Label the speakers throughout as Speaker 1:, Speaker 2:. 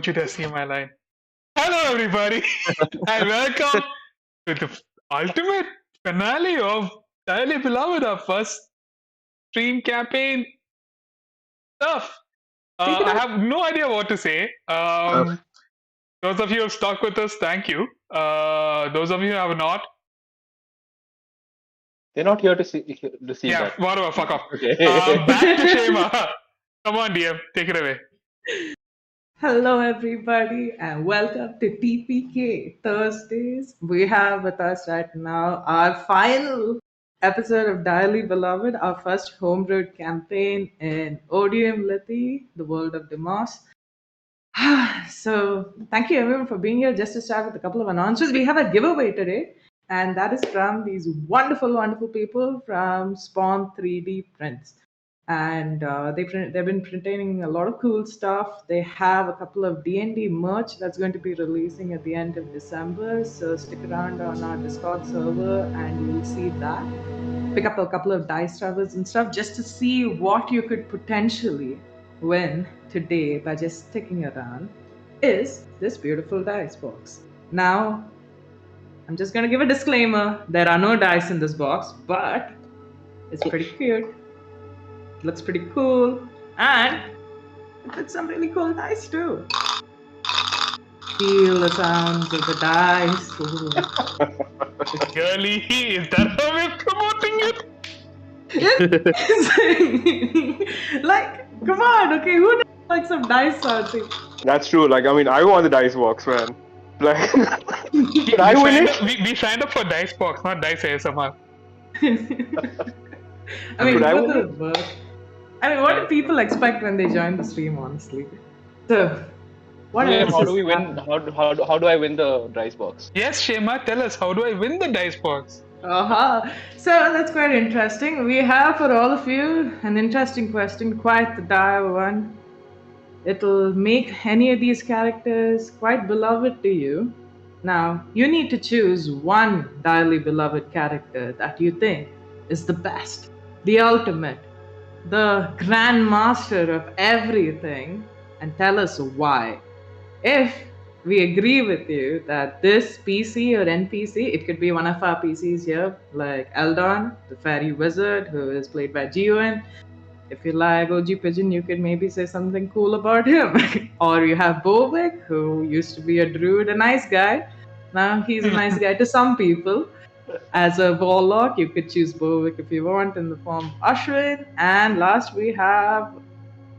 Speaker 1: want you to see my line. Hello, everybody, and welcome to the ultimate finale of Dearly Beloved, our first stream campaign stuff. I have no idea what to say. Those of you who have stuck with us, thank you. Those of you who have not,
Speaker 2: They're not here to see
Speaker 1: yeah,
Speaker 2: that.
Speaker 1: whatever, fuck off.
Speaker 2: Okay.
Speaker 1: Back to Shema. Come on, DM, take it away.
Speaker 3: Hello, everybody, and welcome to TPK Thursdays. We have with us right now our final episode of Dearly Beloved, our first homebrewed campaign in Odium Lythi, the world of Demos. So, thank you everyone for being here. Just to start with a couple of announcements, we have a giveaway today, and that is from these wonderful, wonderful people from Spawn3D Prints. And they've been printing a lot of cool stuff. They have a couple of D&D merch that's going to be releasing at the end of December. So stick around on our Discord server and you'll see that. Pick up a couple of dice travels and stuff just to see what you could potentially win today by just sticking around is this beautiful dice box. Now, I'm just going to give a disclaimer. There are no dice in this box, but it's pretty cute. Looks pretty cool, and it fits some really cool dice too. Feel the sounds of the dice.
Speaker 1: Girly, is that how we're promoting it?
Speaker 3: Like, come on, okay, who doesn't like some dice sounds?
Speaker 2: That's true. Like, I mean, I want the dice box, man. Like, did I win it?
Speaker 1: We signed up for Dice Box, not Dice ASMR.
Speaker 3: I mean,
Speaker 2: Could I
Speaker 3: what
Speaker 2: win
Speaker 3: does it work? I mean, what do people expect when they join the stream, honestly? So, what else?
Speaker 2: How do we win? How do I win the dice box?
Speaker 1: Yes, Shema, tell us, how do I win the Dice Box?
Speaker 3: So that's quite interesting. We have for all of you an interesting question, quite the dire one. It'll make any of these characters quite beloved to you. Now, you need to choose one direly beloved character that you think is the best, the ultimate, the grand master of everything, and tell us why. If we agree with you that this PC or NPC, it could be one of our PCs here, like Eldon, the fairy wizard, who is played by Pigeon. If you like OG Pigeon, you could maybe say something cool about him. Or you have Bovic, who used to be a druid, a nice guy. Now he's a nice guy to some people. As a warlock, you could choose Bovic if you want in the form of Ashwin. And last we have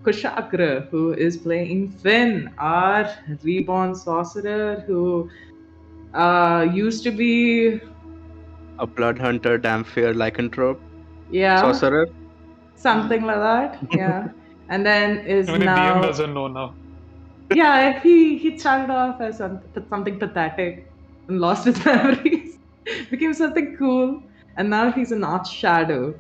Speaker 3: Kushakra, who is playing Finn, our reborn sorcerer who used to be
Speaker 4: a blood hunter, Damphir, lycanthrope,
Speaker 3: sorcerer, something like that. Yeah, and then is
Speaker 1: Even
Speaker 3: now.
Speaker 1: the DM doesn't know now.
Speaker 3: Yeah, he started off as something pathetic and lost his memories, became something cool, and now he's an arch shadow.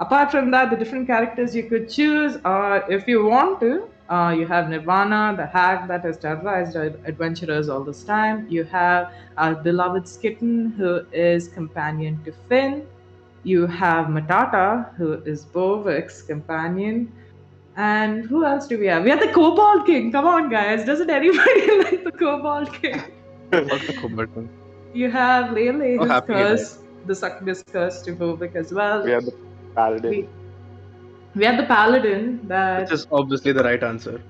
Speaker 3: Apart from that, the different characters you could choose are, if you want to, you have Nirvana, the hag that has terrorized adventurers all this time. You have our beloved Skitten, who is companion to Finn. You have Matata, who is Bovic's companion. And who else do we have? We have the Kobold King. Come on, guys. Doesn't anybody like the Kobold King? You have Lele, his curse, the succubus curse to Bovic as well.
Speaker 2: We have the paladin.
Speaker 3: We have the paladin.
Speaker 4: Which is obviously the right answer.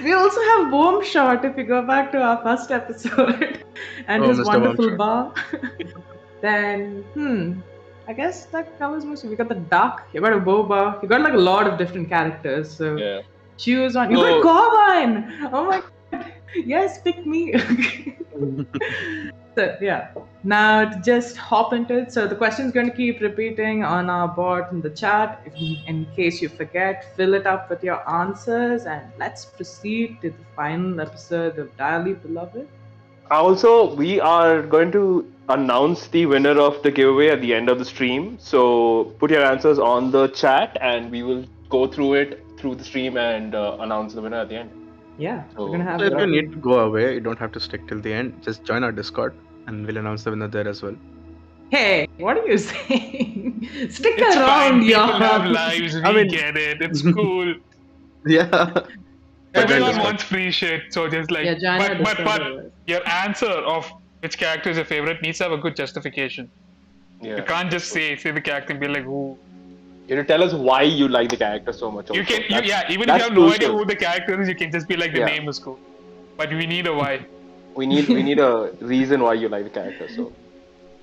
Speaker 3: We also have Bomb Shot if you go back to our first episode and his
Speaker 4: Mr.
Speaker 3: wonderful bar. Then, I guess that covers most of it. You got the duck, you got a boba, you got like a lot of different characters. So choose one. You got Corvine! Oh my god. Yes, pick me. So yeah. Now to just hop into it. So the question's going to keep repeating on our board in the chat. In case you forget, fill it up with your answers and let's proceed to the final episode of Dearly Beloved.
Speaker 2: Also, we are going to announce the winner of the giveaway at the end of the stream. So put your answers on the chat and we will go through it through the stream and announce the winner at the end.
Speaker 3: Yeah,
Speaker 2: So,
Speaker 3: we're gonna have.
Speaker 4: If you need to go away, you don't have to stick till the end. Just join our Discord and we'll announce the winner there as well.
Speaker 3: Hey, what are you saying? Stick
Speaker 1: It's
Speaker 3: around,
Speaker 1: fine, people
Speaker 3: y'all.
Speaker 1: have lives, we get it, it's cool.
Speaker 4: Yeah. Yeah, join
Speaker 1: Everyone
Speaker 4: Discord.
Speaker 1: wants free shit, so just like,
Speaker 3: Yeah, join our Discord
Speaker 1: but
Speaker 3: server.
Speaker 1: your answer of which character is your favorite needs to have a good justification.
Speaker 2: Yeah.
Speaker 1: You can't just say the character and be like, who.
Speaker 2: You know, tell us why you like the character so much.
Speaker 1: You
Speaker 2: Also,
Speaker 1: can,
Speaker 2: that's,
Speaker 1: yeah, even if you
Speaker 2: that's
Speaker 1: have no idea
Speaker 2: crucial.
Speaker 1: who the character is, you can just be like, the
Speaker 2: Yeah.
Speaker 1: name is cool. But we need a why.
Speaker 2: We need a reason why you like the character. So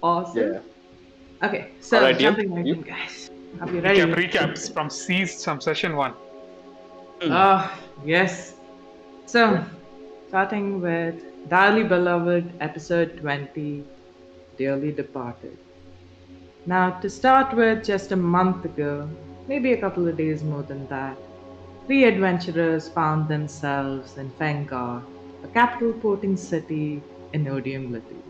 Speaker 3: Awesome.
Speaker 2: yeah.
Speaker 3: Okay, so
Speaker 2: Alright, Ian,
Speaker 3: jumping right
Speaker 2: you?
Speaker 3: in, guys. Are we ready?
Speaker 1: Recaps from session 1.
Speaker 3: Ah, yes. So, starting with Dearly Beloved, episode 20, Dearly Departed. Now, to start with, just a month ago, maybe a couple of days more than that, three adventurers found themselves in Fengar, a capital porting city in Odium Lythi.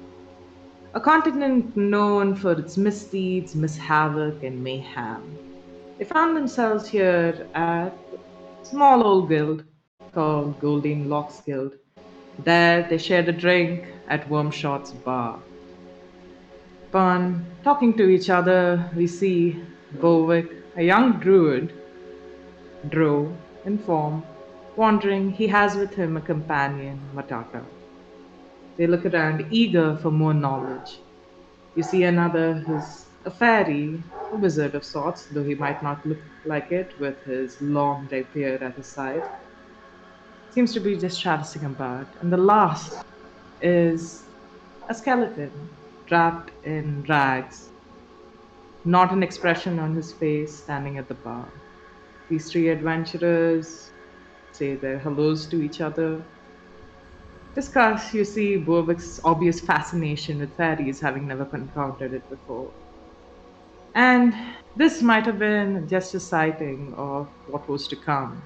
Speaker 3: A continent known for its misdeeds, mishavoc, and mayhem. They found themselves here at a small old guild called Golden Locks Guild. There, they shared a drink at Wormshot's bar. Upon talking to each other, we see Bovic, a young druid, drow in form, wandering. He has with him a companion, Matata. They look around, eager for more knowledge. You see another who's a fairy, a wizard of sorts, though he might not look like it with his long rapier at his side. Seems to be just chancing about. And the last is a skeleton wrapped in rags, not an expression on his face, standing at the bar. These three adventurers say their hellos to each other. Discuss, you see Bovic's obvious fascination with fairies, having never encountered it before. And this might have been just a sighting of what was to come.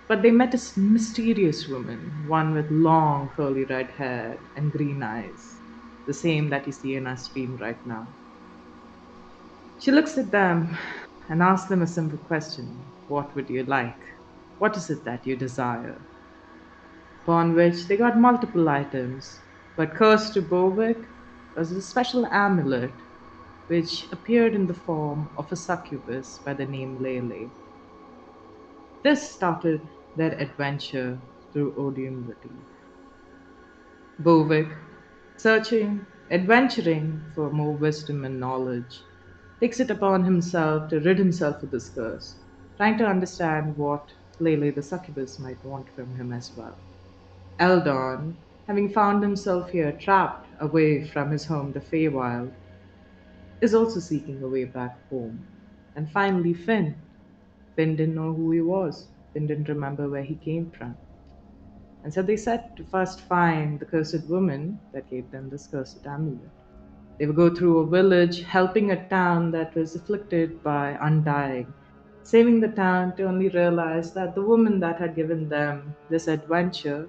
Speaker 3: But they met a mysterious woman, one with long curly red hair and green eyes, the same that you see in our stream right now. She looks at them and asks them a simple question: what would you like? What is it that you desire? Upon which they got multiple items, but cursed to Bovic was a special amulet which appeared in the form of a succubus by the name Lele. This started their adventure through Odium Lythi. Bovic, searching, adventuring for more wisdom and knowledge, takes it upon himself to rid himself of this curse, trying to understand what Lele the succubus might want from him as well. Eldon, having found himself here trapped away from his home, the Feywild, is also seeking a way back home. And finally, Finn. Finn didn't know who he was. Finn didn't remember where he came from. And so they set to first find the cursed woman that gave them this cursed amulet. They would go through a village, helping a town that was afflicted by undying, saving the town to only realize that the woman that had given them this adventure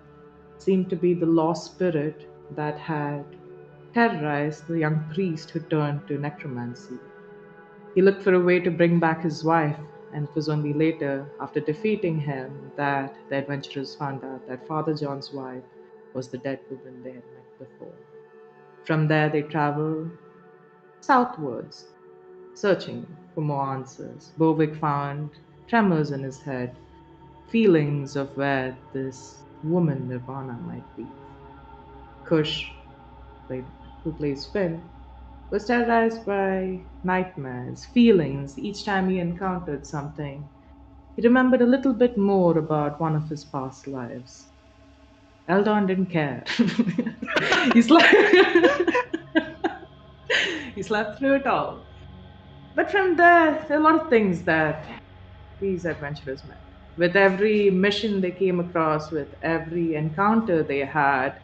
Speaker 3: seemed to be the lost spirit that had terrorized the young priest who turned to necromancy. He looked for a way to bring back his wife, and it was only later, after defeating him, that the adventurers found out that Father John's wife was the dead woman they had met before. From there, they traveled southwards, searching for more answers. Bovic found tremors in his head, feelings of where this woman Nirvana might be. Kush, who plays Finn, was terrorized by nightmares, feelings each time he encountered something. He remembered a little bit more about one of his past lives. Eldon didn't care. he, slept he slept through it all. But from there are a lot of things that these adventurers met. With every mission they came across, with every encounter they had,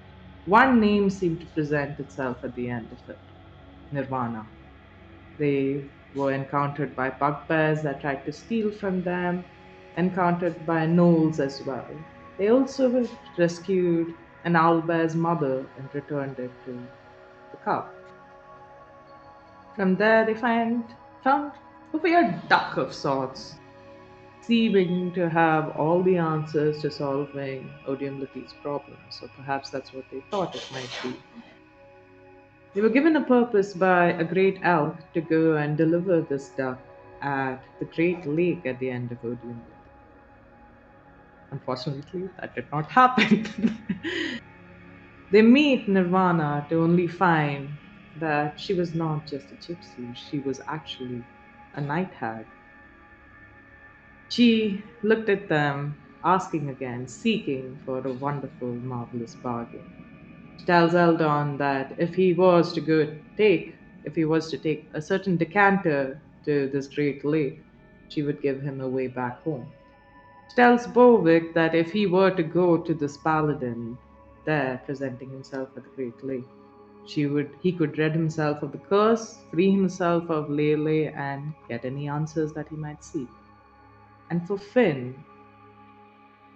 Speaker 3: one name seemed to present itself at the end of it: Nirvana. They were encountered by bugbears that tried to steal from them, encountered by gnolls as well. They also rescued an owlbear's mother and returned it to the cub. From there, they found a weird duck of sorts, seeming to have all the answers to solving Odium Lythi's problems, so perhaps that's what they thought it might be. They were given a purpose by a great elf to go and deliver this duck at the great lake at the end of Odium Lythi. Unfortunately, that did not happen. They meet Nirvana to only find that she was not just a gypsy, she was actually a night hag. She looked at them, asking again, seeking for a wonderful, marvelous bargain. She tells Eldon that if he was to take a certain decanter to this great lake, she would give him a way back home. She tells Bovic that if he were to go to this paladin there presenting himself at the Great Lake, he could rid himself of the curse, free himself of Lele, and get any answers that he might seek. And for Finn,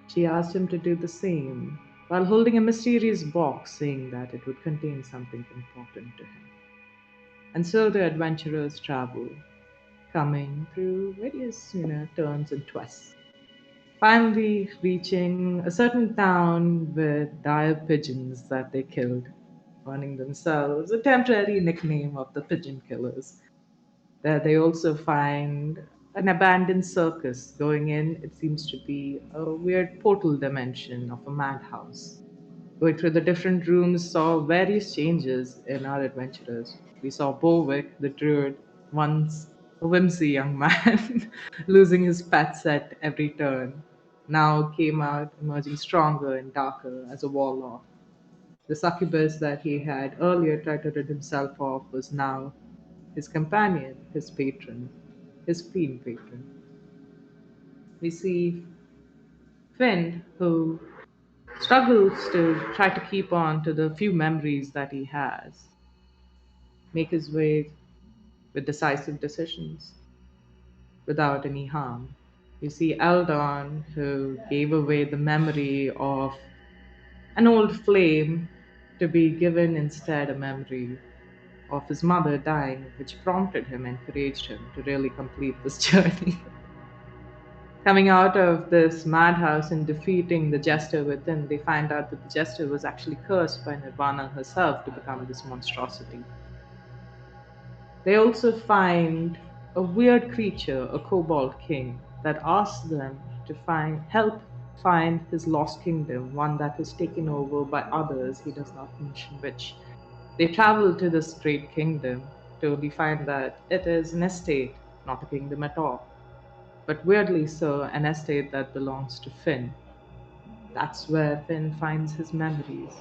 Speaker 3: she asked him to do the same, while holding a mysterious box saying that it would contain something important to him. And so the adventurers travel, coming through various, turns and twists. Finally reaching a certain town with dire pigeons that they killed, earning themselves a temporary nickname of the Pigeon Killers. There they also find an abandoned circus. Going in, it seems to be a weird portal dimension of a madhouse. Going through the different rooms, saw various changes in our adventurers. We saw Bovic, the druid, once a whimsy young man, losing his pets at every turn, now came out emerging stronger and darker as a warlock. The succubus that he had earlier tried to rid himself of was now his companion, his patron, his queen patron. We see Finn, who struggles to try to keep on to the few memories that he has, make his way with decisive decisions without any harm. You see Eldon, who gave away the memory of an old flame to be given instead a memory of his mother dying, which prompted him, encouraged him to really complete this journey. Coming out of this madhouse and defeating the jester within, they find out that the jester was actually cursed by Nirvana herself to become this monstrosity. They also find a weird creature, a Kobold King, that asks them to help find his lost kingdom, one that was taken over by others, he does not mention which. They travel to this great kingdom to only find that it is an estate, not a kingdom at all, but weirdly so, an estate that belongs to Finn. That's where Finn finds his memories.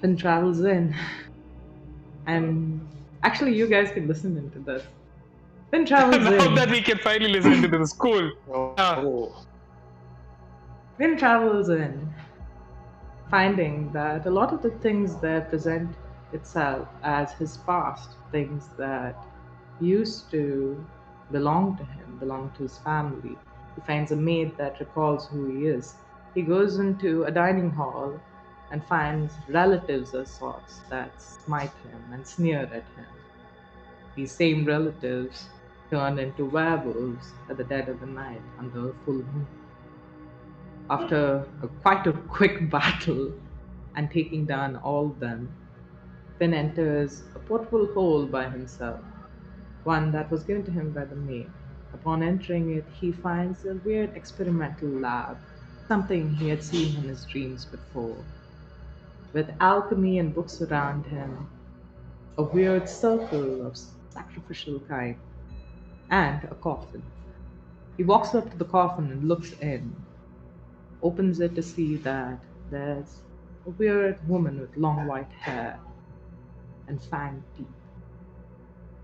Speaker 3: Finn travels in, and actually, you guys can listen into this. Finn travels
Speaker 1: Now that
Speaker 3: in.
Speaker 1: we can finally listen into the school.
Speaker 2: Oh.
Speaker 3: Finn travels in, finding that a lot of the things there present itself as his past, things that used to belong to him, belong to his family. He finds a maid that recalls who he is. He goes into a dining hall and finds relatives of sorts that smite him and sneer at him. These same relatives turn into werewolves at the dead of the night under a full moon. After quite a quick battle and taking down all of them, Finn enters a portable hole by himself, one that was given to him by the maid. Upon entering it, he finds a weird experimental lab, something he had seen in his dreams before, with alchemy and books around him, a weird circle of sacrificial kind, and a coffin. He walks up to the coffin and looks in, opens it to see that there's a weird woman with long white hair and fanged teeth.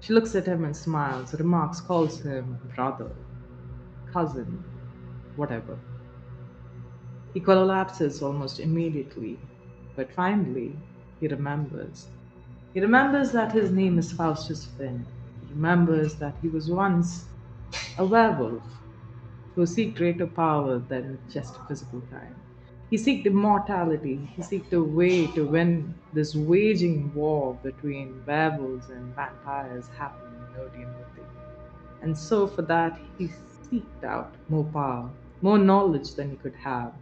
Speaker 3: She looks at him and smiles, remarks, calls him brother, cousin, whatever. He collapses almost immediately, but finally he remembers. He remembers that his name is Faustus Finn. He remembers that he was once a werewolf who seek greater power than just a physical kind. He seeked immortality. He seeked a way to win this waging war between werewolves and vampires happening in Odium Lythi. And so for that, he seeked out more power, more knowledge than he could have.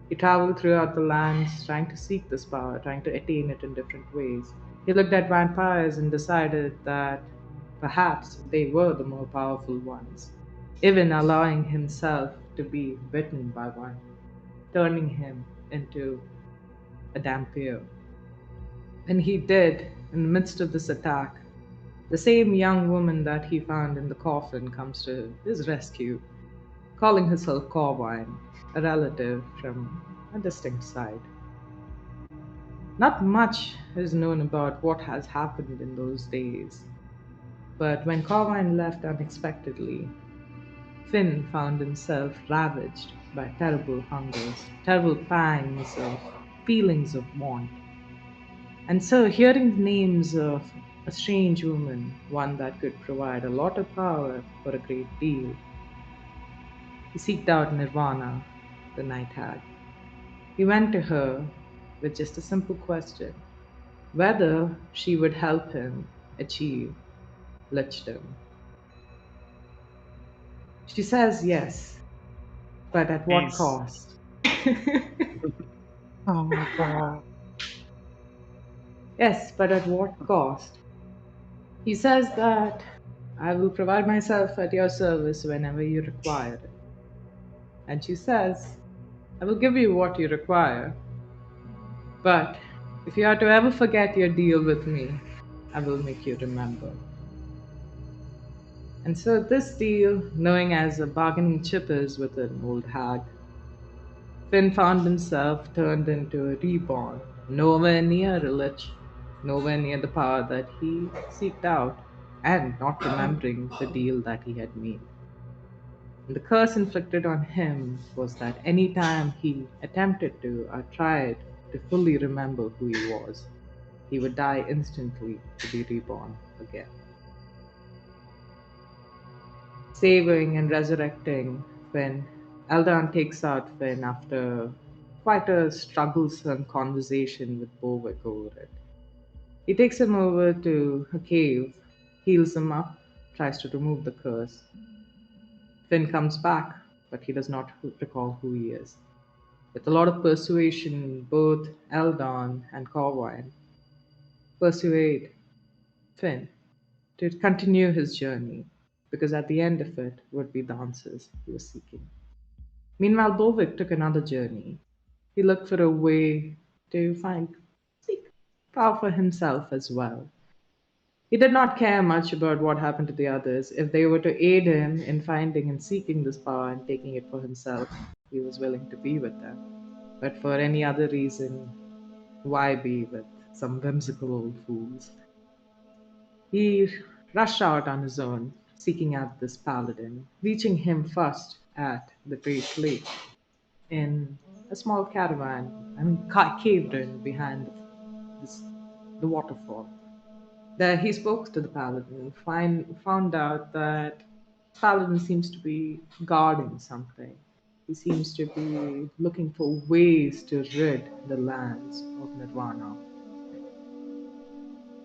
Speaker 3: He traveled throughout the lands trying to seek this power, trying to attain it in different ways. He looked at vampires and decided that perhaps they were the more powerful ones, even allowing himself to be bitten by one, turning him into a dampier. When he did, in the midst of this attack, the same young woman that he found in the coffin comes to his rescue, calling herself Corwine, a relative from a distant side. Not much is known about what has happened in those days, but when Corwine left unexpectedly, Finn found himself ravaged by terrible hungers, terrible pangs of feelings of want. And so, hearing the names of a strange woman, one that could provide a lot of power for a great deal, he seeked out Nirvana, the night hag. He went to her with just a simple question whether she would help him achieve lichdom. She says yes, but at what
Speaker 1: Please.
Speaker 3: cost?
Speaker 2: Oh my god.
Speaker 3: Yes, but at what cost? He says that I will provide myself at your service whenever you require it. And she says, I will give you what you require, but if you are to ever forget your deal with me, I will make you remember. And so this deal, knowing as a bargaining chippers with an old hag, Finn found himself turned into a reborn, nowhere near a lich, nowhere near the power that he seeked out, and not remembering the deal that he had made. And the curse inflicted on him was that any time he attempted to or tried to fully remember who he was, he would die instantly to be reborn again. Saving and resurrecting Finn, Eldon takes out Finn after quite a strugglesome conversation with Bovic over it. He takes him over to a cave, heals him up, tries to remove the curse. Finn comes back, but he does not recall who he is. With a lot of persuasion, both Eldon and Corwine persuade Finn to continue his journey, because at the end of it would be the answers he was seeking. Meanwhile, Bovic took another journey. He looked for a way to seek power for himself as well. He did not care much about what happened to the others. If they were to aid him in finding and seeking this power and taking it for himself, he was willing to be with them. But for any other reason, why be with some whimsical old fools? He rushed out on his own, seeking out this paladin, reaching him first at the Great Lake in a small caravan, caved in behind this, the waterfall. There he spoke to the paladin, found out that paladin seems to be guarding something. He seems to be looking for ways to rid the lands of Nirvana.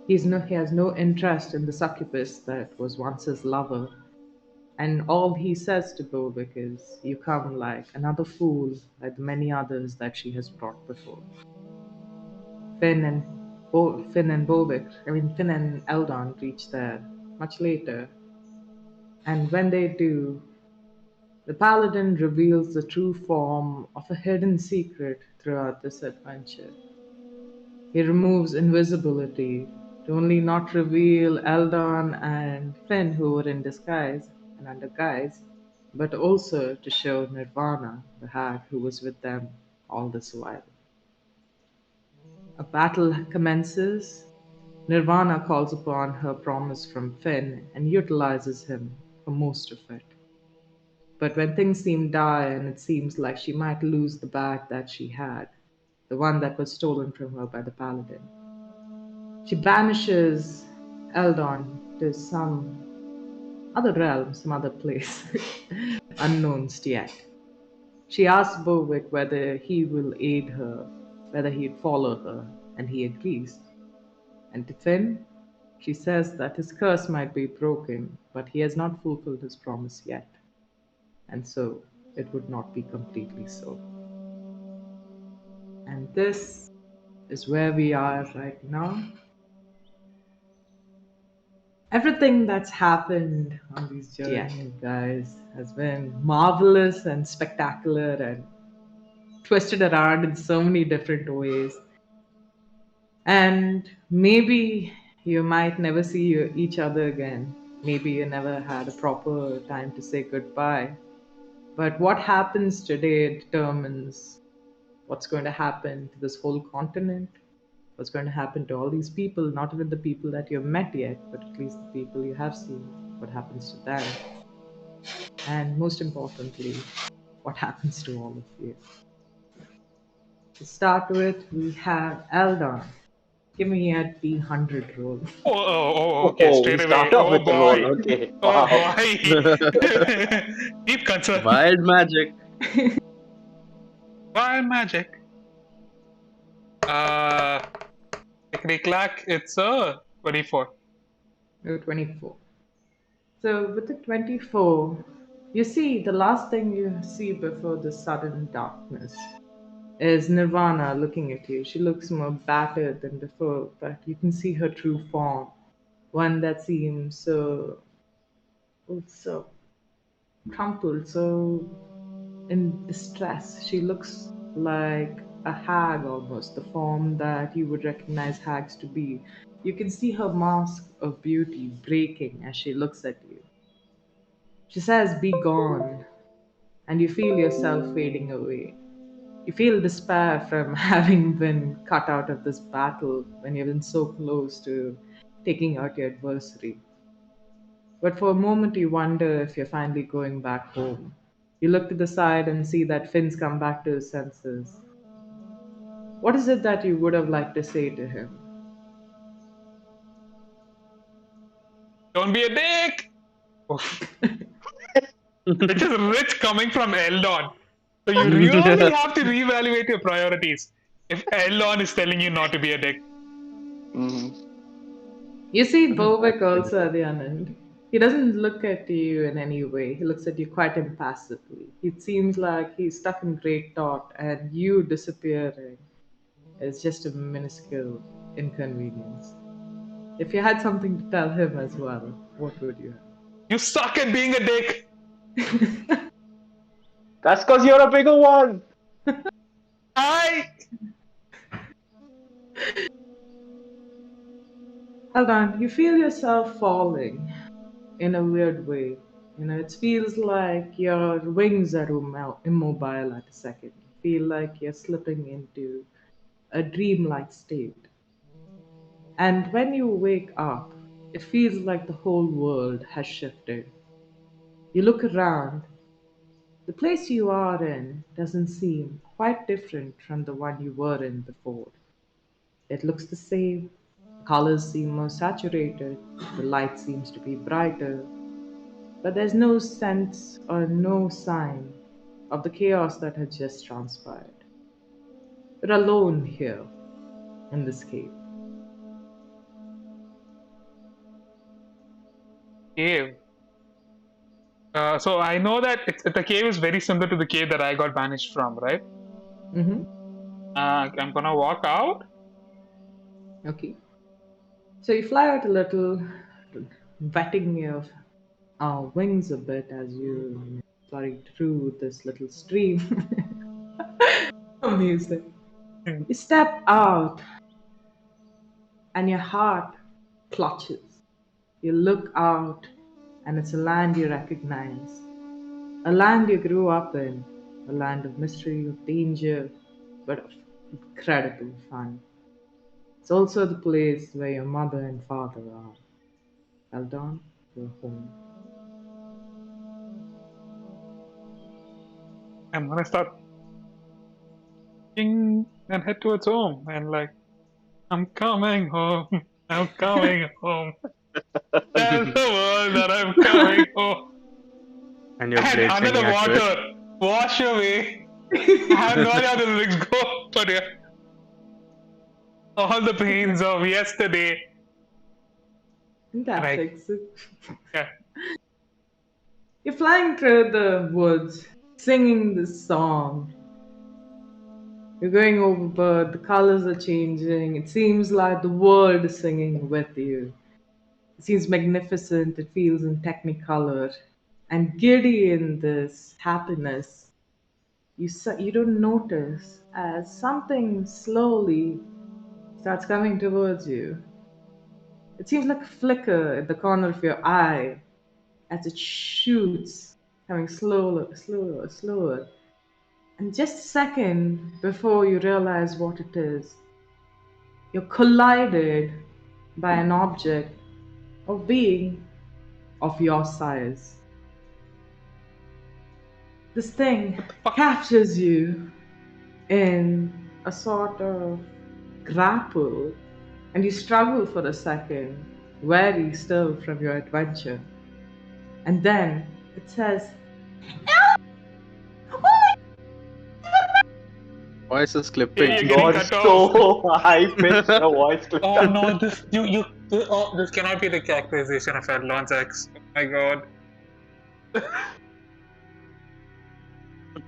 Speaker 3: He has no interest in the succubus that was once his lover, and all he says to Bovic is, you come like another fool, like the many others that she has brought before. Finn and Eldon reach there much later, and when they do, the paladin reveals the true form of a hidden secret throughout this adventure. He removes invisibility to only not reveal Eldon and Finn who were in disguise and under guise, but also to show Nirvana, the hag who was with them all this while. A battle commences. Nirvana calls upon her promise from Finn and utilizes him for most of it. But when things seem dire and it seems like she might lose the bag that she had, the one that was stolen from her by the paladin, she banishes Eldon to some other realm, some other place, unknown yet. She asks Bovic whether he will aid her, whether he'd follow her, and he agrees. And to Finn, she says that his curse might be broken, but he has not fulfilled his promise yet, and so it would not be completely so. And this is where we are right now. Everything that's happened on these journeys, guys, has been marvelous and spectacular and twisted around in so many different ways. And maybe you might never see each other again. Maybe you never had a proper time to say goodbye. But what happens today determines what's going to happen to this whole continent, what's going to happen to all these people, not even the people that you've met yet, but at least the people you have seen, what happens to them. And most importantly, what happens to all of you. To start with, we have Eldon. Give me a D100 roll.
Speaker 1: Okay,
Speaker 2: Oh, we
Speaker 1: straight
Speaker 2: start
Speaker 1: away.
Speaker 2: off
Speaker 1: Oh
Speaker 2: with the roll.
Speaker 1: boy.
Speaker 2: Okay.
Speaker 1: Oh
Speaker 2: Wow.
Speaker 1: boy. Deep concern.
Speaker 4: Wild magic.
Speaker 1: Wild magic. Clickety clack, it's a 24.
Speaker 3: 24. So with the 24, you see the last thing you see before the sudden darkness is Nirvana looking at you. She looks more battered than before, but you can see her true form, one that seems so crumpled, so in distress. She looks like a hag almost, the form that you would recognize hags to be. You can see her mask of beauty breaking as she looks at you. She says, "Be gone," and you feel yourself fading away. You feel despair from having been cut out of this battle when you've been so close to taking out your adversary. But for a moment, you wonder if you're finally going back home. You look to the side and see that Finn's come back to his senses. What is it that you would have liked to say to him?
Speaker 1: Don't be a dick! Oof. Which is rich coming from Eldon. So you really have to reevaluate your priorities if Eldon is telling you not to be a dick.
Speaker 2: Mhm.
Speaker 3: You see Bovic also at the other end. He doesn't look at you in any way. He looks at you quite impassively. It seems like he's stuck in great thought, and you disappearing is just a minuscule inconvenience. If you had something to tell him as well, what would you
Speaker 1: You suck at being a dick!
Speaker 3: have?
Speaker 2: That's because you're a bigger one.
Speaker 1: I.
Speaker 3: Hold on, you feel yourself falling in a weird way. It feels like your wings are immobile at a second. You feel like you're slipping into a dreamlike state. And when you wake up, it feels like the whole world has shifted. You look around. The place you are in doesn't seem quite different from the one you were in before. It looks the same. The colors seem more saturated. The light seems to be brighter. But there's no sense or no sign of the chaos that had just transpired. You're alone here in this cave.
Speaker 1: Cave. So I know that the cave is very similar to the cave that I got banished from, right?
Speaker 3: Mm-hmm.
Speaker 1: I'm gonna walk out.
Speaker 3: Okay. So you fly out a little, wetting your wings a bit as you fly through this little stream. Amusing. You step out and your heart clutches. You look out and it's a land you recognize. A land you grew up in. A land of mystery, of danger, but of incredible fun. It's also the place where your mother and father are. Eldon, your home.
Speaker 1: I'm gonna start and head towards home and like, I'm coming home. I'm coming home. Tell the world that I'm coming home.
Speaker 4: And your
Speaker 1: And
Speaker 4: blade
Speaker 1: under
Speaker 4: singing
Speaker 1: the
Speaker 4: after it.
Speaker 1: water, wash away. I have no idea how the lyrics go, but yeah. All the pains of yesterday. Right.
Speaker 3: Fantastic. So
Speaker 1: Yeah.
Speaker 3: you're flying through the woods, singing this song. You're going overboard, the colors are changing. It seems like the world is singing with you. It seems magnificent, it feels in technicolor, and giddy in this happiness. You don't notice as something slowly starts coming towards you. It seems like a flicker at the corner of your eye as it shoots, coming slower, slower, slower. And just a second before you realize what it is, you're collided by an object or being of your size. This thing captures you in a sort of grapple, and you struggle for a second, very still from your adventure. And then it says,
Speaker 4: Voice is
Speaker 1: Yeah,
Speaker 4: clipping.
Speaker 1: you're
Speaker 2: It
Speaker 1: getting
Speaker 2: got
Speaker 1: cut off.
Speaker 2: so high pitched a voice.
Speaker 1: Oh no, this cannot be the characterization of Eldon's ex. Oh my god.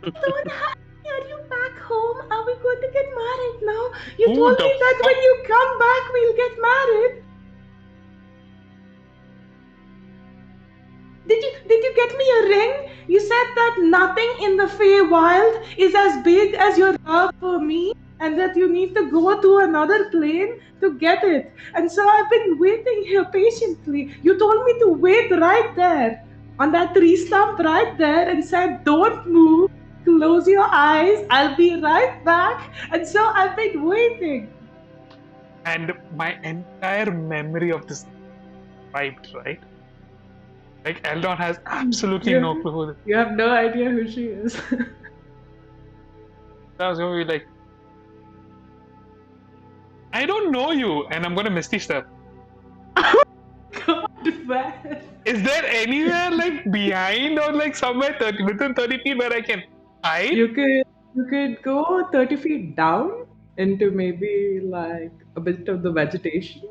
Speaker 3: Are you back home? Are we going to get married now? You
Speaker 1: Who
Speaker 3: told
Speaker 1: the
Speaker 3: me that when
Speaker 1: fuck?
Speaker 3: you come back, we'll get married. Did you get me a ring? You said that nothing in the Feywild is as big as your love for me, and that you need to go to another plane to get it. And so I've been waiting here patiently. You told me to wait right there on that tree stump right there and said, "Don't move. Close your eyes. I'll be right back." And so I've been waiting.
Speaker 1: And my entire memory of this wiped, right? Like Eldon has absolutely no clue who this.
Speaker 3: You have no idea who she is.
Speaker 1: I was gonna be like, I don't know you, and I'm gonna misty step.
Speaker 3: God, where?
Speaker 1: Is there anywhere like behind or like somewhere within 30 feet where I can hide?
Speaker 3: You could go 30 feet down into maybe like a bit of the vegetation.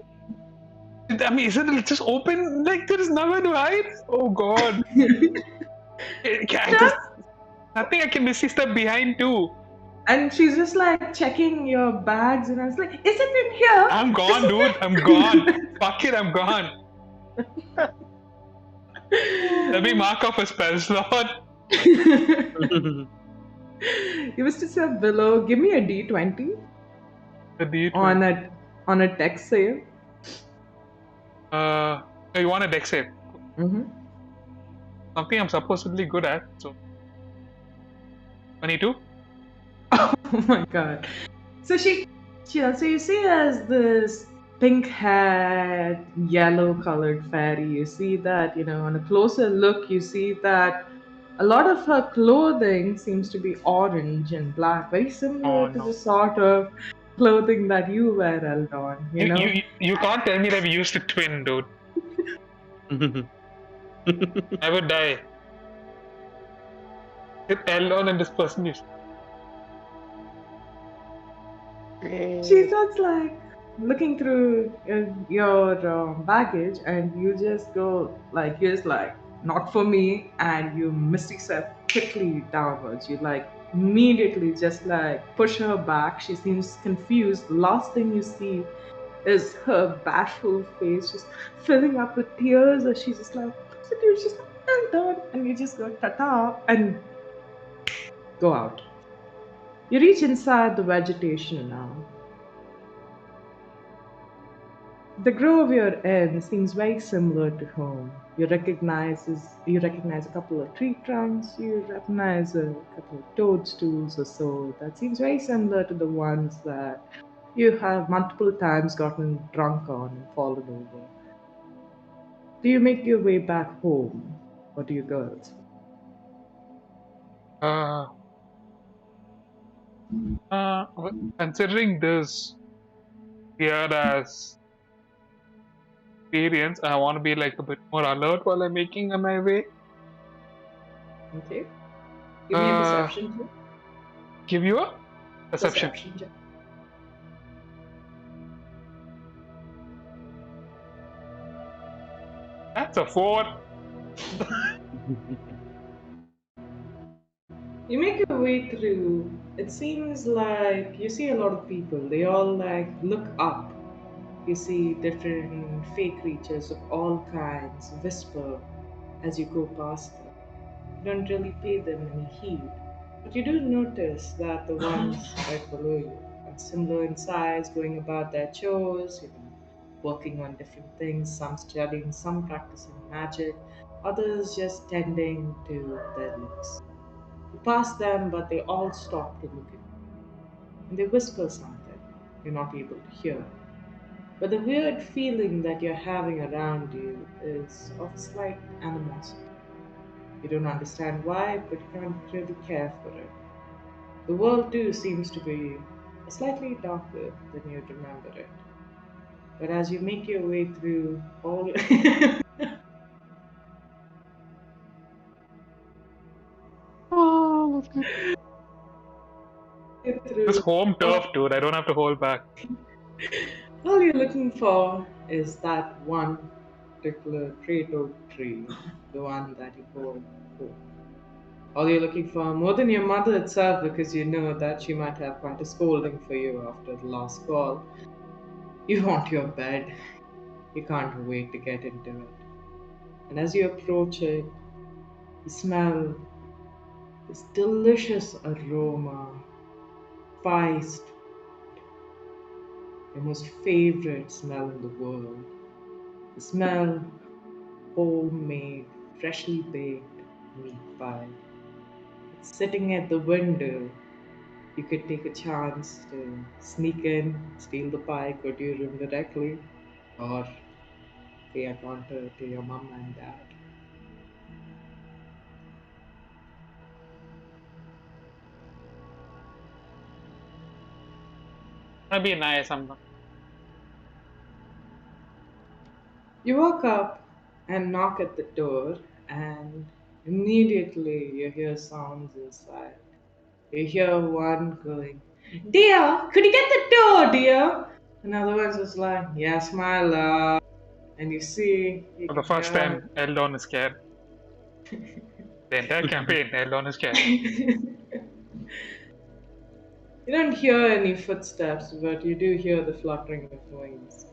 Speaker 1: I mean, isn't it just open? Like there is nowhere to hide? Oh god. Nothing I can misty step behind too.
Speaker 3: And she's just like checking your bags, and I was like, "Is it in here?"
Speaker 1: I'm gone, dude. I'm gone. Fuck it, I'm gone. Let me mark off a spell slot.
Speaker 3: You must have said below. Give me a D20
Speaker 1: The D20.
Speaker 3: on a dex save.
Speaker 1: You want a dex save?
Speaker 3: Mm-hmm.
Speaker 1: Something I'm supposedly good at. So 22.
Speaker 3: Oh my god. So so you see as this pink-haired, yellow-colored fairy, you see that, on a closer look, you see that a lot of her clothing seems to be orange and black, very similar to
Speaker 1: no.
Speaker 3: the sort of clothing that you wear, Eldon,
Speaker 1: You can't tell me that we used a twin, dude. I would die. With Eldon and this person used.
Speaker 3: She starts like looking through your baggage, and you just go like, not for me, and you misty step quickly downwards. You like immediately just like push her back. She seems confused. The last thing you see is her bashful face just filling up with tears as she's just like, "What's it do?" She's like, "I'm done," and you just go ta-ta and go out. You reach inside the vegetation now. The grove you're in seems very similar to home. You recognize a couple of tree trunks, you recognize a couple of toadstools or so. That seems very similar to the ones that you have multiple times gotten drunk on and fallen over. Do you make your way back home, or do you go elsewhere?
Speaker 1: Considering this here as experience, I want to be like a bit more alert while I'm making my way.
Speaker 3: Okay. Give me a perception check.
Speaker 1: Give you a perception.
Speaker 3: check.
Speaker 1: That's a 4.
Speaker 3: You make your way through. It seems like you see a lot of people. They all like look up. You see different fake creatures of all kinds whisper as you go past them. You don't really pay them any heed, but you do notice that the ones right below you are similar in size, going about their chores, working on different things, some studying, some practicing magic, others just tending to their looks. You pass them, but they all stop to look at you, and they whisper something you're not able to hear. But the weird feeling that you're having around you is of slight animosity. You don't understand why, but you can't really care for it. The world too seems to be slightly darker than you'd remember it. But as you make your way through all
Speaker 2: Oh, that's
Speaker 1: This
Speaker 3: through
Speaker 1: home turf, dude. I don't have to hold back.
Speaker 3: all you're looking for is that one particular great oak tree, the one that you call home. All you're looking for, more than your mother itself, because you know that she might have quite a scolding for you after the last call. You want your bed. You can't wait to get into it. And as you approach it, you smell this delicious aroma, spiced, your most favorite smell in the world. The smell of homemade, freshly baked meat pie. It's sitting at the window. You could take a chance to sneak in, steal the pie, go to your room directly, or pay a counter to your mom and dad.
Speaker 1: That'd be nice.
Speaker 3: You walk up and knock at the door, and immediately you hear sounds inside. You hear one going, "Dear, could you get the door, dear?" Another one's just like, "Yes, my love." And you see, you
Speaker 1: For the
Speaker 3: can
Speaker 1: first
Speaker 3: hear.
Speaker 1: time, Eldon is scared. The entire campaign, Eldon is scared.
Speaker 3: You don't hear any footsteps, but you do hear the fluttering of wings.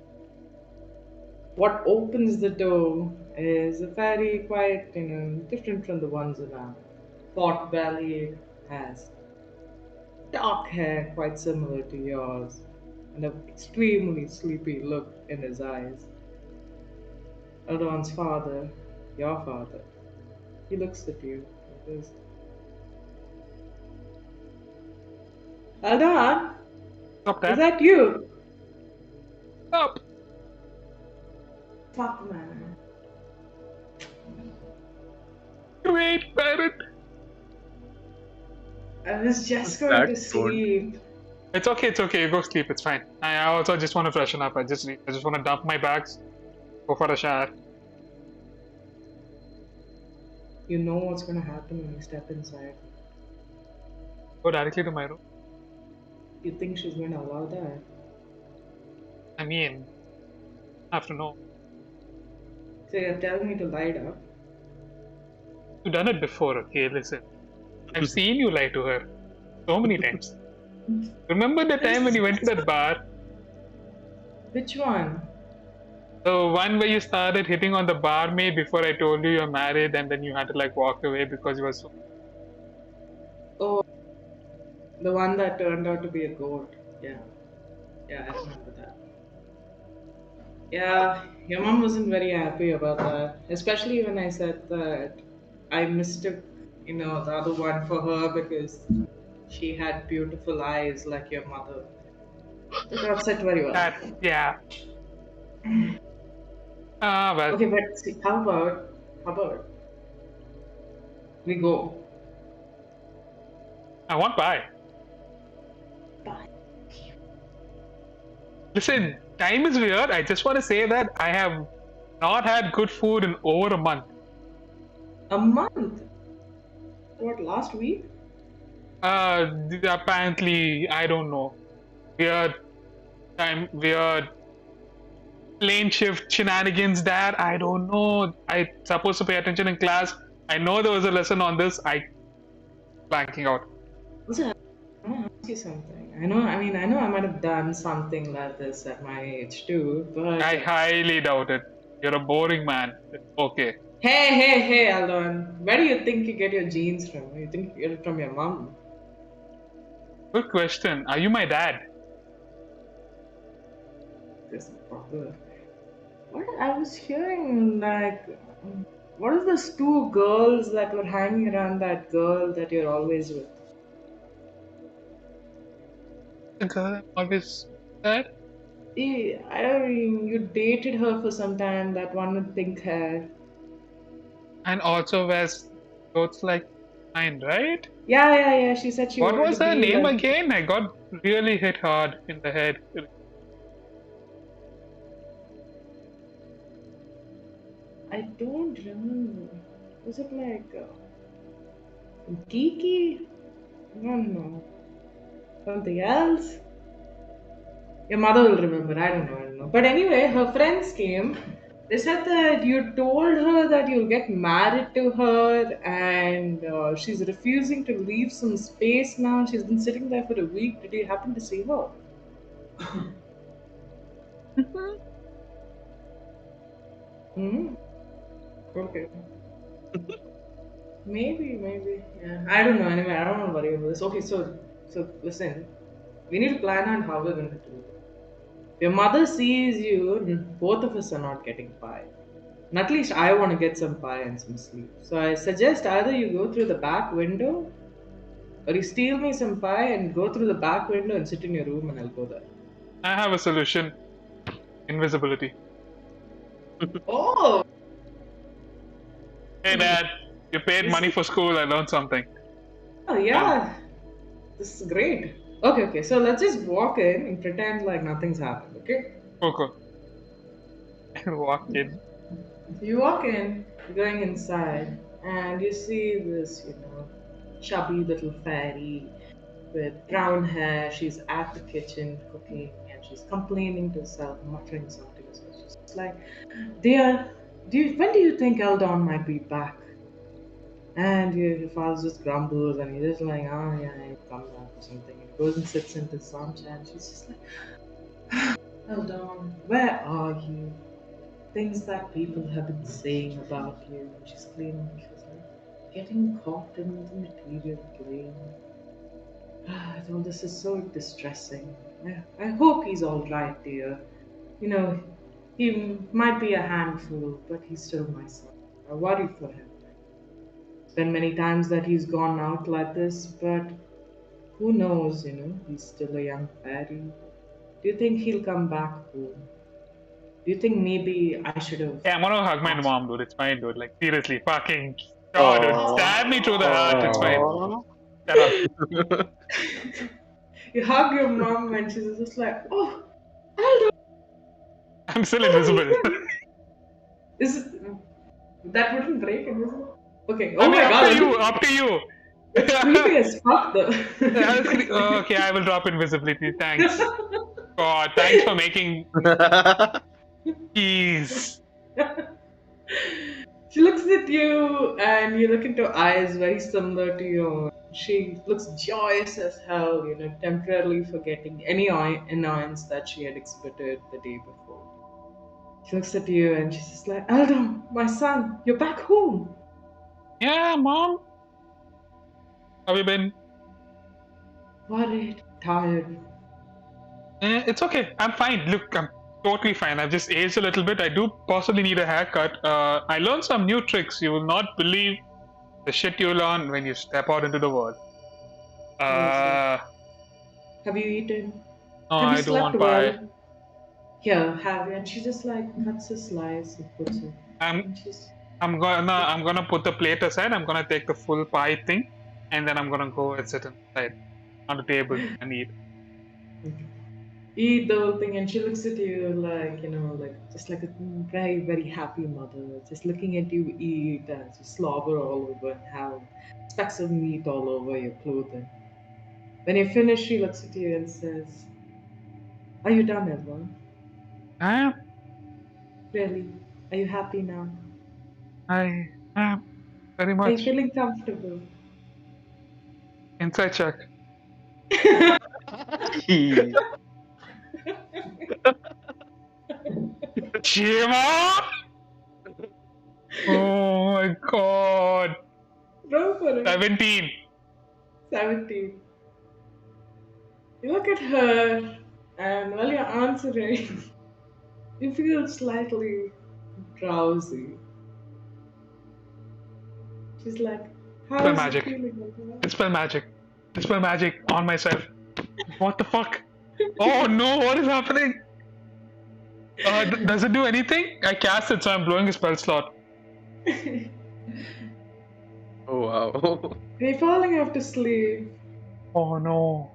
Speaker 3: What opens the door is a very quite, different from the ones around. Pot belly has dark hair, quite similar to yours, and an extremely sleepy look in his eyes. Eldon's father, your father, he looks at you and goes, "Eldon,
Speaker 1: Stop
Speaker 3: is
Speaker 1: that.
Speaker 3: that you?"
Speaker 1: Stop.
Speaker 3: Fuck, man.
Speaker 1: Wait, parrot.
Speaker 3: I was just going
Speaker 4: That
Speaker 3: to
Speaker 4: don't.
Speaker 3: sleep.
Speaker 1: It's okay. It's okay. You go sleep. It's fine. I also just want to freshen up. I just want to dump my bags. Go for a shower.
Speaker 3: You know what's going to happen when you step inside.
Speaker 1: Go directly to my room.
Speaker 3: You think she's going to allow that?
Speaker 1: I mean, I have to know.
Speaker 3: So you're telling me to light up?
Speaker 1: You've done it before. Okay, listen. I've seen you lie to her so many times. Remember the time when you went to that bar?
Speaker 3: Which one?
Speaker 1: The one where you started hitting on the barmaid before I told you you're married, and then you had to like walk away because you were so.
Speaker 3: Oh, the one that turned out to be a goat. Yeah. Yeah, I remember that. Yeah, your mom wasn't very happy about that. Especially when I said that I mistook, the other one for her because she had beautiful eyes like your mother. Did not sit very well.
Speaker 1: That yeah. Well,
Speaker 3: Okay, but see, how about we go?
Speaker 1: I want pie.
Speaker 3: Bye.
Speaker 1: Listen, time is weird. I just want to say that I have not had good food in over a month.
Speaker 3: A month? What, last week?
Speaker 1: Apparently, I don't know. Weird weird plane shift shenanigans there. I don't know. I supposed to pay attention in class. I know there was a lesson on this. I blanking out.
Speaker 3: Listen, I want to ask you something. I know. I mean, I know I might have done something like this at my age too, but
Speaker 1: I highly doubt it. You're a boring man. It's okay.
Speaker 3: hey, Eldon, where do you think you get your genes from? You think you get it from your mom?
Speaker 1: Good question. Are you my dad?
Speaker 3: This proper. What I was hearing, like, what are those two girls that were hanging around that girl that you're always with?
Speaker 1: The girl I'm always dad?
Speaker 3: I mean, you dated her for some time. That one with pink hair.
Speaker 1: And also wears clothes like mine, right?
Speaker 3: Yeah. She said she
Speaker 1: What
Speaker 3: wanted
Speaker 1: was
Speaker 3: to
Speaker 1: her
Speaker 3: be
Speaker 1: name
Speaker 3: like.
Speaker 1: again? I got really hit hard in the head.
Speaker 3: I don't remember. Was it like Kiki? I don't know. Something else? Your mother will remember. I don't know. But anyway, her friends came. They said that you told her that you'll get married to her, and she's refusing to leave some space now. She's been sitting there for a week. Did you happen to see her? Hmm. Okay. Maybe. Yeah. I don't know. Anyway, I don't want to worry about this. Okay, so listen. We need to plan on how we're going to do it. Your mother sees you, both of us are not getting pie. And at least I want to get some pie and some sleep. So I suggest either you go through the back window or you steal me some pie and go through the back window and sit in your room and I'll go there.
Speaker 1: I have a solution. Invisibility.
Speaker 3: Oh!
Speaker 1: Hey dad, you paid money for school, I learned something.
Speaker 3: Oh, yeah. This is great. Okay. So let's just walk in and pretend like nothing's happened, okay?
Speaker 1: Coco. I'll walk in.
Speaker 3: You walk in, going inside, and you see this, chubby little fairy with brown hair. She's at the kitchen cooking and she's complaining to herself, muttering something. So she's like, Dear, when do you think Eldon might be back? And your father just grumbles and he's just like, oh yeah, he'll come back or something. And he goes and sits into the armchair and she's just like, Eldon, where are you? Things that people have been saying about you. And she's cleaning. She's like, getting caught in the material plane. All this is so distressing. I hope he's all right, dear. You know, he might be a handful, but he's still my son. I worry for him. It's been many times that he's gone out like this, but who knows, he's still a young fairy. Do you think he'll come back home? Do you think maybe I should have
Speaker 1: Yeah, I'm gonna hug my
Speaker 3: asked?
Speaker 1: mom, dude. It's fine, dude. Like, seriously, fucking God, dude. Stab me through the heart. It's fine. Shut up.
Speaker 3: You hug your mom and she's just like, oh, Aldo.
Speaker 1: I'm still invisible.
Speaker 3: Is it, that wouldn't break invisible? Okay.
Speaker 1: I
Speaker 3: Oh
Speaker 1: mean,
Speaker 3: my god.
Speaker 1: up to you.
Speaker 3: It's creepy as fuck though.
Speaker 1: Okay, I will drop invisibility. Thanks. God, thanks for making ease.
Speaker 3: She looks at you and you look into her eyes very similar to yours. She looks joyous as hell, temporarily forgetting any annoyance that she had exhibited the day before. She looks at you and she's just like, Eldon, my son, you're back home.
Speaker 1: Yeah, mom. How have you been?
Speaker 3: Worried, tired.
Speaker 1: It's okay. I'm fine. Look, I'm totally fine. I've just aged a little bit. I do possibly need a haircut. I learned some new tricks. You will not believe the shit you learn when you step out into the world.
Speaker 3: Have you eaten?
Speaker 1: No,
Speaker 3: Have you
Speaker 1: I do
Speaker 3: slept
Speaker 1: want
Speaker 3: well?
Speaker 1: pie.
Speaker 3: Here, have you? And she just like cuts a slice and puts it.
Speaker 1: I'm
Speaker 3: And she's
Speaker 1: gonna put the plate aside. I'm gonna take the full pie thing, and then I'm gonna go and sit inside on the table and eat.
Speaker 3: eat the whole thing, and she looks at you like like just like a very very happy mother, just looking at you eat and just slobber all over and have specks of meat all over your clothing. When you finish, she looks at you and says, "Are you done, Eldon?
Speaker 1: I
Speaker 3: Really? Are you happy now?
Speaker 1: I am very
Speaker 3: Are you
Speaker 1: much
Speaker 3: feeling comfortable?"
Speaker 1: inside check. Shima! Oh my god.
Speaker 3: Roll for it.
Speaker 1: 17.
Speaker 3: 17. You look at her, and while you're answering, you feel slightly drowsy. She's like, how
Speaker 1: Dispel
Speaker 3: is it
Speaker 1: magic.
Speaker 3: feeling like that?
Speaker 1: Dispel magic. Dispel magic on myself. What the fuck? Oh no, what is happening? Does it do anything? I cast it, so I'm blowing a spell slot.
Speaker 4: Oh wow.
Speaker 3: You're falling off to sleep.
Speaker 1: Oh no.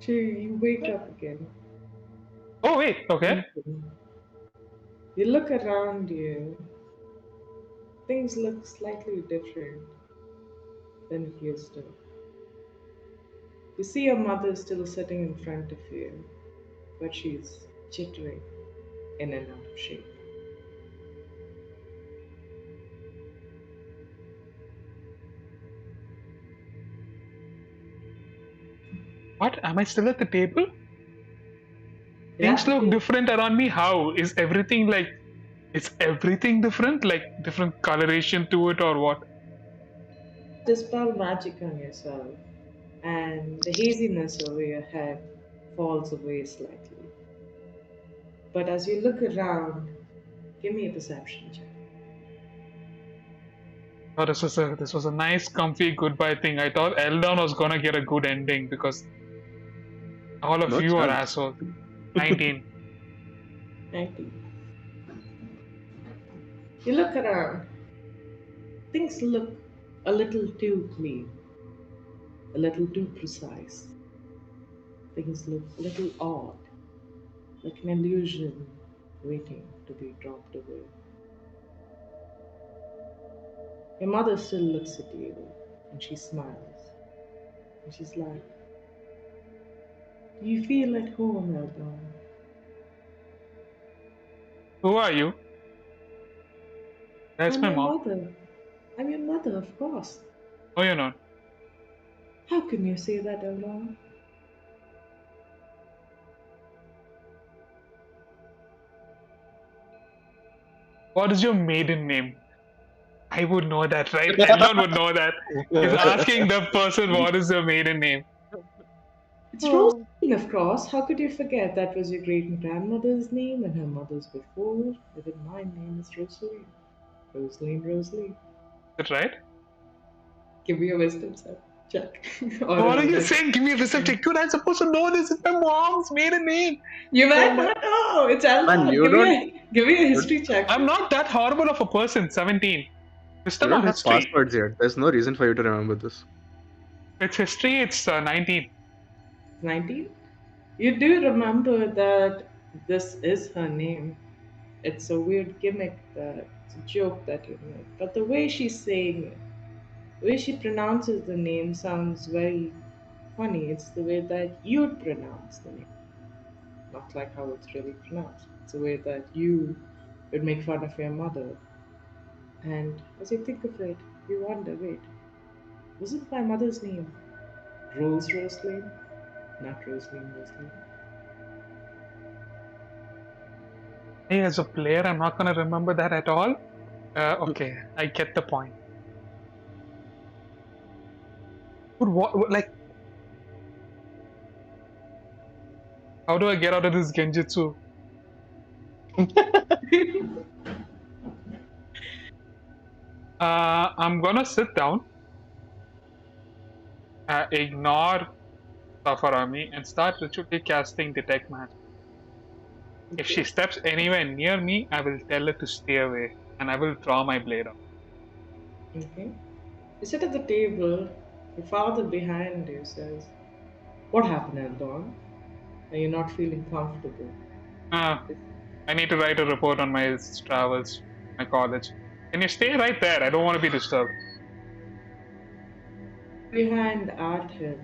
Speaker 3: You wake up again.
Speaker 1: Oh wait, okay.
Speaker 3: You look around you. Things look slightly different than it used to. You see your mother still sitting in front of you, but she's jittering in and out of shape.
Speaker 1: What? Am I still at the table?
Speaker 3: Yeah,
Speaker 1: Things look different around me. How? Is everything like. Is everything different? Like different coloration to it or what?
Speaker 3: dispel magic on yourself, and the haziness over your head falls away slightly. But as you look around, give me a perception check.
Speaker 1: Oh, this was a nice, comfy goodbye thing. I thought Eldon was gonna get a good ending because all of
Speaker 4: No
Speaker 1: you are
Speaker 4: chance.
Speaker 1: assholes. 19.
Speaker 3: 19. You look around. Things look a little too clean, a little too precise. Things look a little odd, like an illusion waiting to be dropped away. Your mother still looks at you and she smiles. And she's like, do you feel at home, Eldon?
Speaker 1: Who are you? That's
Speaker 3: I'm
Speaker 1: my
Speaker 3: your
Speaker 1: mom.
Speaker 3: mother. I'm your mother, of course.
Speaker 1: Oh, you're not.
Speaker 3: How can you say that, Eldon?
Speaker 1: What is your maiden name? I would know that, right? Eldon would know that. He's asking the person what is their maiden name.
Speaker 3: It's Rosaline, of course. How could you forget that was your great grandmother's name and her mother's before? Even my name is Rosaline. Rosaline.
Speaker 1: Is that right?
Speaker 3: Give me a wisdom check. Or
Speaker 1: What are you
Speaker 3: this.
Speaker 1: saying? Give me a wisdom check. Dude, I'm supposed to know this. It's my mom's maiden name.
Speaker 3: You might
Speaker 1: Oh my-
Speaker 3: not know. It's Eldon.
Speaker 4: Man, you
Speaker 3: Give me a history check.
Speaker 1: I'm not that horrible of a person. 17.
Speaker 4: You
Speaker 1: Wisdom
Speaker 4: don't
Speaker 1: or
Speaker 4: have
Speaker 1: history?
Speaker 4: passwords yet. There's no reason for you to remember this.
Speaker 1: It's history. It's 19.
Speaker 3: 19? You do remember that this is her name. It's a weird gimmick, that it's a joke that you make. But the way she's saying it, the way she pronounces the name sounds very funny. It's the way that you'd pronounce the name, not like how it's really pronounced. It's the way that you would make fun of your mother. And as you think of it, you wonder, wait, wasn't my mother's name Rosaline? Not Rosaline.
Speaker 1: Hey, as a player, I'm not gonna remember that at all. Okay, I get the point. But like, how do I get out of this genjutsu? I'm gonna sit down, ignore stuff around me, and start ritually casting Detect Magic. If she steps anywhere near me, I will tell her to stay away, and I will draw my blade out.
Speaker 3: Okay. You sit at the table, your father behind you says, what happened, Eldon? Are you not feeling comfortable?
Speaker 1: I need to write a report on my travels, my college. Can you stay right there? I don't want to be disturbed.
Speaker 3: Behind at him,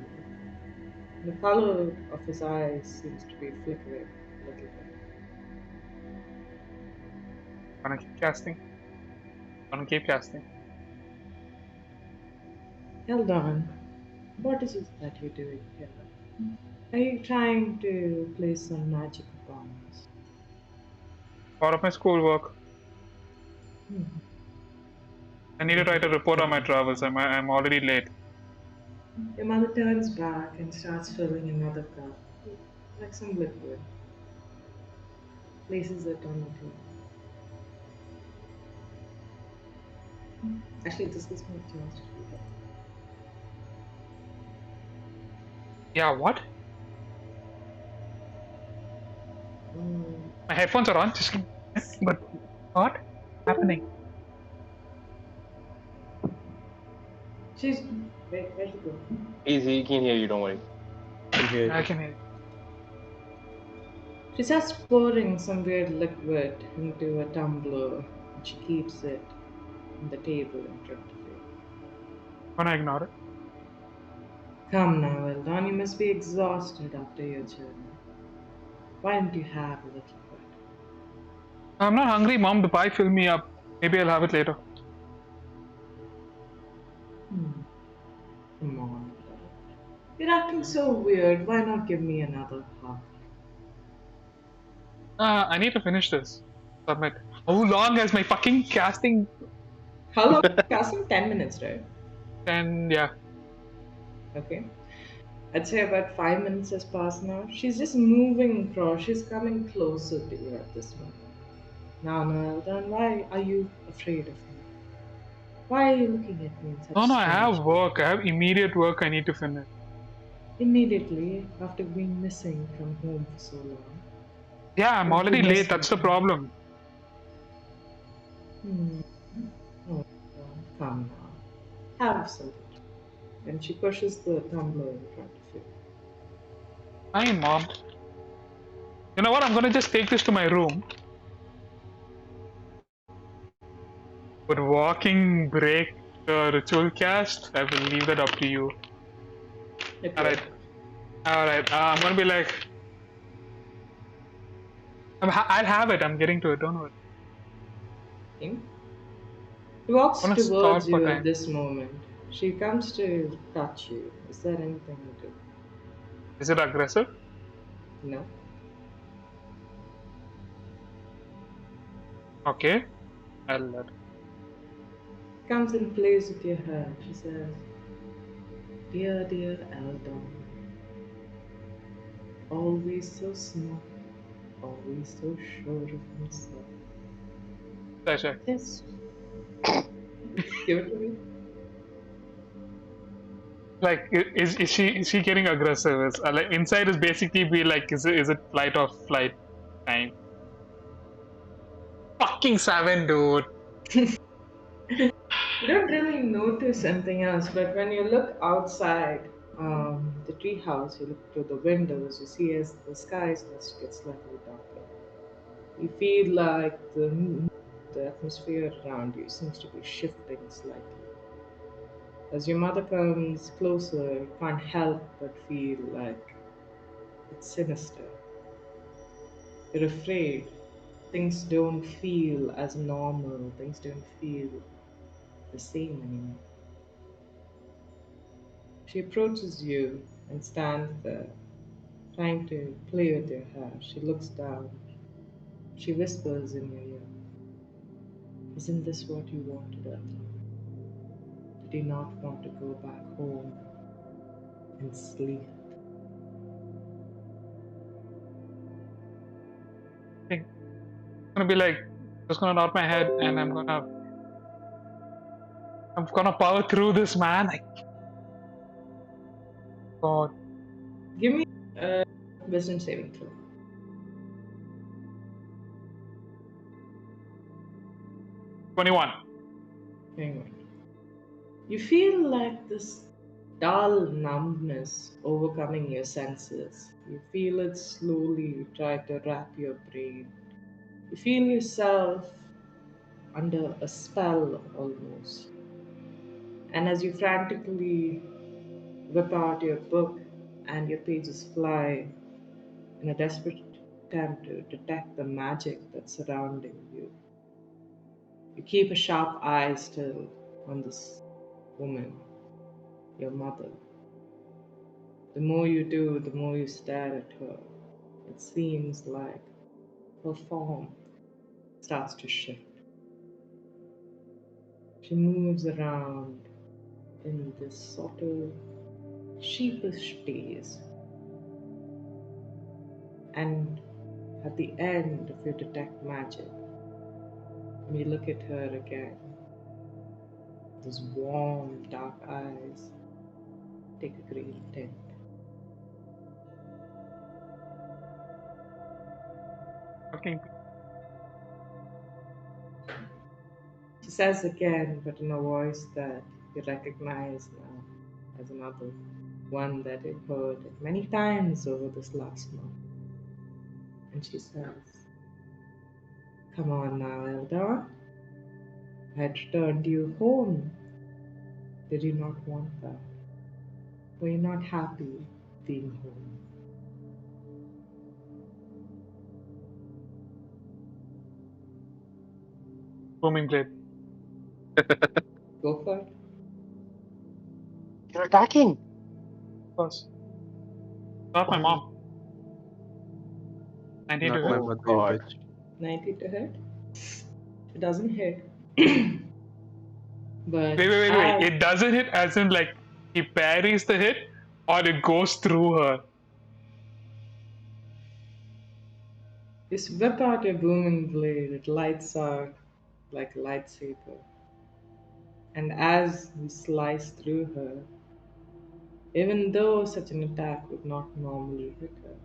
Speaker 3: the color of his eyes seems to be flickering a little bit.
Speaker 1: Gonna keep casting.
Speaker 3: Eldon, what is it that you're doing here? Are you trying to play some magic upon us?
Speaker 1: Part of my schoolwork.
Speaker 3: Hmm.
Speaker 1: I need to write a report on my travels. I'm already late.
Speaker 3: Your mother turns back and starts filling another cup, like some liquid, places it on the table. Actually, this gives me a chance to do that.
Speaker 1: Yeah, what?
Speaker 3: Mm.
Speaker 1: My headphones are on. Just but what happening?
Speaker 3: She's. Wait, where'd he go?
Speaker 2: Easy, he can hear you, don't worry.
Speaker 4: Can hear
Speaker 1: I
Speaker 4: you.
Speaker 1: can hear.
Speaker 3: She starts pouring some weird liquid into a tumbler and she keeps it on the table in front of you.
Speaker 1: Gonna ignore it.
Speaker 3: Come now, Eldon, you must be exhausted after your journey. Why don't you have a little bit?
Speaker 1: I'm not hungry, Mom. The pie fill me up. Maybe I'll have it later.
Speaker 3: Hmm. Come on, Eldon. You're acting so weird. Why not give me another hug?
Speaker 1: I need to finish this. Submit. How long has my fucking casting?
Speaker 3: How long? Casting 10 minutes, right?
Speaker 1: And yeah,
Speaker 3: Okay. I'd say about 5 minutes has passed now. She's just moving across. She's coming closer to you at this moment. Now, Eldon, why are you afraid of me? Why are you looking at me in such
Speaker 1: no. I
Speaker 3: strange
Speaker 1: have
Speaker 3: way?
Speaker 1: work. I have immediate work. I need to finish.
Speaker 3: Immediately after being missing from home for so long.
Speaker 1: Yeah, I'm
Speaker 3: What do you
Speaker 1: already
Speaker 3: miss
Speaker 1: late.
Speaker 3: me
Speaker 1: That's the
Speaker 3: from?
Speaker 1: problem.
Speaker 3: Hmm. Oh, come now. Have some. And she pushes the tumbler in front of you.
Speaker 1: Hi, Mom. You know what? I'm gonna just take this to my room. But walking break the ritual cast, I will leave that up to you. All
Speaker 3: Okay.
Speaker 1: right. All right. I'm gonna be like, I'll have it. I'm getting to it. Don't worry.
Speaker 3: Okay. She walks
Speaker 1: I'm gonna stall
Speaker 3: towards
Speaker 1: for
Speaker 3: you at
Speaker 1: time.
Speaker 3: this moment. She comes to touch you. Is there anything you do?
Speaker 1: Is it aggressive?
Speaker 3: No.
Speaker 1: Okay. I'll let.
Speaker 3: Comes and plays with your hair. She says, dear, dear Eldon, always so smart, always so sure of himself.
Speaker 1: Check.
Speaker 3: Yes. Give it to me.
Speaker 1: Like, is she getting aggressive? Like inside is basically be like, is it flight or flight time? Fucking seven, dude.
Speaker 3: You don't really notice anything else, but when you look outside the treehouse, you look through the windows, you see as the sky starts to get slightly darker. You feel like the atmosphere around you seems to be shifting slightly. As your mother comes closer, you can't help but feel like it's sinister. You're afraid. Things don't feel as normal, things don't feel the same anymore. She approaches you and stands there, trying to play with your hair. She looks down. She whispers in your ear, isn't this what you wanted, Eldon? Did you not want to go back home and sleep?
Speaker 1: I'm gonna be like, just gonna nod my head, and I'm gonna power through this, man. Like, God.
Speaker 3: Give me a wisdom saving throw.
Speaker 1: 21.
Speaker 3: Hang on. You feel like this dull numbness overcoming your senses. You feel it slowly try to wrap your brain. You feel yourself under a spell almost. And as you frantically whip out your book and your pages fly in a desperate attempt to detect the magic that's surrounding you, you keep a sharp eye still on this woman, your mother. The more you do, the more you stare at her. It seems like her form starts to shift. She moves around in this sort of sheepish daze. And at the end of your detect magic, when you look at her again, those warm, dark eyes take a green tint.
Speaker 1: Okay.
Speaker 3: She says again, but in a voice that you recognize now as another, one that you've heard many times over this last month. And she says, "Come on now, Eldon. I had returned you home. Did you not want that? Were you not happy being home?"
Speaker 1: Booming blade.
Speaker 3: Go for it.
Speaker 2: You're attacking.
Speaker 1: Of course. Not my mom. 90
Speaker 4: Not
Speaker 1: to
Speaker 4: my
Speaker 1: hit.
Speaker 4: mother, you
Speaker 2: God.
Speaker 4: bitch.
Speaker 3: 90 to hit. It doesn't hit. But
Speaker 1: Wait. It doesn't hit as in like he parries the hit or it goes through her.
Speaker 3: you whip out your booming blade, it lights out like a lightsaber. And as you slice through her, even though such an attack would not normally hit her,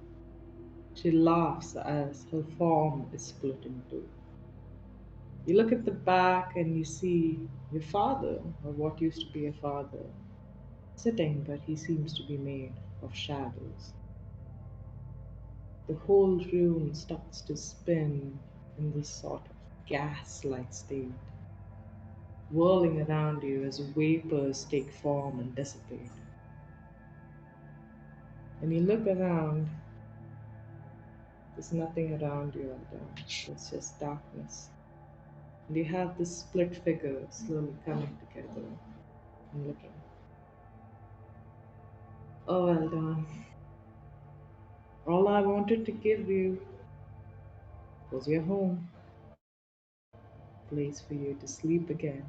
Speaker 3: she laughs as her form is split in two. You look at the back and you see your father, or what used to be your father, sitting, but he seems to be made of shadows. The whole room starts to spin in this sort of gas-like state, whirling around you as vapors take form and dissipate. When you look around, there's nothing around you, Eldon. It's just darkness. And you have this split figure slowly coming together and looking. "Oh, Eldon, all I wanted to give you was your home, a place for you to sleep again.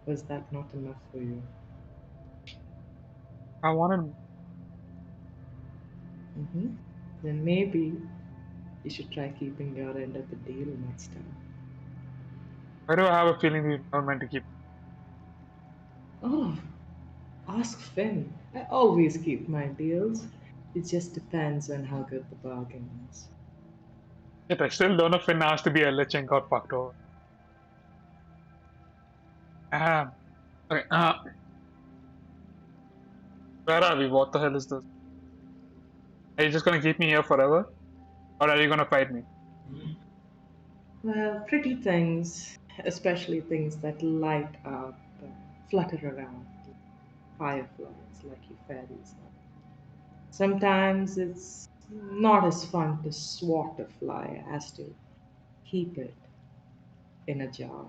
Speaker 3: Was that not enough for you?"
Speaker 1: I wanted.
Speaker 3: Then maybe you should try keeping your end of the deal next time.
Speaker 1: Why do I have a feeling we are meant to keep?
Speaker 3: Oh, ask Finn. I always keep my deals. It just depends on how good the bargain is.
Speaker 1: Yet I still don't know if Finn has to be a lich and got fucked over. Ah. Okay. Where are we? What the hell is this? Are you just gonna keep me here forever? Or are you gonna fight me?
Speaker 3: Well, pretty things, especially things that light up, flutter around, fireflies like you fairies know. Sometimes it's not as fun to swat a fly as to keep it in a jar.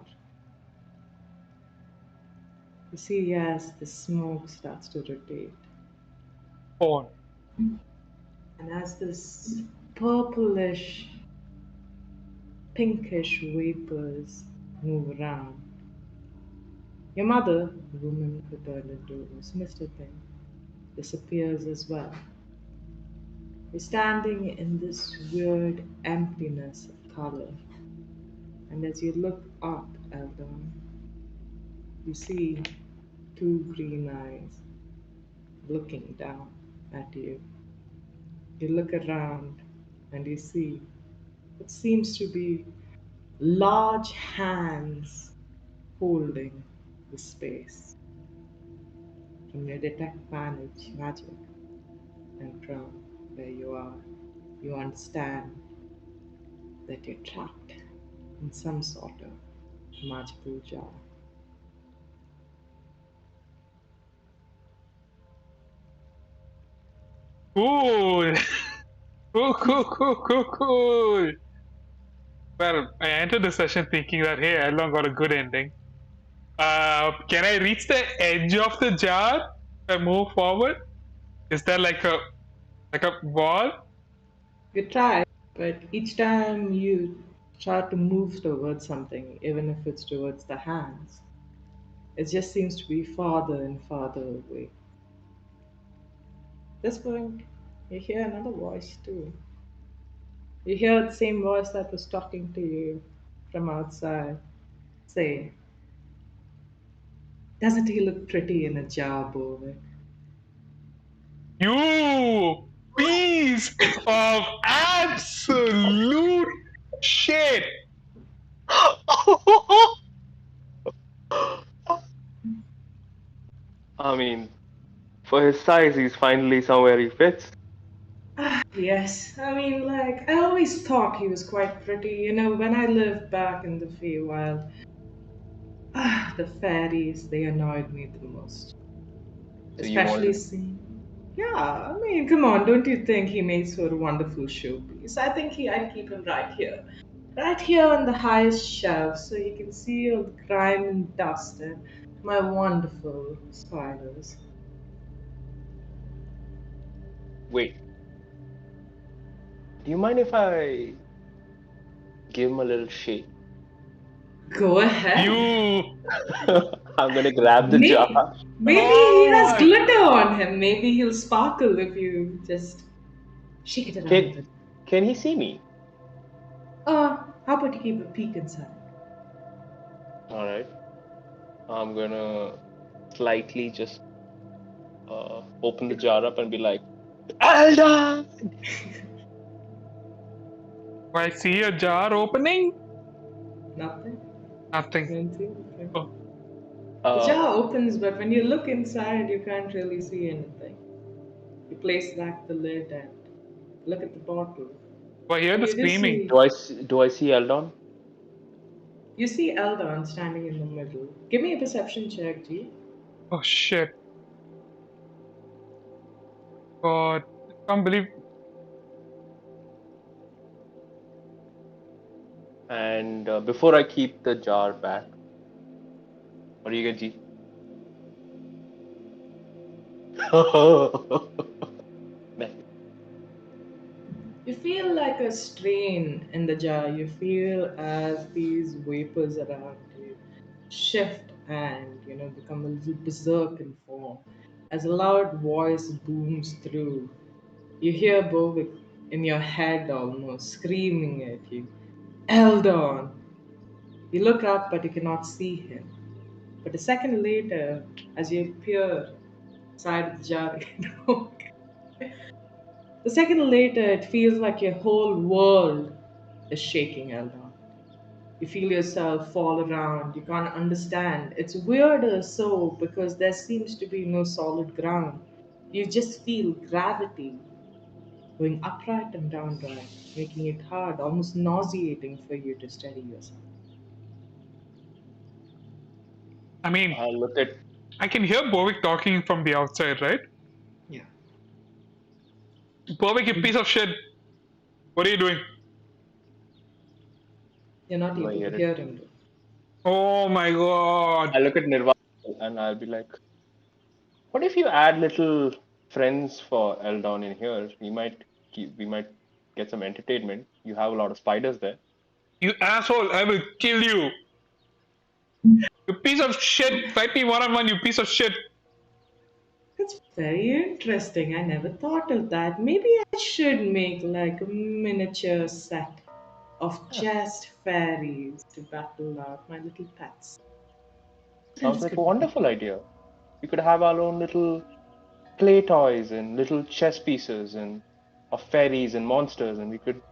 Speaker 3: You see, as the smoke starts to rotate,
Speaker 1: Phone.
Speaker 3: and as this purplish, pinkish vapors move around, your mother, the woman who turned into a sinister thing, disappears as well. You're standing in this weird emptiness of color, and as you look up, Eldon, you see two green eyes looking down at you. You look around and you see what seems to be large hands holding the space. From your detect magic and from where you are, you understand that you're trapped in some sort of magical jar.
Speaker 1: Cool. Cool. Well, I entered the session thinking that hey, Eldon got a good ending. Can I reach the edge of the jar and move forward? Is there like a wall?
Speaker 3: You try, but each time you try to move towards something, even if it's towards the hands, it just seems to be farther and farther away. At this point, you hear another voice too. You hear the same voice that was talking to you from outside say, "Doesn't he look pretty in a jar, Bovic?"
Speaker 1: You piece of absolute shit.
Speaker 2: I mean, for his size, he's finally somewhere he fits.
Speaker 3: Yes, I mean, like, I always thought he was quite pretty. You know, when I lived back in the Feywild, the fairies, they annoyed me the most.
Speaker 2: So you
Speaker 3: Especially
Speaker 2: wanted.
Speaker 3: seeing. Yeah, I mean, come on, don't you think he makes for a wonderful showpiece? I think I'd keep him right here. Right here on the highest shelf so you can see all the grime and dust and my wonderful spiders.
Speaker 2: Wait, do you mind if I give him a little shake?
Speaker 3: Go ahead.
Speaker 1: You.
Speaker 2: I'm gonna grab the
Speaker 3: Maybe,
Speaker 2: jar.
Speaker 3: maybe he
Speaker 1: Oh
Speaker 3: has
Speaker 1: my.
Speaker 3: glitter on him. Maybe he'll sparkle if you just shake it around a
Speaker 2: Can
Speaker 3: bit.
Speaker 2: Can he see me?
Speaker 3: How about you keep a peek inside?
Speaker 2: All right. I'm gonna slightly just open the jar up and be like, Eldon!
Speaker 1: I see a jar opening.
Speaker 3: Nothing?
Speaker 1: Nothing.
Speaker 3: Anything?
Speaker 1: Oh,
Speaker 3: The
Speaker 2: Uh,
Speaker 3: jar opens, but when you look inside, you can't really see anything. You place back the lid and look at the bottle.
Speaker 1: I hear
Speaker 3: And
Speaker 1: the
Speaker 3: you do
Speaker 1: screaming.
Speaker 3: see
Speaker 2: do I see Eldon?
Speaker 3: Eldon standing in the middle. Give me a perception check, G.
Speaker 1: Oh shit. God. I can't believe.
Speaker 2: And before I keep the jar back, what do you get, G? Nice.
Speaker 3: You feel like a strain in the jar. You feel as these vapors around you shift and become a little berserk in form. As a loud voice booms through, you hear Bovic in your head almost screaming at you, "Eldon!" You look up, but you cannot see him. But a second later, as you peer inside of the jar, the second later, it feels like your whole world is shaking, Eldon. You feel yourself fall around. You can't understand. It's weirder so because there seems to be no solid ground. You just feel gravity going upright and downright, making it hard, almost nauseating for you to steady yourself.
Speaker 1: I mean,
Speaker 2: I look at.
Speaker 1: I can hear Bovic talking from the outside, right?
Speaker 3: Yeah.
Speaker 1: Bovic, you piece of shit. What are you doing?
Speaker 3: You're not
Speaker 2: Do I
Speaker 3: able to
Speaker 2: hear it?
Speaker 3: hear him though.
Speaker 1: Oh my god.
Speaker 2: I look at Nirvana and I'll be like, what if you add little friends for Eldon in here? We might get some entertainment. You have a lot of spiders there.
Speaker 1: You asshole, I will kill you. You piece of shit. Fight me one on one, you piece of shit.
Speaker 3: That's very interesting. I never thought of that. Maybe I should make like a miniature set of
Speaker 2: Yeah,
Speaker 3: just fairies to battle out my little pets. What
Speaker 2: sounds
Speaker 3: else
Speaker 2: like a
Speaker 3: could we do?
Speaker 2: wonderful idea. We could have our own little play toys and little chess pieces and of fairies and monsters, and we could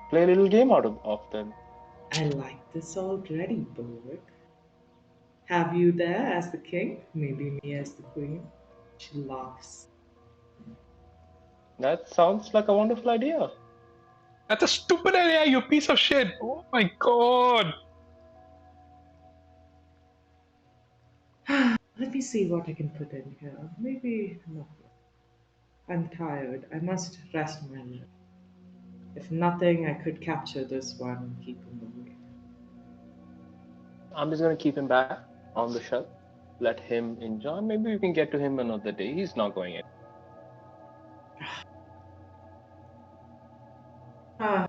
Speaker 2: play a little game out of them.
Speaker 3: I like this already, Bovic. Have you there as the king? Maybe me as the queen? She laughs.
Speaker 2: That sounds like a wonderful idea.
Speaker 1: That's a stupid idea, you piece of shit. Oh my god.
Speaker 3: Let me see what I can put in here. Maybe not. I'm tired. I must rest my nerve. If nothing, I could capture this one and keep him away.
Speaker 2: I'm just gonna keep him back on the shelf. Let him enjoy. Maybe we can get to him another day. He's not going in.
Speaker 3: Ah,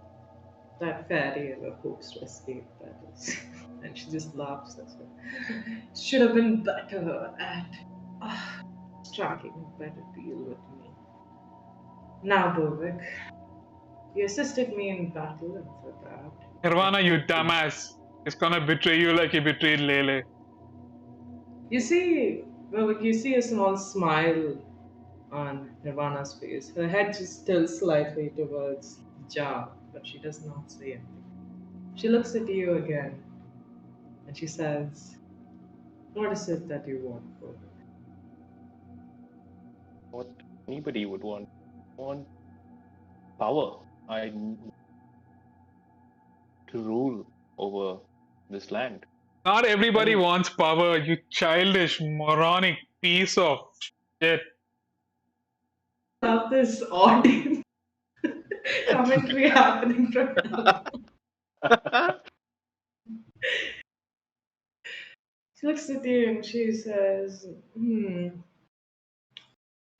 Speaker 3: that fairy ever hopes to escape, that is. And she just laughs as well. Should have been better at striking a better deal with me. Now, Bovic, you assisted me in battle, and for that.
Speaker 1: Nirvana, you dumbass. He's gonna betray you like he betrayed Lele.
Speaker 3: You see, Bovic, you see a small smile on Nirvana's face. Her head just tilts slightly towards the jar, but she does not say anything. She looks at you again, and she says, "What is it that you want, Bovic?"
Speaker 2: What anybody would want. Want power. I want to rule over this land.
Speaker 1: Not everybody
Speaker 2: And
Speaker 1: wants power, you childish, moronic piece of shit.
Speaker 3: Love this audience commentary happening from now. She looks at you and she says,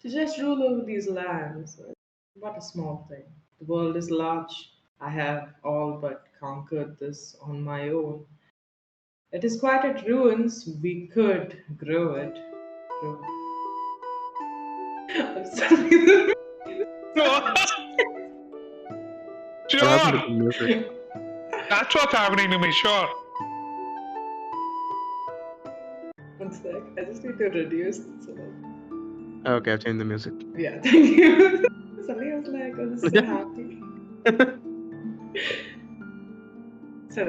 Speaker 3: to just rule over these lands, what a small thing. The world is large. I have all but conquered this on my own. It is quite at ruins. We could grow it. Grow. I'm sorry.
Speaker 4: What happened to
Speaker 1: Sure,
Speaker 4: the music?
Speaker 1: that's what's happening to me, sure.
Speaker 3: One sec. I just need to reduce this a little.
Speaker 4: Okay, I've changed the music.
Speaker 3: Yeah, thank you. Suddenly I was like, oh, this is so happy. So,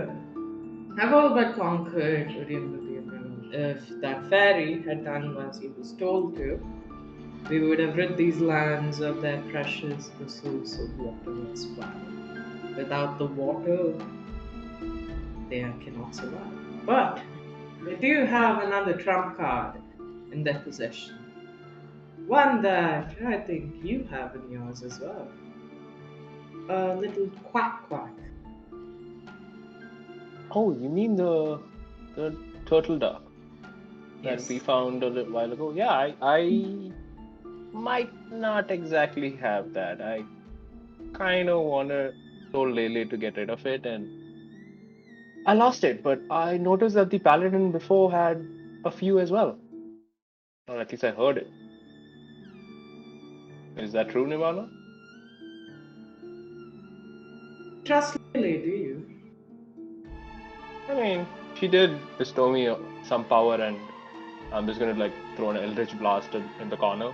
Speaker 3: I've all but conquered Odium Lythi. If that fairy had done as he was told to, we would have rid these lands of their precious resource of water as well. Without the water, they cannot survive. But they do have another trump card in their possession. One that I think you have in yours as well. A little quack quack.
Speaker 2: oh, you mean the turtle duck that
Speaker 3: Yes.
Speaker 2: we found a little while ago? Yeah, I might not exactly have that. I kind of wanted told Lele to get rid of it, and I lost it. But I noticed that the paladin before had a few as well, or at least I heard it. Is that true, Nirvana?
Speaker 3: Trust Lily, do you?
Speaker 2: I mean, she did bestow me some power, and I'm just gonna like throw an eldritch blast in the corner.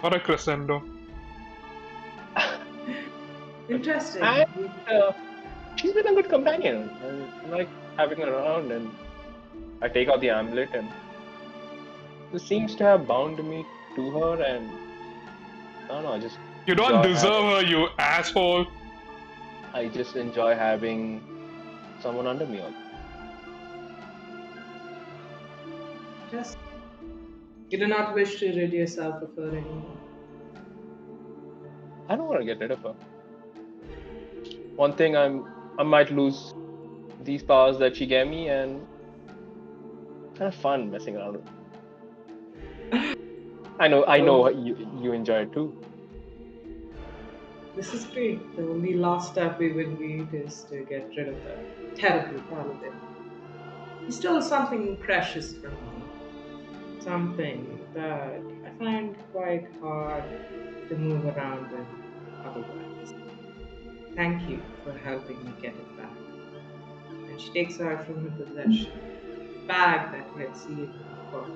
Speaker 1: What a crescendo.
Speaker 3: Interesting.
Speaker 2: And she's been a good companion. I like having her around, and I take out the amulet, and this seems to have bound me to her, and I don't know.
Speaker 1: You don't deserve her, you asshole.
Speaker 2: I just enjoy having someone under me.
Speaker 3: Just you do not wish to rid yourself of her anymore.
Speaker 2: I don't want to get rid of her. One thing I might lose these powers that she gave me, and it's kind of fun messing around with. I know you enjoy it too.
Speaker 3: This is great. The only last step we will need is to get rid of the terrible paladin. He stole something precious from me. Something that I find quite hard to move around with otherwise. Thank you for helping me get it back. And she takes out from her possession a bag that you had seen before.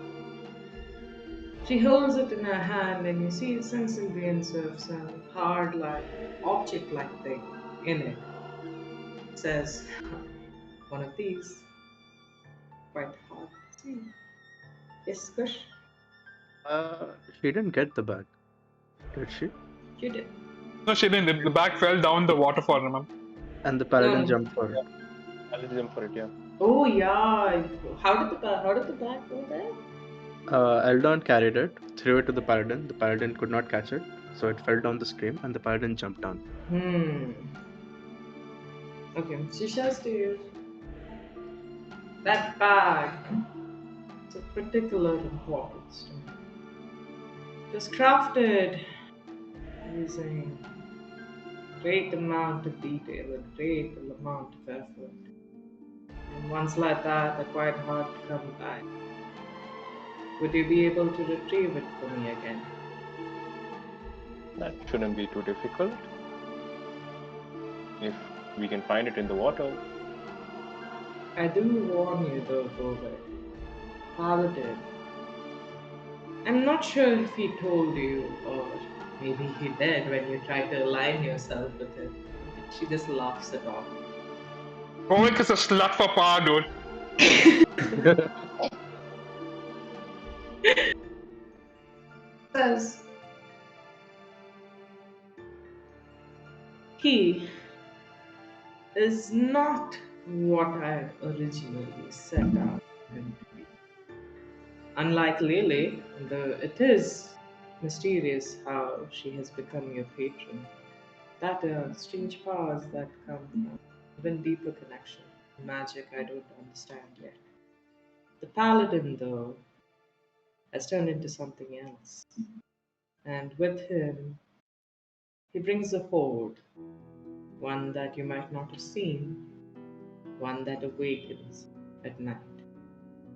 Speaker 3: She holds it in her hand, and you see some semblance of some hard-like, object-like thing in it. It says, one of these. Quite hard to see. Yes, Kush?
Speaker 4: She didn't get the bag, did she?
Speaker 3: You did.
Speaker 1: No, she didn't. The bag fell down the waterfall, remember?
Speaker 4: And the paladin
Speaker 3: No.
Speaker 4: jumped for it.
Speaker 2: I'll let them for it, yeah.
Speaker 3: Oh yeah. How did the bag go there?
Speaker 4: Eldon carried it, threw it to the paladin. The paladin could not catch it, so it fell down the stream, and the paladin jumped down.
Speaker 3: Okay, she says to you, that bag is of particular importance to me. It was crafted using great amount of detail, a great amount of effort. And ones like that are quite hard to come by. Would you be able to retrieve it for me again?
Speaker 2: That shouldn't be too difficult. If we can find it in the water.
Speaker 3: I do warn you though, Bovic. Paladin. I'm not sure if he told you, or maybe he did when you tried to align yourself with him. She just laughs it off.
Speaker 1: Bovic is a slut for power, dude.
Speaker 3: Says he is not what I originally set out him to be. Unlike Lily, though it is mysterious how she has become your patron, that strange powers that come from even deeper connection, magic I don't understand yet. The paladin, though, has turned into something else, and with him, he brings a horde, one that you might not have seen, one that awakens at night.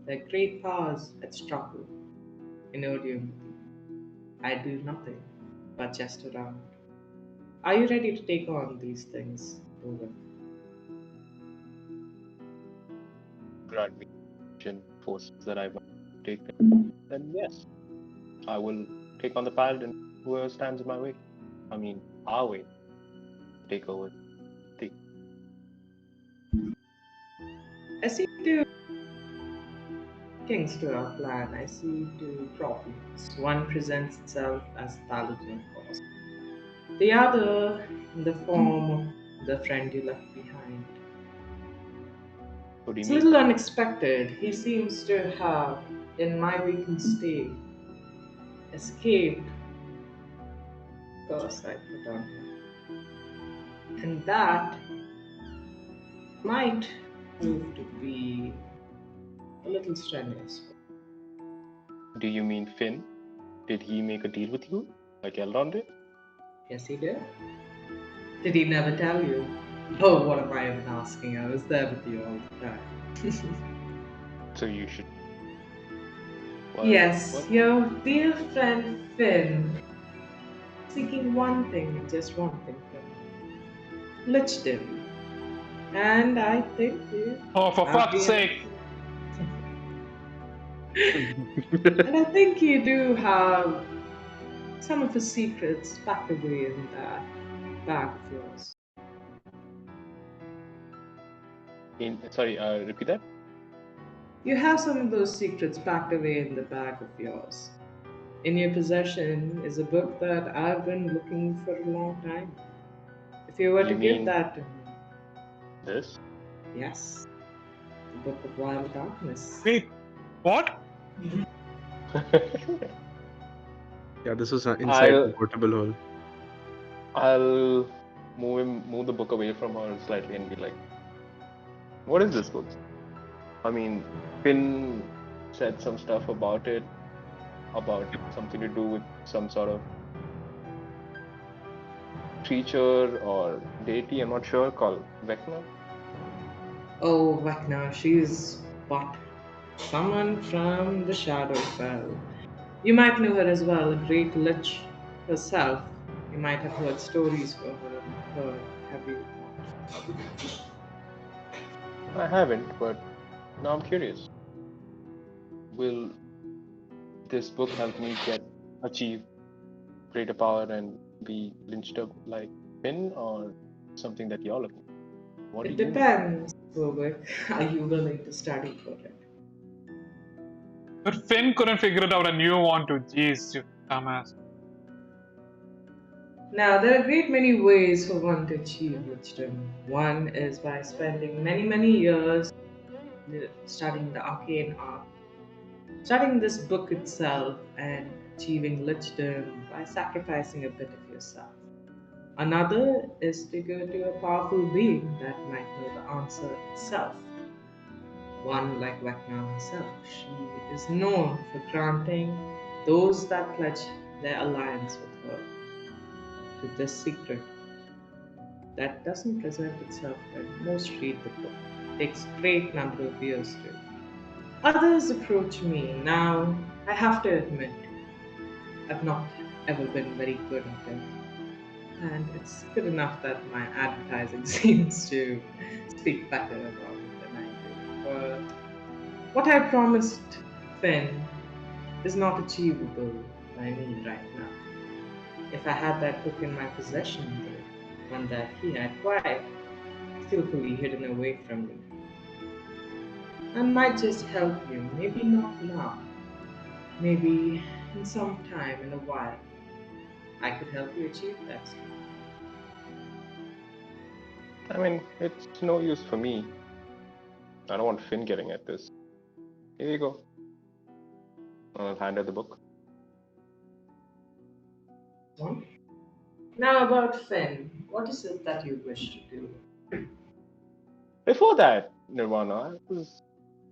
Speaker 3: Their great powers at struggle in Odium Lythi. I do nothing but just around. Are you ready to take on these things, Bovic?
Speaker 2: Grant me forces that I want to take, then yes, I will take on the paladin, whoever stands in my way. I mean, our way. Take over.
Speaker 3: I see two things to our plan. I see two problems. One presents itself as paladin, of course. The other in the form of the friend you left behind.
Speaker 2: What do you
Speaker 3: It's a
Speaker 2: mean?
Speaker 3: little unexpected. He seems to have, in my weakened state, escaped curse I put on him. And that might prove to be a little strenuous.
Speaker 2: Do you mean Finn? Did he make a deal with you, like Eldon did?
Speaker 3: Yes, he did. Did he never tell you? Oh, what am I even asking? I was there with you all the time.
Speaker 2: So you should.
Speaker 3: Yes,
Speaker 2: What?
Speaker 3: your dear friend Finn, seeking one thing and just one thing from you. Lichdom. And I think you
Speaker 1: Oh, for
Speaker 3: have
Speaker 1: fuck's
Speaker 3: been.
Speaker 1: sake.
Speaker 3: And I think you do have some of the secrets packed away in that bag of yours.
Speaker 2: Sorry, repeat that?
Speaker 3: You have some of those secrets packed away in the bag of yours. In your possession is a book that I've been looking for a long time. If you were
Speaker 2: You
Speaker 3: to give
Speaker 2: mean
Speaker 3: that to me,
Speaker 2: this?
Speaker 3: yes, the Book of Wild Darkness.
Speaker 1: Wait, what?
Speaker 4: Yeah, this was inside the portable hole.
Speaker 2: I'll move the book away from her slightly and be like, "What is this book?" I mean, Finn said some stuff about it, about something to do with some sort of creature or deity, I'm not sure, called Vecna.
Speaker 3: Oh, Vecna, she's but someone from the Shadowfell. You might know her as well, a great lich herself. You might have heard stories for her, have you not?
Speaker 2: I haven't, but now I'm curious. Will this book help me achieve greater power and be lynched up like Finn, or something that you're looking for? What do
Speaker 3: It
Speaker 2: you know?
Speaker 3: depends, Bovic. Are you willing to study for it?
Speaker 1: But Finn couldn't figure it out and you want to. Jeez, you dumbass.
Speaker 3: Now, there are a great many ways for one to achieve wisdom. One is by spending many, many years studying the arcane art, studying this book itself, and achieving lichdom by sacrificing a bit of yourself. Another is to go to a powerful being that might know the answer itself. One like Vecna herself, she is known for granting those that pledge their alliance with her to this secret that doesn't present itself when most read the book. It takes a great number of years to. Others approach me. Now, I have to admit, I've not ever been very good at it. And it's good enough that my advertising seems to speak better about it than I do. But what I promised Finn is not achievable by me right now. If I had that book in my possession, the one that he had quite skillfully hidden away from me, I might just help you. Maybe not now. Maybe in some time in a while, I could help you achieve that.
Speaker 2: I mean, it's no use for me. I don't want Finn getting at this. Here you go. I'll hand her the book.
Speaker 3: One. Now about Finn, what is it that you wish to do?
Speaker 2: Before that, Nirvana, I was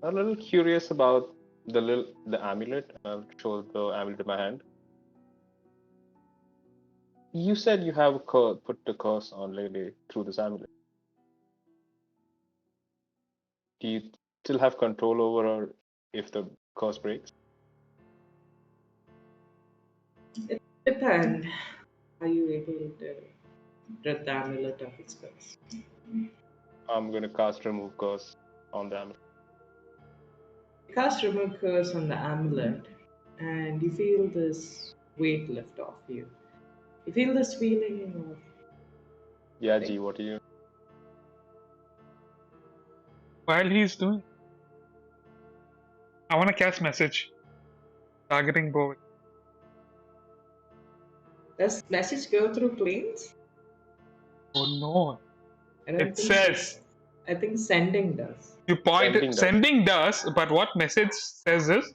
Speaker 2: a little curious about the amulet. I'll show the amulet in my hand. You said you have put the curse on Lele through this amulet. Do you still have control over her if the curse breaks?
Speaker 3: It depends. Are you able to rid the amulet of its curse?
Speaker 2: I'm going to cast remove curse on the amulet.
Speaker 3: You cast remove curse on the amulet, and you feel this weight lift off you. You feel this feeling of
Speaker 2: Yeah, G, what are you?
Speaker 1: While he's doing, I want to cast message targeting Bovic.
Speaker 3: does message go through planes?
Speaker 1: Oh no!
Speaker 3: I don't
Speaker 1: It
Speaker 3: think
Speaker 1: says
Speaker 3: I think sending does.
Speaker 1: you point.
Speaker 2: Sending does.
Speaker 1: But what message says is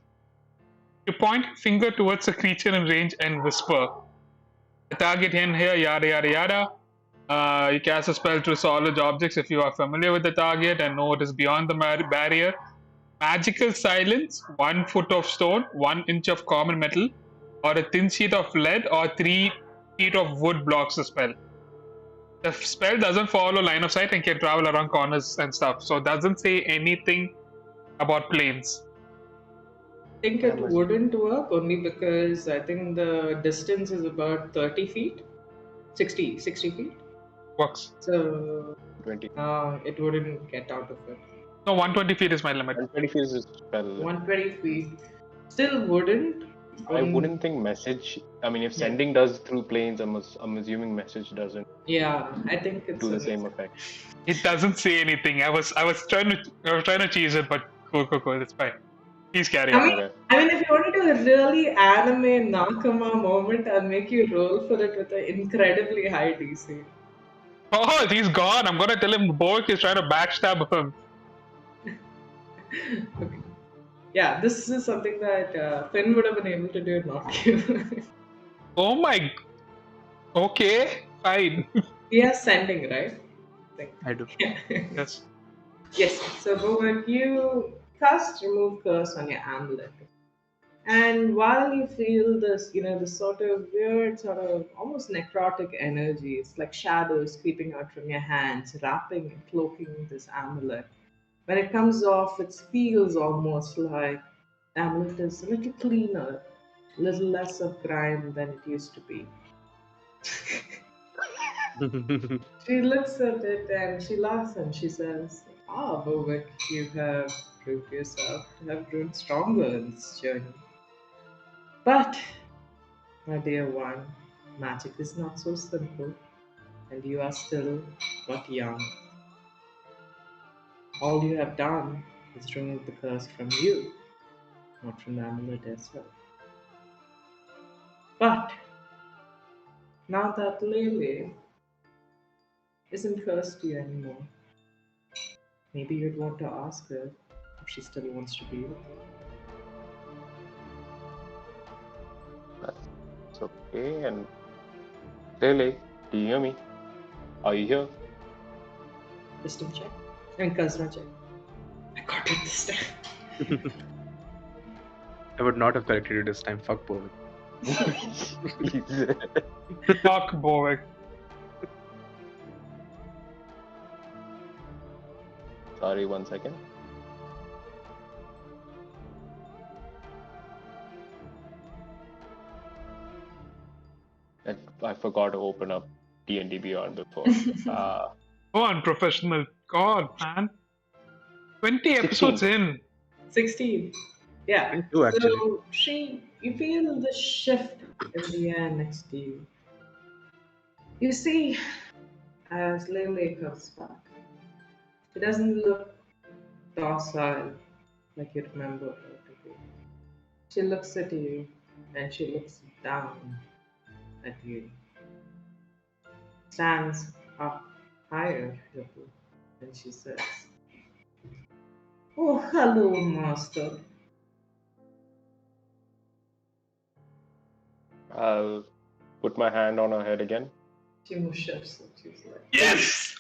Speaker 1: you point finger towards a creature in range and whisper. The target in here, yada yada yada. You cast a spell to solid objects if you are familiar with the target and know it is beyond the barrier. Magical silence, 1 foot of stone, 1 inch of common metal, or a thin sheet of lead, or 3 feet of wood blocks the spell. The spell doesn't follow line of sight and can travel around corners and stuff, so it doesn't say anything about planes.
Speaker 3: I think it wouldn't work only because I think the distance is about 30 feet, 60 feet.
Speaker 1: Works.
Speaker 3: So
Speaker 2: 20.
Speaker 3: it wouldn't get out of it.
Speaker 1: No, 120 feet is my limit.
Speaker 2: 120 feet is spell.
Speaker 3: 120 feet still wouldn't.
Speaker 2: I wouldn't think message. I mean, if sending does through planes, I'm assuming message doesn't.
Speaker 3: Yeah, I think it's
Speaker 2: do the same effect.
Speaker 1: It doesn't say anything. I was trying to cheese it, but cool. It's fine. Please carry on.
Speaker 3: I mean, if you want to do a really anime Nakama moment, I'll make you roll for it with an incredibly high DC.
Speaker 1: Oh, he's gone. I'm gonna tell him Bovic is trying to backstab him.
Speaker 3: Okay. Yeah, this is something that Finn would have been able to do, not you.
Speaker 1: Oh my. Okay, fine.
Speaker 3: He has sending, right?
Speaker 4: I do.
Speaker 1: Yes.
Speaker 3: Yes. So, Bovic, you cast remove curse on your amulet. And while you feel this, this sort of weird, sort of almost necrotic energy, it's like shadows creeping out from your hands, wrapping and cloaking this amulet. When it comes off, it feels almost like the amulet is a little cleaner, a little less of grime than it used to be. She looks at it and she laughs and she says, Bovic, you have proved yourself to have grown stronger in this journey. But, my dear one, magic is not so simple, and you are still but young. All you have done is remove the curse from you, not from the amulet as well. But, now that Lele isn't cursed you anymore, maybe you'd want to ask her if she still wants to be with you.
Speaker 2: It's okay. And Lele, do you hear me? Are you here?
Speaker 3: Wisdom check. And charisma check. I got it this time.
Speaker 4: I would not have corrected you this time. Fuck Bovic.
Speaker 2: Jesus.
Speaker 1: Fuck Bovic.
Speaker 2: Sorry, 1 second. I forgot to open up D&D Beyond before.
Speaker 1: Oh, unprofessional. God, man. 20 episodes
Speaker 2: 16.
Speaker 1: in.
Speaker 3: 16. Yeah.
Speaker 4: 22 actually.
Speaker 3: So you feel the shift in the air next to you. You see, as Lily comes back, she doesn't look docile like you remember her to be. She looks at you and she looks down at you. Stands up higher a little and she says, "Oh, hello, Master."
Speaker 2: I'll put my hand on her head again.
Speaker 3: She mushes and she's like,
Speaker 1: Yes!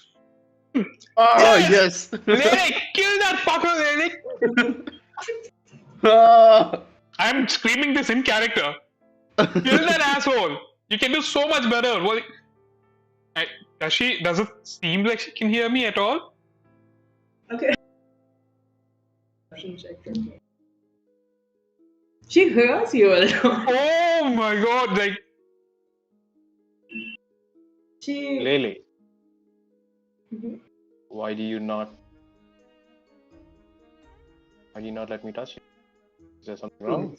Speaker 4: Oh yes!
Speaker 1: Lele, kill that fucker, Lele!
Speaker 4: Ah!
Speaker 1: I'm screaming this in character. Kill that asshole! You can do so much better. What? Does it seem like she can hear me at all?
Speaker 3: "Okay." She hears you a lot.
Speaker 1: Oh my god, like,
Speaker 3: She.
Speaker 2: Lele,
Speaker 3: Mhm.
Speaker 2: why do you not let me touch you? Is there something wrong?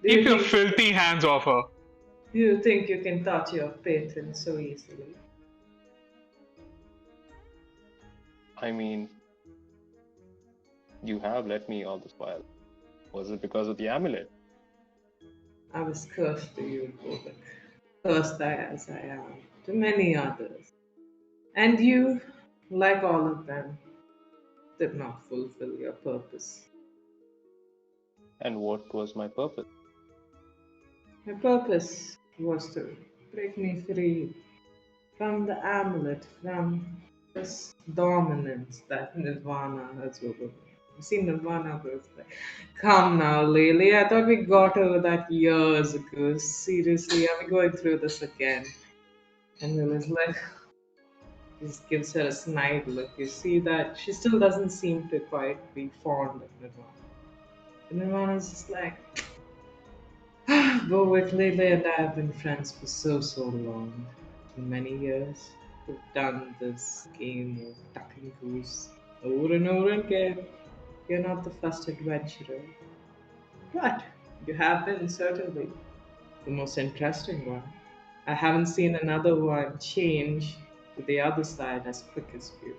Speaker 3: Do you
Speaker 1: keep your
Speaker 3: think-
Speaker 1: filthy hands off her.
Speaker 3: Do you think you can touch your patron so easily?
Speaker 2: I mean, you have let me all this while. Was it because of the amulet?
Speaker 3: I was cursed to you, Bovic. Cursed as I am to many others. And you, like all of them, did not fulfill your purpose.
Speaker 2: And what was my purpose?
Speaker 3: My purpose was to break me free from the amulet, from this dominance that Nirvana has over me. You see, Nirvana goes like, "Come now, Lily, I thought we got over that years ago. Seriously, are we going through this again?" And Lily's like, just gives her a snide look. You see that she still doesn't seem to quite be fond of Nirvana. And Nirvana's just like, "Bovic, Lily and I have been friends for so long. For many years. We've done this game of duck and goose over and over again. You're not the first adventurer. But you have been certainly the most interesting one. I haven't seen another one change to the other side as quick as you."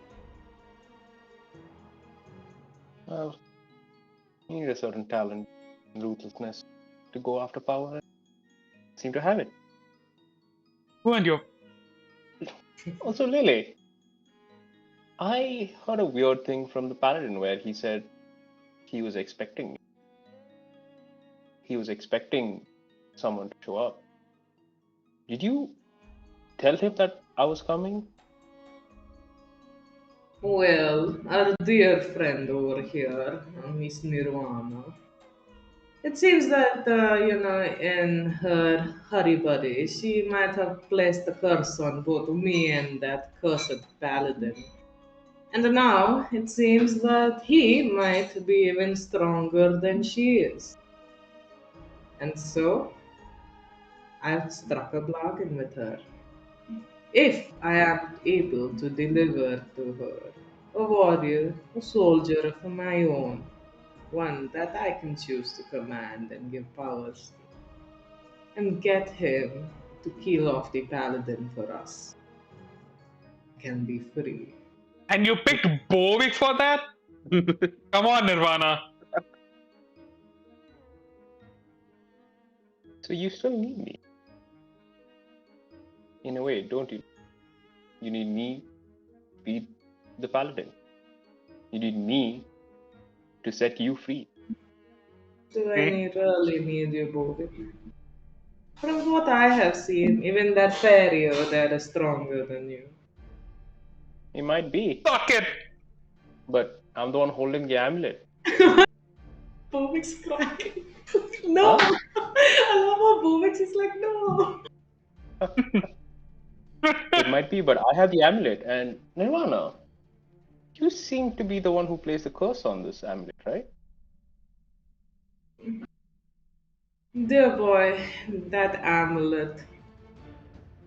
Speaker 2: Well, you need a certain talent and ruthlessness to go after power. I seem to have it.
Speaker 1: Who and you?
Speaker 2: Also, Lele, I heard a weird thing from the paladin where he said he was expecting me. He was expecting someone to show up. Did you tell him that I was coming?
Speaker 3: Well, our dear friend over here, Miss Nirvana. It seems that, in her hurry buddy, she might have placed the curse on both me and that cursed paladin. And now it seems that he might be even stronger than she is. And so, I've struck a bargain with her. If I am able to deliver to her a warrior, a soldier of my own, one that I can choose to command and give powers to, and get him to kill off the paladin for us, I can be free.
Speaker 1: And you picked Bovic for that? Come on, Nirvana.
Speaker 2: So you still need me. In a way, don't you? You need me to beat the paladin. You need me to set you free.
Speaker 3: Do I really need you, Bovic? From what I have seen, even that fairy over there is stronger than you.
Speaker 2: It might be,
Speaker 1: Suck it!
Speaker 2: but I'm the one holding the amulet.
Speaker 3: Bovic's cracking. No! I love how
Speaker 2: might be, but I have the amulet. And Nirvana, you seem to be the one who placed the curse on this amulet, right?
Speaker 3: Dear boy, that amulet,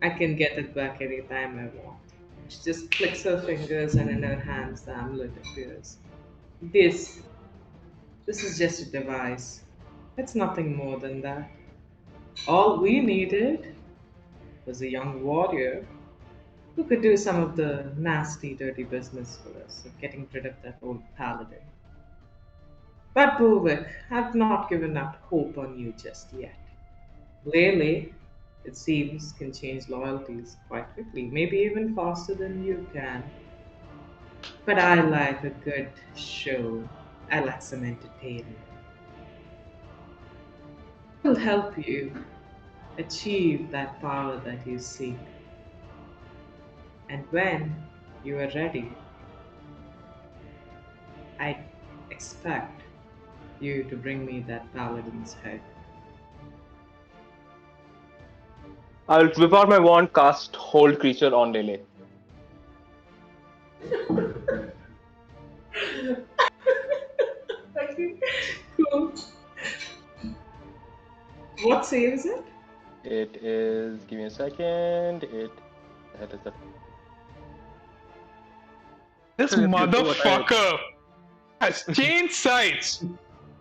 Speaker 3: I can get it back anytime I want. She just clicks her fingers and in her hands the amulet appears. This, this is just a device. It's nothing more than that. All we needed was a young warrior who could do some of the nasty, dirty business for us of getting rid of that old paladin. But Bovic, I've not given up hope on you just yet. Lele, it seems, can change loyalties quite quickly, maybe even faster than you can. But I like a good show. I like some entertainment. It'll help you achieve that power that you seek. And when you are ready, I expect you to bring me that paladin's head.
Speaker 2: I'll whip out my wand, cast Hold Creature on Lele.
Speaker 3: Okay, cool. What save is it?
Speaker 2: It is. Give me a second. That is the.
Speaker 1: This
Speaker 4: If you do what
Speaker 1: motherfucker has changed sides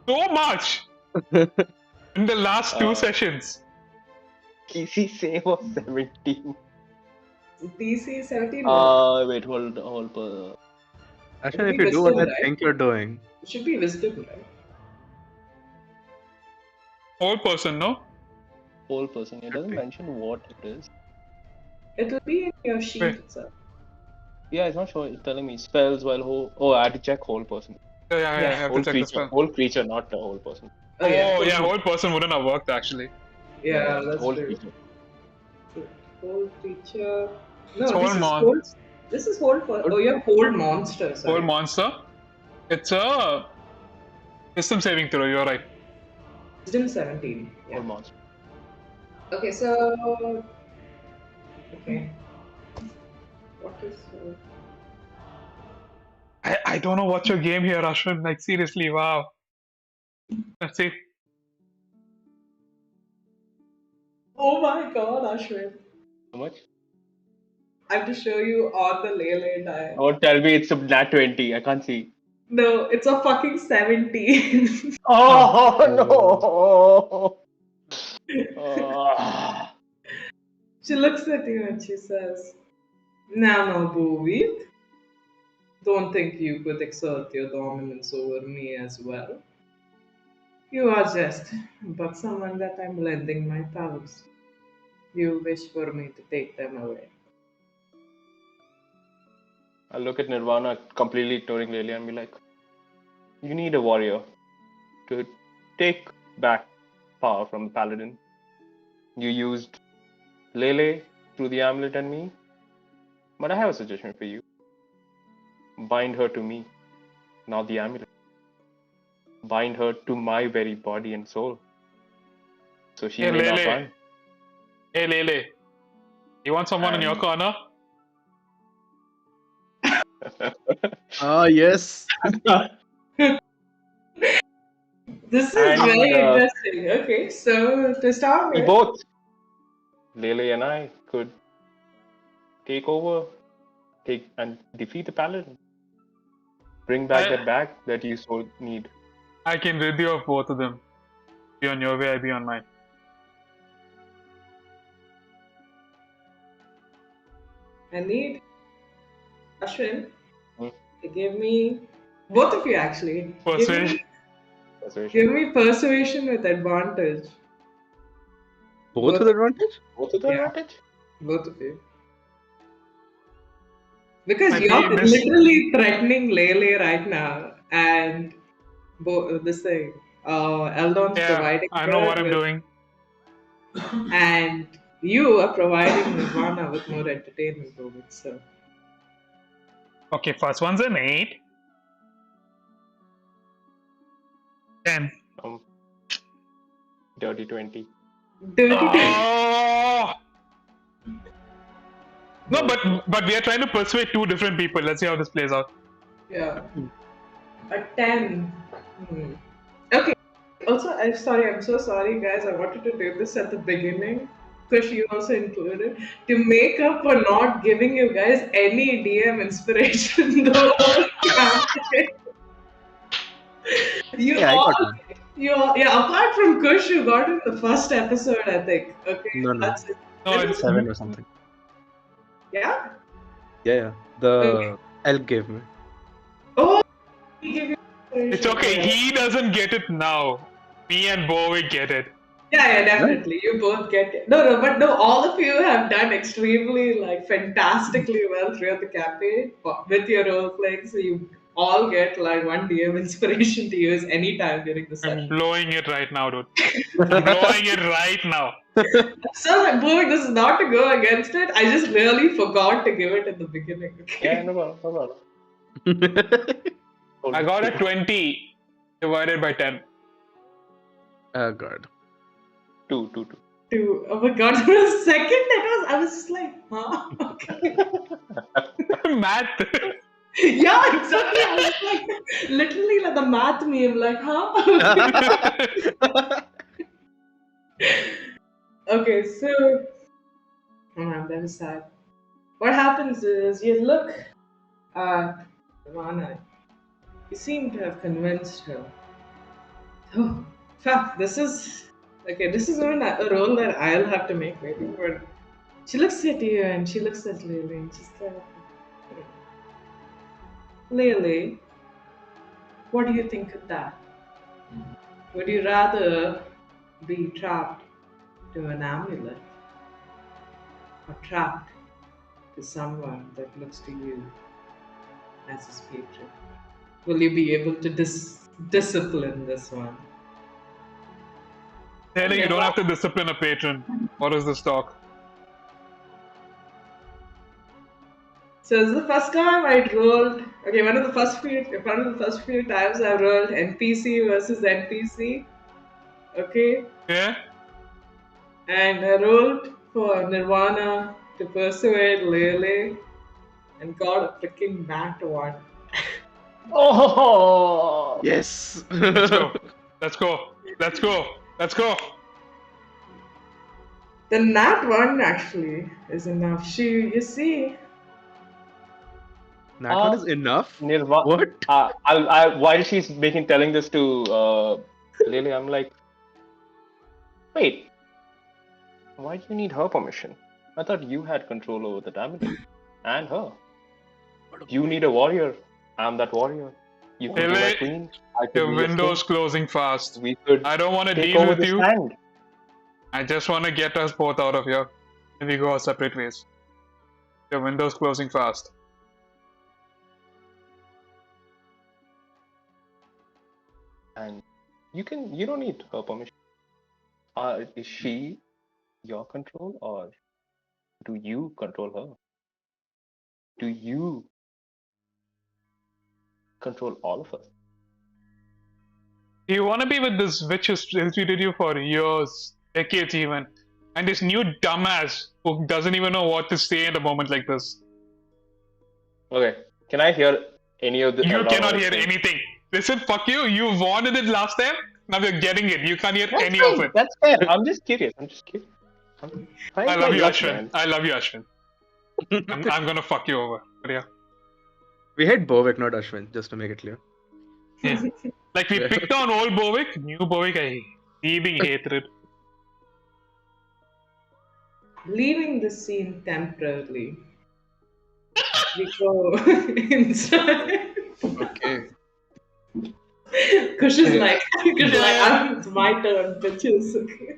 Speaker 1: so much in the last two sessions.
Speaker 2: DC save of 17.
Speaker 3: DC 17.
Speaker 2: Wait, hold.
Speaker 4: Actually, if
Speaker 3: It'll be
Speaker 4: you do what I
Speaker 3: wisdom, right?
Speaker 4: think you're doing,
Speaker 3: It should be wisdom, right?
Speaker 1: Whole person, no?
Speaker 2: Whole person. It doesn't
Speaker 4: be.
Speaker 2: mention what it is.
Speaker 3: It'll be in your sheet
Speaker 1: Wait.
Speaker 3: itself.
Speaker 2: Yeah, it's not sure. It's telling me spells while whole. Oh, I had to check whole person.
Speaker 1: Yeah, I have
Speaker 2: Whole
Speaker 1: to check the
Speaker 2: creature.
Speaker 1: spell.
Speaker 2: Whole creature, not the whole person.
Speaker 3: Oh yeah.
Speaker 1: Oh, yeah, whole person wouldn't have worked actually.
Speaker 3: Yeah, that's
Speaker 2: whole
Speaker 3: true.
Speaker 2: creature.
Speaker 3: Whole creature.
Speaker 1: It's
Speaker 3: No,
Speaker 1: whole
Speaker 3: this is
Speaker 1: mon-
Speaker 3: whole. This is whole for. Oh, you have whole monster.
Speaker 1: Whole
Speaker 3: Sorry.
Speaker 1: monster. It's a wisdom saving throw, you're right.
Speaker 3: Wisdom 17. Yeah.
Speaker 2: Whole monster.
Speaker 3: Okay, so. Okay. What is.
Speaker 1: I don't know what's your game here, Ashwin. Like, seriously, wow. Let's see.
Speaker 3: Oh my god, Ashwin.
Speaker 2: How much?
Speaker 3: I have to show you on the Lele die.
Speaker 2: Don't tell me it's a nat 20. I can't see.
Speaker 3: No, it's a fucking 17.
Speaker 2: Oh no!
Speaker 3: She looks at you and she says, now, Bovic, don't think you could exert your dominance over me as well. You are just but someone that I'm lending my powers. You wish for me to take them away.
Speaker 2: I look at Nirvana completely ignoring Lele and be like, you need a warrior to take back power from the paladin. You used Lele through the amulet and me, but I have a suggestion for you. Bind her to me, not the amulet. Bind her to my very body and soul, so she
Speaker 1: Hey,
Speaker 2: may not
Speaker 1: Lele.
Speaker 2: run.
Speaker 1: Hey, Lele. You want someone in your
Speaker 2: And-
Speaker 1: corner?
Speaker 4: yes.
Speaker 3: This is
Speaker 2: And,
Speaker 3: very interesting. Okay, so to start
Speaker 2: we
Speaker 3: with,
Speaker 2: both, Lele and I, could take and defeat the paladin. Bring back that bag that you so need.
Speaker 1: I can rid you of both of them. Be on your way, I be on mine.
Speaker 3: I need Ashwin
Speaker 2: Hmm.
Speaker 3: to give me both of you actually.
Speaker 1: Persuasion.
Speaker 3: Give me persuasion with advantage.
Speaker 4: Both with advantage?
Speaker 2: Both of the
Speaker 3: Yeah.
Speaker 2: advantage?
Speaker 3: Both of you. Because
Speaker 1: I
Speaker 3: you're
Speaker 1: miss-
Speaker 3: literally threatening Lele right now, and this thing, Eldon's
Speaker 1: Yeah,
Speaker 3: providing.
Speaker 1: I know
Speaker 3: her
Speaker 1: what I'm
Speaker 3: with-
Speaker 1: doing.
Speaker 3: And you are providing Nirvana with more entertainment over it. So
Speaker 1: Okay, first one's an 8. 10.
Speaker 2: Dirty 20.
Speaker 3: dirty.
Speaker 1: Oh! No, but we are trying to persuade two different people. Let's see how this plays out.
Speaker 3: Yeah. A 10. Okay. Also, I'm sorry. I'm so sorry, guys. I wanted to do this at the beginning. Because you also included to make up for not giving you guys any DM inspiration the whole campaign. You
Speaker 4: Yeah, I got
Speaker 3: all,
Speaker 4: one.
Speaker 3: yeah. Apart from Kush, you got in the first episode, I think. Okay,
Speaker 4: No.
Speaker 3: that's it.
Speaker 1: No,
Speaker 3: It
Speaker 1: it's
Speaker 3: was-
Speaker 4: 7 or something.
Speaker 3: yeah.
Speaker 4: Yeah. The elk gave me.
Speaker 3: Oh, he gave you
Speaker 1: it's
Speaker 3: inspiration.
Speaker 1: okay.
Speaker 3: Yeah.
Speaker 1: He doesn't get it now. Me and Bovic get it.
Speaker 3: Yeah, definitely. You both get it. No, but no, all of you have done extremely, like, fantastically well throughout the campaign with your role playing. So you all get like one DM inspiration to use anytime during the
Speaker 1: I'm
Speaker 3: session.
Speaker 1: blowing it right now, dude. I'm blowing it right now.
Speaker 3: So, like, boy, this is not to go against it. I just really forgot to give it in the beginning. Okay?
Speaker 2: Yeah, no problem. No problem.
Speaker 1: I got a 20 divided by 10.
Speaker 4: Oh god.
Speaker 2: Two.
Speaker 3: Oh my god, for a second, I was just like, huh? Okay.
Speaker 1: Math.
Speaker 3: Yeah, exactly. I was like, literally like the math meme, like, huh? Okay, so oh, I'm very sad. What happens is you look at Ivana. You seem to have convinced her. Oh, fuck, this is okay. This is even a role that I'll have to make maybe. But she looks at you and she looks at Lily and she's like, Lily, what do you think of that? Would you rather be trapped to an amulet or trapped to someone that looks to you as his patron? Will you be able to discipline this one?
Speaker 1: Taylor, you don't have to discipline a patron. What is this talk?
Speaker 3: So this is the first time I rolled. Okay, one of the first few times I rolled NPC versus NPC. Okay,
Speaker 1: Yeah?
Speaker 3: and I rolled for Nirvana to persuade Lele, and got a freaking nat one.
Speaker 2: Oh!
Speaker 4: Yes.
Speaker 1: Let's go. Let's go. Let's go. Let's go.
Speaker 3: The nat one actually is enough. You see,
Speaker 4: That one is enough.
Speaker 2: Nirvana.
Speaker 4: What?
Speaker 2: While she's telling this to Lily, I'm like, wait, why do you need her permission? I thought you had control over the damage and her. You need a warrior. I'm that warrior. You can be my
Speaker 1: Lily,
Speaker 2: queen. I could
Speaker 1: your
Speaker 2: be your
Speaker 1: window's
Speaker 2: king.
Speaker 1: closing fast.
Speaker 2: We could
Speaker 1: I don't want to
Speaker 2: take
Speaker 1: deal
Speaker 2: over
Speaker 1: with
Speaker 2: this
Speaker 1: you.
Speaker 2: land.
Speaker 1: I just want to get us both out of here. And we go our separate ways. Your window's closing fast.
Speaker 2: And you don't need her permission. Is she your control, or do you control her? Do you control all of us?
Speaker 1: You want to be with this witch who's treated you for years, decades even, and this new dumbass who doesn't even know what to say at a moment like this.
Speaker 2: Okay, can I hear any of the?
Speaker 1: You
Speaker 2: Eldon
Speaker 1: cannot
Speaker 2: voice
Speaker 1: hear
Speaker 2: thing?
Speaker 1: anything. Listen, fuck you. You wanted it last time. Now you're getting it. You can't hear
Speaker 2: That's
Speaker 1: any
Speaker 2: fine.
Speaker 1: of it.
Speaker 2: That's fair. I'm just curious. I'm trying
Speaker 1: I
Speaker 2: my
Speaker 1: love you,
Speaker 2: luck,
Speaker 1: Ashwin.
Speaker 2: man.
Speaker 1: I love you, Ashwin. I'm gonna fuck you over. But yeah.
Speaker 4: We hate Bovic, not Ashwin, just to make it clear.
Speaker 1: Yeah. Like we picked on old Bovic, new Bovic, I seething hatred.
Speaker 3: leaving the scene temporarily, we go inside.
Speaker 4: Okay.
Speaker 3: Kush is like, it's my turn, bitches. Okay.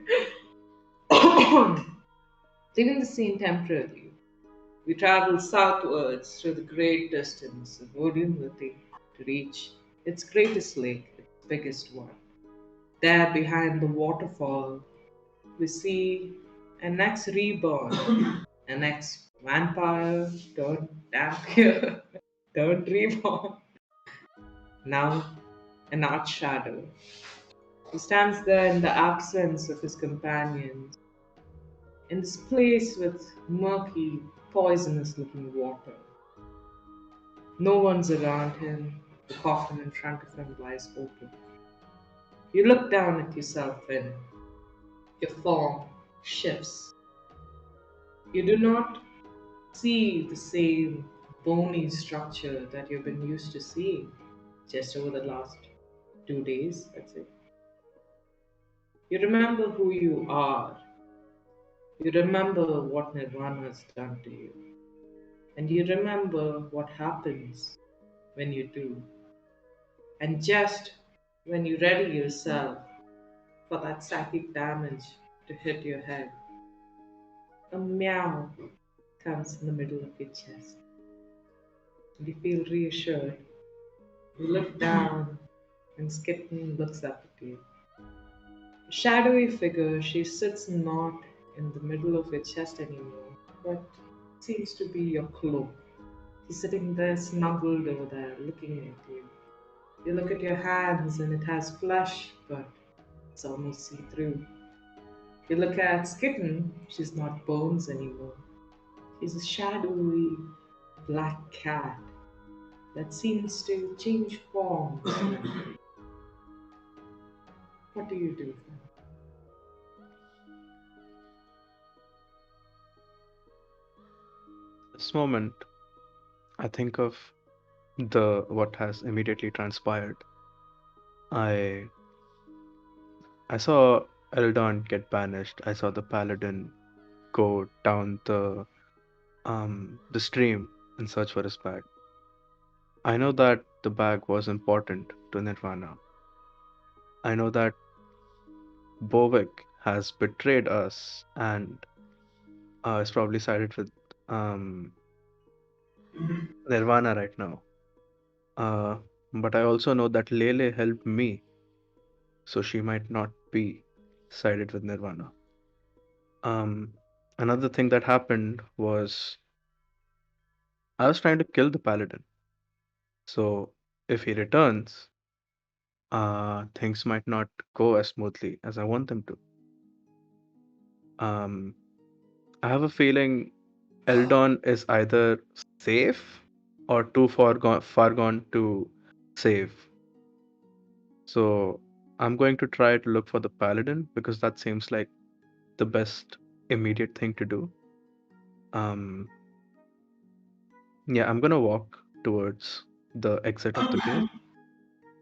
Speaker 3: Leaving the scene temporarily, we travel southwards through the great distance of Odium Lythi to reach its greatest lake, its biggest one. There, behind the waterfall, we see an ex-reborn, an ex-vampire turned vampire, turned reborn. Now, an arch shadow. He stands there in the absence of his companions, in this place with murky, poisonous looking water. No one's around him. The coffin in front of him lies open. You look down at yourself and your form shifts. You do not see the same bony structure that you've been used to seeing just over the last 2 days, let's say. You remember who you are. You remember what Nirvana has done to you. And you remember what happens when you do. And just when you ready yourself for that psychic damage to hit your head, a meow comes in the middle of your chest. And you feel reassured. You look down and Skitten looks up at you. A shadowy figure, she sits not in the middle of your chest anymore, but seems to be your cloak. She's sitting there snuggled over there, looking at you. You look at your hands and it has flesh, but it's almost see-through. You look at Skitten, she's not bones anymore. She's a shadowy black cat that seems to change forms. What do you do?
Speaker 4: This moment, I think of what has immediately transpired. I saw Eldon get banished. I saw the paladin go down the stream in search for his bag. I know that the bag was important to Nirvana. I know that Bovic has betrayed us and is probably sided with um, Nirvana right now. Uh, but I also know that Lele helped me, so she might not be sided with Nirvana. Um, Another thing that happened was I was trying to kill the paladin. So if he returns, things might not go as smoothly as I want them to. Um, I have a feeling Eldon is either safe or too far gone to save. So I'm going to try to look for the paladin because that seems like the best immediate thing to do. Yeah, I'm gonna walk towards the exit of the cave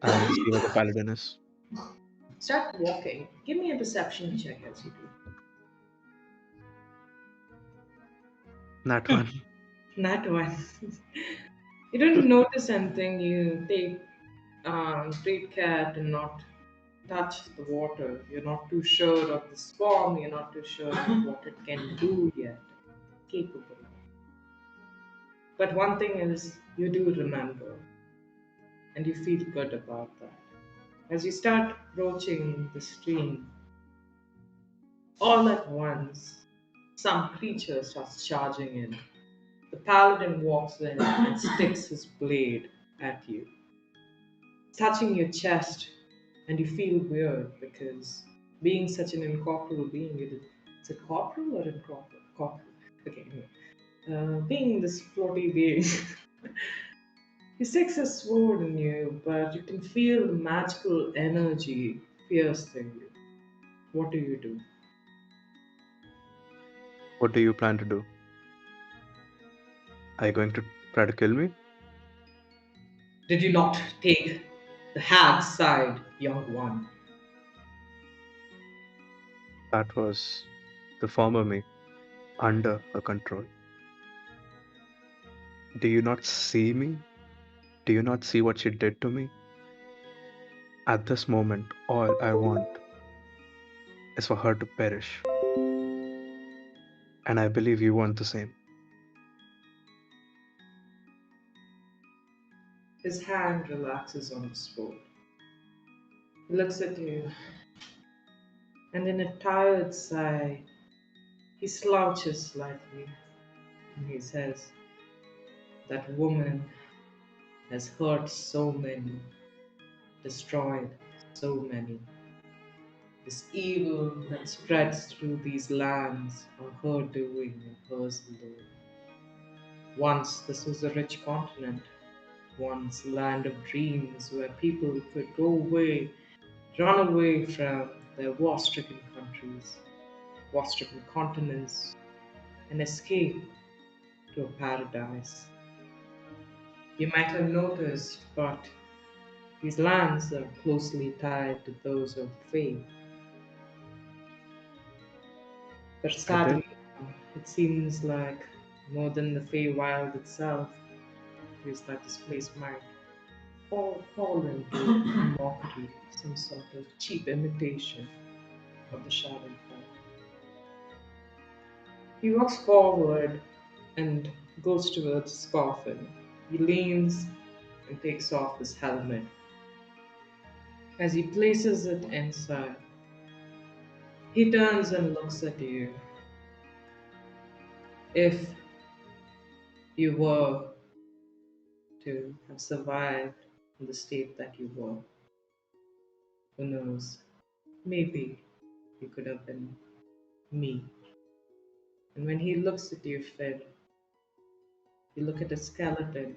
Speaker 4: and see where the paladin is.
Speaker 3: Start walking. Give me a perception check as you do.
Speaker 4: That one.
Speaker 3: Not one. You don't notice anything. You take great care to not touch the water. You're not too sure of the spawn. You're not too sure of what it can do yet. Capable of. But one thing is, you do remember, and you feel good about that. As you start approaching the stream, all at once, some creature starts charging in. The paladin walks in and sticks his blade at you, touching your chest, and you feel weird because being such an incorporeal being, is it corporeal or incorporeal? Corporeal. Okay, anyway. Being this floaty being, he sticks his sword in you, but you can feel the magical energy piercing you. What do you do?
Speaker 4: What do you plan to do? Are you going to try to kill me?
Speaker 3: Did you not take the hag's side, young one?
Speaker 4: That was the former me under her control. Do you not see me? Do you not see what she did to me? At this moment, all I want is for her to perish. And I believe you want the same.
Speaker 3: His hand relaxes on the sword. He looks at you, and in a tired sigh, he slouches slightly, and he says, "That woman has hurt so many, destroyed so many. This evil that spreads through these lands are her doing and hers alone. Once this was a rich continent, once a land of dreams where people could go away, run away from their war-stricken countries, war-stricken continents, and escape to a paradise. You might have noticed, but these lands are closely tied to those of Fae. But
Speaker 4: I did.
Speaker 3: sadly, it seems like more than the Fae wild itself, it is that this place might fall into mockery, some sort of cheap imitation of the Shadow Fall. He walks forward and goes towards his coffin. He leans and takes off his helmet. As he places it inside, he turns and looks at you. If you were to have survived in the state that you were, who knows? Maybe you could have been me. And when he looks at you, Fed, you look at a skeleton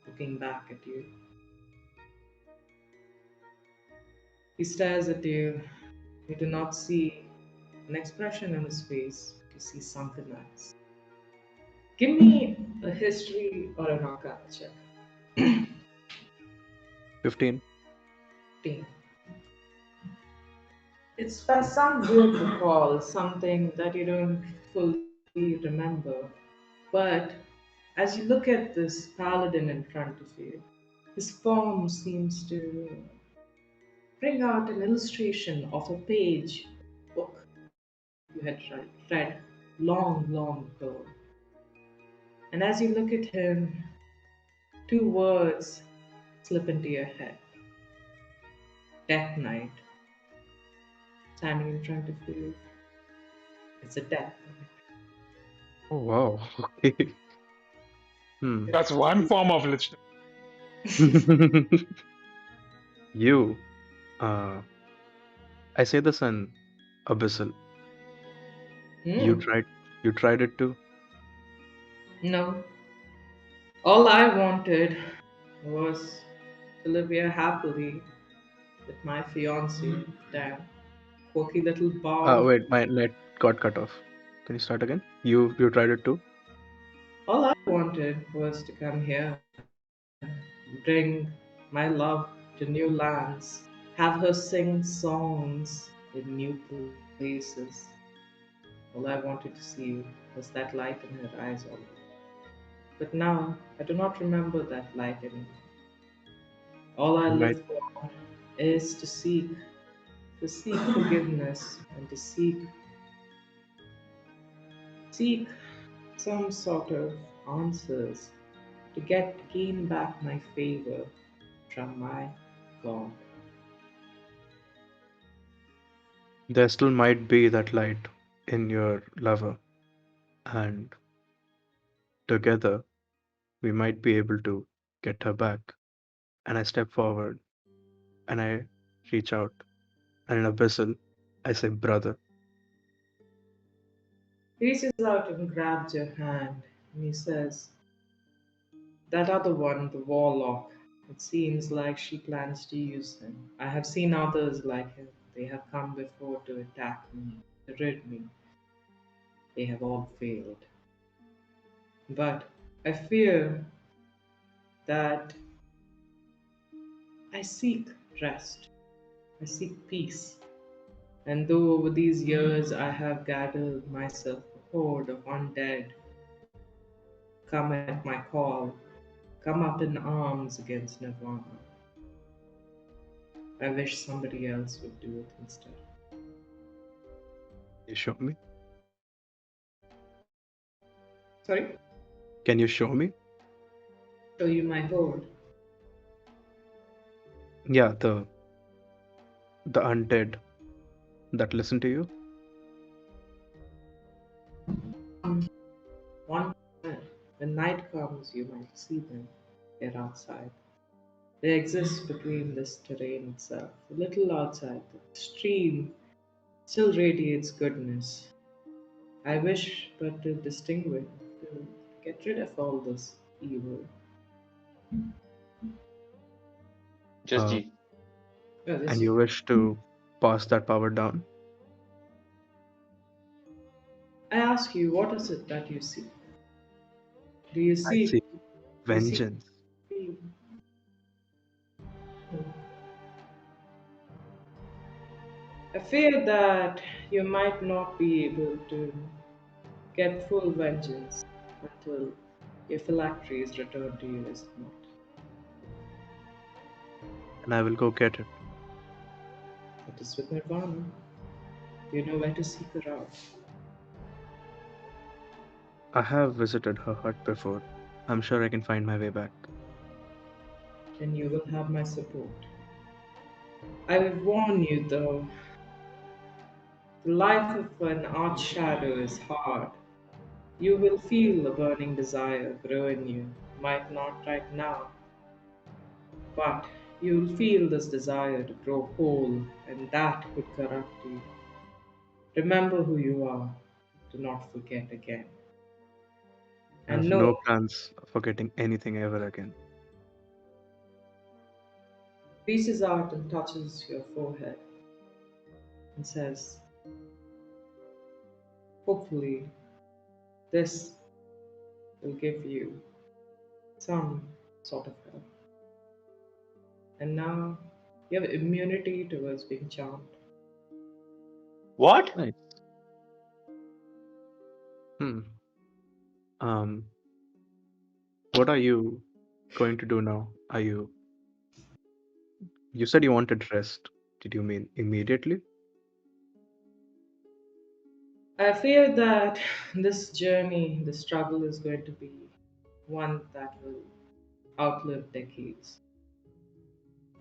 Speaker 3: looking back at you. He stares at you. You do not see an expression on his face. You see something else. Give me a history or an arcana check.
Speaker 4: 15.
Speaker 3: 15. It's by some weird recall, something that you don't fully remember. But as you look at this paladin in front of you, his form seems to bring out an illustration of a page book you had read long, long ago. And as you look at him, two words slip into your head: Death Knight. Standing in front of you, it's a death knight.
Speaker 4: Oh, wow. Okay.
Speaker 1: That's one form of lich.
Speaker 4: You, uh, I say this in Abyssal. You
Speaker 3: Hmm.
Speaker 4: tried it too?
Speaker 3: No. All I wanted was to live here happily with my fiancée, damn quirky little ball of.
Speaker 4: Wait, my net got cut off. Can you start again? You tried it too?
Speaker 3: All I wanted was to come here, bring my love to new lands, have her sing songs in new places. All I wanted to see was that light in her eyes always. But now I do not remember that light anymore. All I
Speaker 4: You might.
Speaker 3: live for is to seek forgiveness and to seek some sort of answers to gain back my favor from my God.
Speaker 4: There still might be that light in your lover, and together we might be able to get her back. And I step forward and I reach out, and in Abyssal, I say, brother.
Speaker 3: He reaches out and grabs your hand and he says, that other one, the warlock, it seems like she plans to use him. I have seen others like him. They have come before to attack me, to rid me. They have all failed. But I fear that I seek rest. I seek peace. And though over these years I have gathered myself a horde of undead, come at my call, come up in arms against Nirvana, I wish somebody else would do it instead.
Speaker 4: You show me?
Speaker 3: Sorry?
Speaker 4: Can you show me?
Speaker 3: Show you my horde.
Speaker 4: Yeah, the undead that listen to you.
Speaker 3: One when night comes, you might see them. They're outside. They exist between this terrain itself, a little outside. The stream still radiates goodness. I wish but to distinguish, to get rid of all this evil.
Speaker 2: Just
Speaker 4: Uh,
Speaker 2: G.
Speaker 3: Oh, this
Speaker 4: and you wish to pass that power down?
Speaker 3: I ask you, what is it that you see? Do you
Speaker 4: I
Speaker 3: see?
Speaker 4: see
Speaker 3: Do you see?
Speaker 4: vengeance.
Speaker 3: I fear that you might not be able to get full vengeance until your phylactery is returned to you, is it not?
Speaker 4: And I will go get it.
Speaker 3: That is with Nirvana. You know where to seek her out.
Speaker 4: I have visited her hut before. I'm sure I can find my way back.
Speaker 3: Then you will have my support. I will warn you though, the life of an arch shadow is hard. You will feel a burning desire grow in you. Might not right now, but you'll feel this desire to grow whole, and that could corrupt you. Remember who you are. Do not forget again.
Speaker 4: I
Speaker 3: And
Speaker 4: have
Speaker 3: know,
Speaker 4: no plans of forgetting anything ever again.
Speaker 3: reaches out and touches your forehead and says, hopefully, this will give you some sort of help. And now you have immunity towards being charmed.
Speaker 2: What?
Speaker 4: Nice. Hmm. Um, what are you going to do now? You said you wanted rest. Did you mean immediately?
Speaker 3: I fear that this journey, the struggle is going to be one that will outlive decades.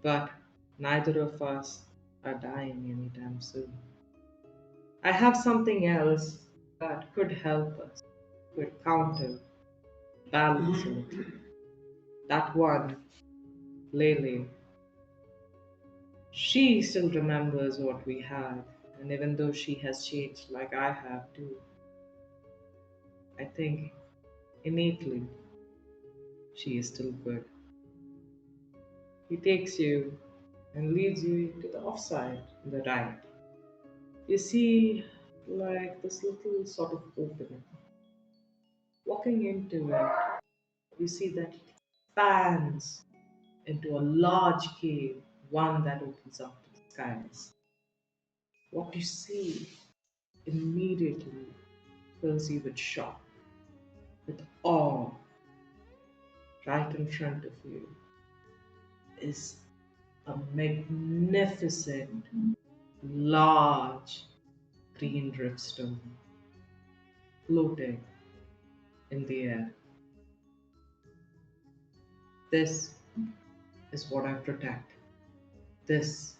Speaker 3: But neither of us are dying anytime soon. I have something else that could help us, could counter, balance a little. That one, Lele, she still remembers what we had, and even though she has changed like I have too, I think innately she is still good. He takes you and leads you to the offside, the right. You see, like this little sort of opening. Walking into it, you see that it expands into a large cave, one that opens up to the skies. What you see immediately fills you with shock, with awe. Right in front of you is a magnificent, large green dripstone floating in the air. This is what I protect. This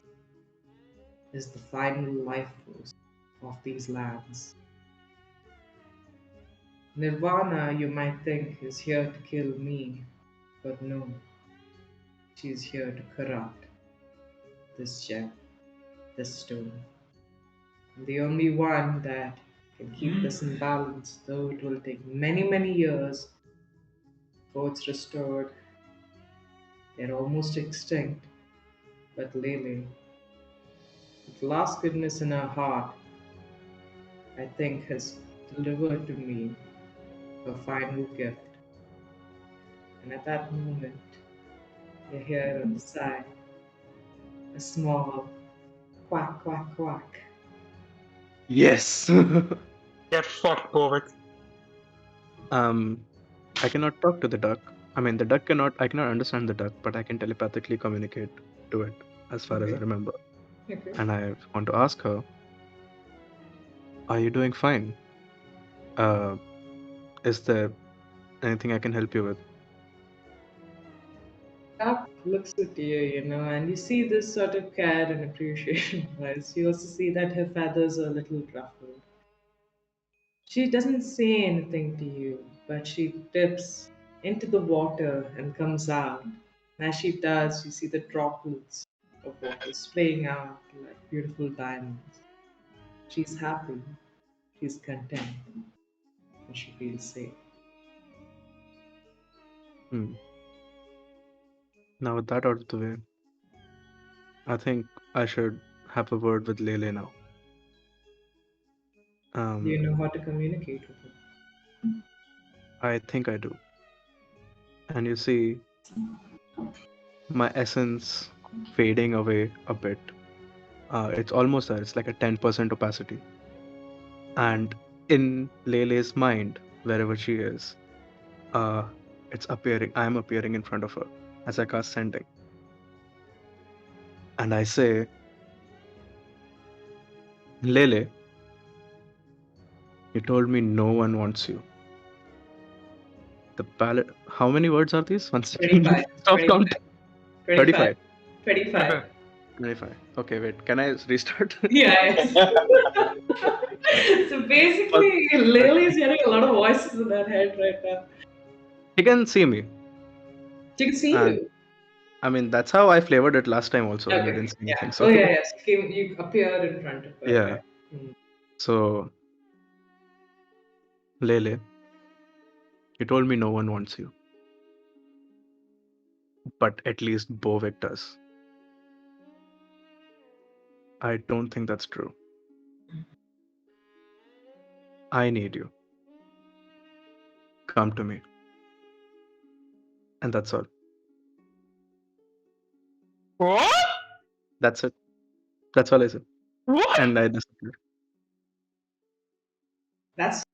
Speaker 3: is the final life force of these lands. Nirvana, you might think, is here to kill me, but no, she's here to corrupt this gem, this stone. And the only one that can keep this in balance, though it will take many, many years before it's restored. They're almost extinct, but Lele, with last goodness in her heart, I think has delivered to me her final gift. And at that moment, you hear on the side a small quack, quack, quack.
Speaker 4: Yes.
Speaker 1: Get fucked, Bovic.
Speaker 4: I cannot talk to the duck. I mean, the duck cannot. I cannot understand the duck, but I can telepathically communicate to it, as far as I
Speaker 3: Okay.
Speaker 4: remember.
Speaker 3: Okay.
Speaker 4: And I want to ask her, "Are you doing fine? Uh, is there anything I can help you with?"
Speaker 3: Duck looks at you, and you see this sort of care and appreciation in her eyes. You also see that her feathers are a little ruffled. She doesn't say anything to you, but she dips into the water and comes out. And as she does, you see the droplets of water spraying out like beautiful diamonds. She's happy, she's content, and she feels safe.
Speaker 4: Hmm. Now with that out of the way, I think I should have a word with Lele now.
Speaker 3: Do you
Speaker 4: Um,
Speaker 3: know how to communicate with him?
Speaker 4: I think I do. And you see my essence fading away a bit. It's almost there. It's like a 10% opacity. And in Lele's mind, wherever she is, uh, it's appearing. I'm appearing in front of her as I cast sending. And I say, Lele, you told me no one wants you. The palette. How many words are these? One second.
Speaker 3: 25.
Speaker 4: Stop
Speaker 3: 25.
Speaker 4: count.
Speaker 3: 25.
Speaker 4: 35.
Speaker 3: 25.
Speaker 4: 25. Okay, wait. Can I restart?
Speaker 3: Yes. So
Speaker 4: First,
Speaker 3: basically, Lily is hearing a lot of voices in her head right now.
Speaker 4: he can see me.
Speaker 3: She can see
Speaker 4: And
Speaker 3: you.
Speaker 4: I mean, that's how I flavored it last time also when you
Speaker 3: Okay.
Speaker 4: didn't say
Speaker 3: Yeah.
Speaker 4: anything.
Speaker 3: Oh,
Speaker 4: So,
Speaker 3: yeah, yes. You appeared in front of her.
Speaker 4: yeah.
Speaker 3: Right? Hmm.
Speaker 4: So, Lele, you told me no one wants you. But at least Bovic does. I don't think that's true. I need you. Come to me. And that's all.
Speaker 1: What?
Speaker 4: That's it. That's all I said.
Speaker 1: What?
Speaker 4: And I disappeared.
Speaker 3: That's.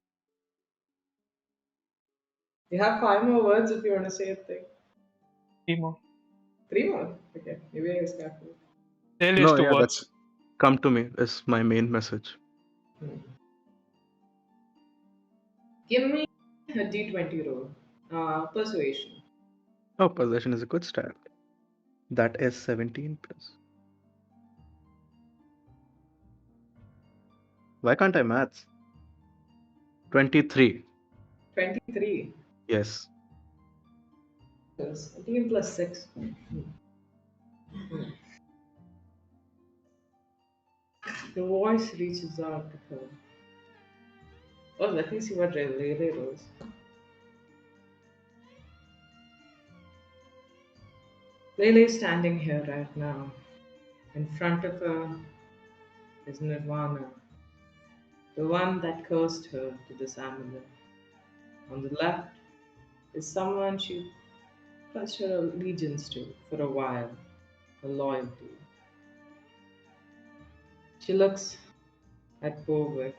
Speaker 3: You have 5 more words if you want to say a thing.
Speaker 1: Emo.
Speaker 3: 3 more? Okay. Maybe I was careful.
Speaker 1: Tell us
Speaker 4: No,
Speaker 1: the
Speaker 4: yeah, that's
Speaker 1: words.
Speaker 4: come to me is my main message.
Speaker 3: Hmm. Give me a d20 roll. Persuasion.
Speaker 4: Oh, possession is a good start. That is 17 plus. Why can't I maths? 23.
Speaker 3: 23.
Speaker 4: Yes.
Speaker 3: Plus 18 plus 6. The voice reaches out to her. Oh, let me see what Lele rolls. Lele is standing here right now. In front of her is Nirvana, the one that cursed her to this amulet. On the left is someone she pledged her allegiance to for a while, her loyalty. She looks at Bovic,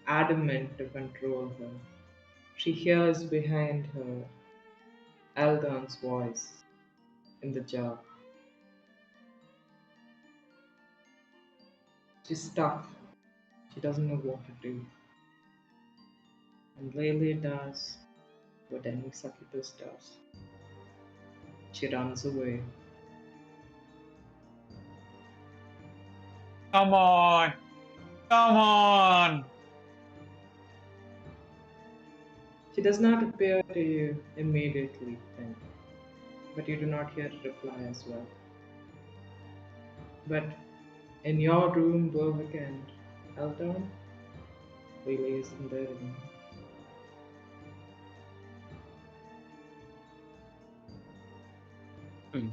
Speaker 3: adamant to control her. She hears behind her Eldon's voice in the jar. She's stuck. She doesn't know what to do. And Lele does what any succubus does. She runs away.
Speaker 1: Come on. Come on.
Speaker 3: She does not appear to you immediately, then, but you do not hear a reply as well. But in your room, Bovic and Eldon, Lele is in their room.
Speaker 4: Hmm.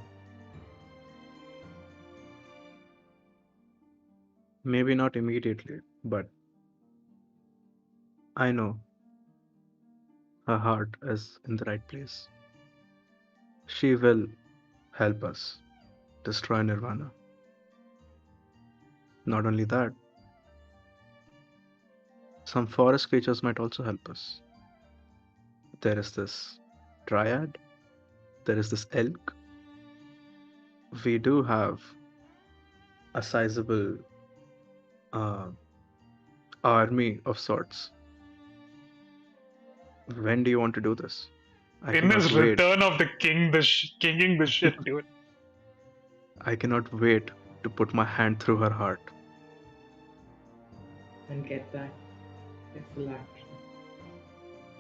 Speaker 4: Maybe not immediately, but I know her heart is in the right place. She will help us destroy Nirvana. Not only that, some forest creatures might also help us. There is this dryad, there is this elk. We do have a sizable uh, army of sorts. When do you want to do this? I
Speaker 1: In
Speaker 4: cannot
Speaker 1: his
Speaker 4: wait.
Speaker 1: return of the king, kinging the shit, dude.
Speaker 4: I cannot wait to put my hand through her heart.
Speaker 3: And get back at full action.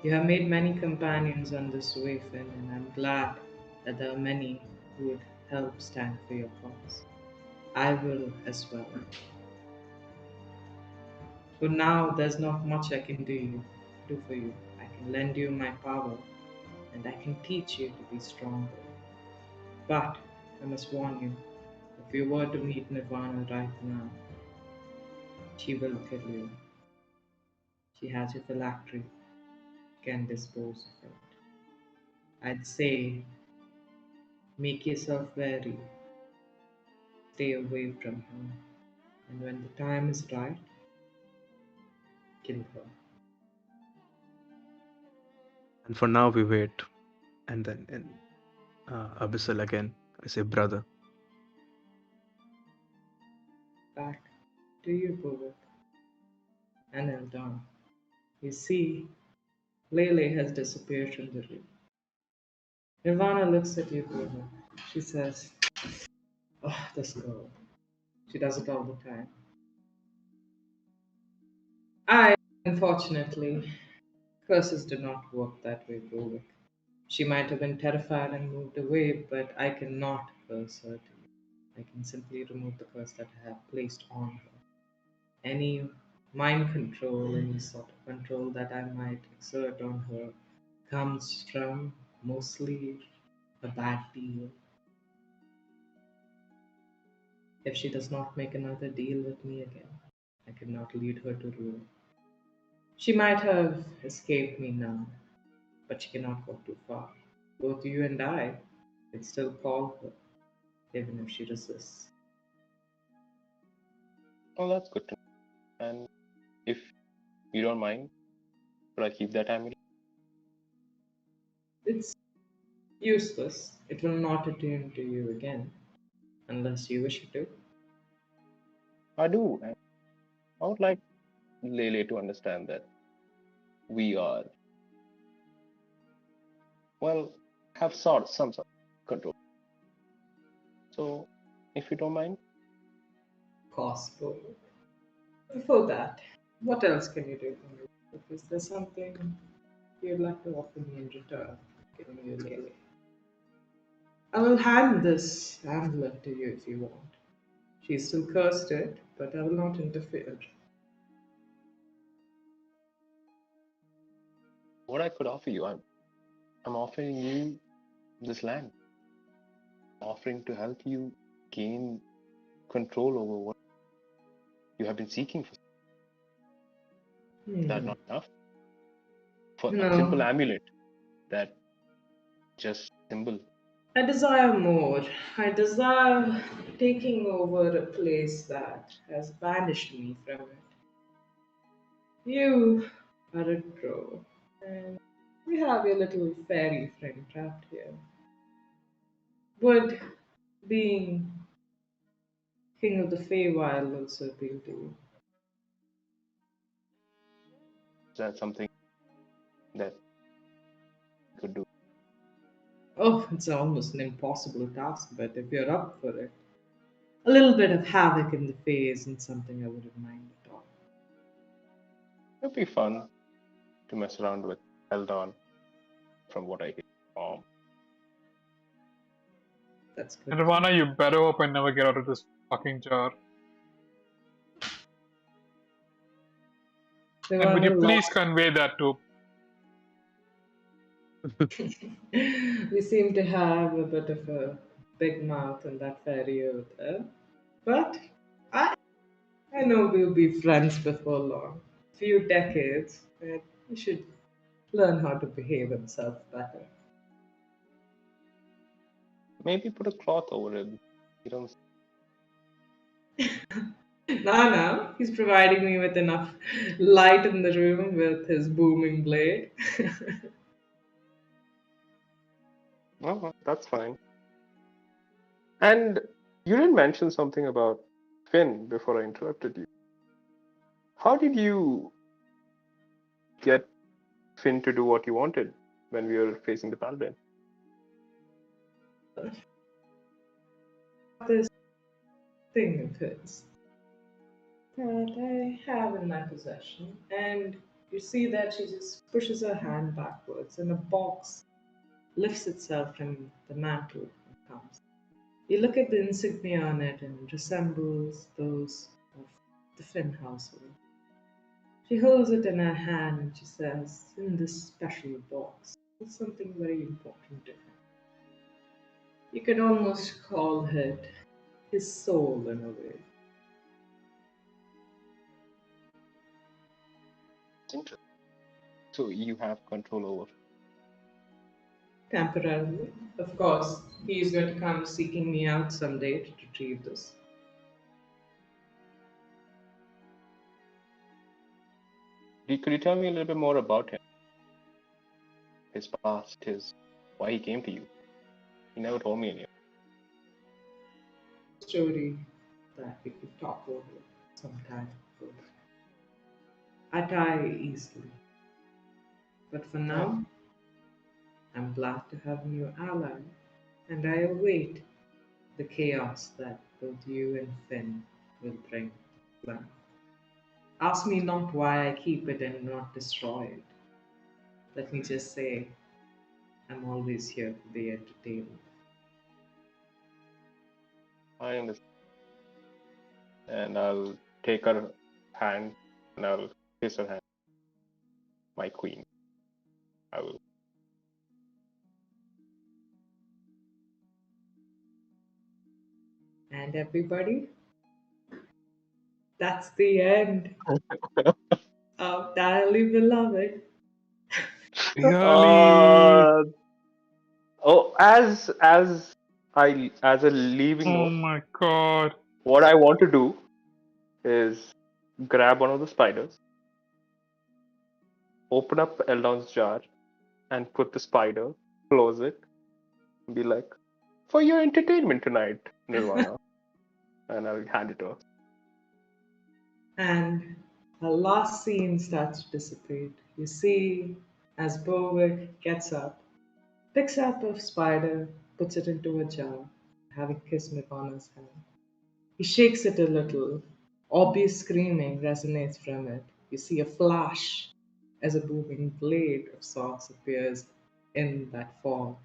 Speaker 3: You have made many companions on this way, Finn, and I'm glad that there are many who would help stand for your cause. I will as well. For now, there's not much I can do for you. I can lend you my power and I can teach you to be stronger. But I must warn you, if you were to meet Nirvana right now, she will kill you. She has your phylactery, can dispose of it. I'd say make yourself wary, stay away from her, and when the time is right, kill her.
Speaker 4: And for now, we wait. And then in Abyssal again, I say, brother.
Speaker 3: Back to you, Bovic, and Eldon. You see, Lele has disappeared from the room. Nirvana looks at you, Bovic. She says, "Oh, this girl. She does it all the time." Unfortunately, curses do not work that way, Bovic. She might have been terrified and moved away, but I cannot curse her to you. I can simply remove the curse that I have placed on her. Any mind control, any sort of control that I might exert on her comes from mostly a bad deal. If she does not make another deal with me again, I cannot lead her to ruin. She might have escaped me now, but she cannot go too far. Both you and I can still call her, even if she resists.
Speaker 2: Oh, that's good to know. And if you don't mind, could I keep that amulet?
Speaker 3: It's useless. It will not attune to you again, unless you wish it to.
Speaker 2: I do. And I would like Lele to understand that we are, well, have some sort of control. So, if you don't mind,
Speaker 3: Possible. Before that, what else can you do for me? Is there something you'd like to offer me in return? Giving you Lele. I will hand this amulet to you if you want. She still cursed it, but I will not interfere.
Speaker 2: what I could offer you, I'm offering you this land, offering to help you gain control over what you have been seeking for. Is that not enough? For a simple
Speaker 3: No,
Speaker 2: amulet, that just symbol.
Speaker 3: I desire more. I desire taking over a place that has banished me from it. You are a drow, and we have your little fairy friend trapped here. Would being king of the Feywild also appeal to you?
Speaker 2: Is that something that you could do?
Speaker 3: Oh, it's almost an impossible task, but if you're up for it, a little bit of havoc in the Fey isn't something I wouldn't mind at all.
Speaker 2: It'd be fun to mess around with Eldon, from what I hear.
Speaker 3: That's good.
Speaker 1: Nirvana, you better hope I never get out of this fucking jar.
Speaker 3: They
Speaker 1: And would
Speaker 3: want
Speaker 1: you
Speaker 3: a lot.
Speaker 1: please convey that to
Speaker 3: We seem to have a bit of a big mouth in that fairy over there. But I, I know we'll be friends before long. Few decades, and he should learn how to behave himself better.
Speaker 2: Maybe put a cloth over it. You don't.
Speaker 3: Now, he's providing me with enough light in the room with his booming blade.
Speaker 2: Oh, that's fine. And you didn't mention something about Finn before I interrupted you. How did you get Finn to do what you wanted when we were facing the paladin?
Speaker 3: This thing of his that I have in my possession, and you see that she just pushes her hand backwards, and a box lifts itself from the mantle and comes. You look at the insignia on it, and it resembles those of the Finn household. She holds it in her hand and she says, "In this special box, It's something very important to him. You could almost call it his soul in a way.
Speaker 2: It's interesting. So you have control over.
Speaker 3: Temporarily. Of course, he is going to come seeking me out someday to retrieve this.
Speaker 2: Could you tell me a little bit more about him? His past, why he came to you? He never told me any.
Speaker 3: Story that we could talk over sometime. I die easily. But for now, I'm glad to have a new ally, and I await the chaos that both you and Finn will bring to life. Ask me not why I keep it and not destroy it. Let me just say, I'm always here for the entertainment.
Speaker 2: I understand. And I'll take her hand and I'll kiss her hand. My queen. I will.
Speaker 3: And everybody, that's the end of Dearly Beloved.
Speaker 1: Really?
Speaker 2: As a leaving
Speaker 1: Oh
Speaker 2: note,
Speaker 1: my god.
Speaker 2: what I want to do is grab one of the spiders, open up Eldon's jar, and put the spider, close it, and be like, "For your entertainment tonight, Nirvana," and I'll hand it to her.
Speaker 3: And the last scene starts to dissipate. You see, as Bovic gets up, picks up a spider, puts it into a jar, having kissed Nirvana's hand. He shakes it a little. Obvious screaming resonates from it. You see a flash as a booming blade of sorts appears in that form.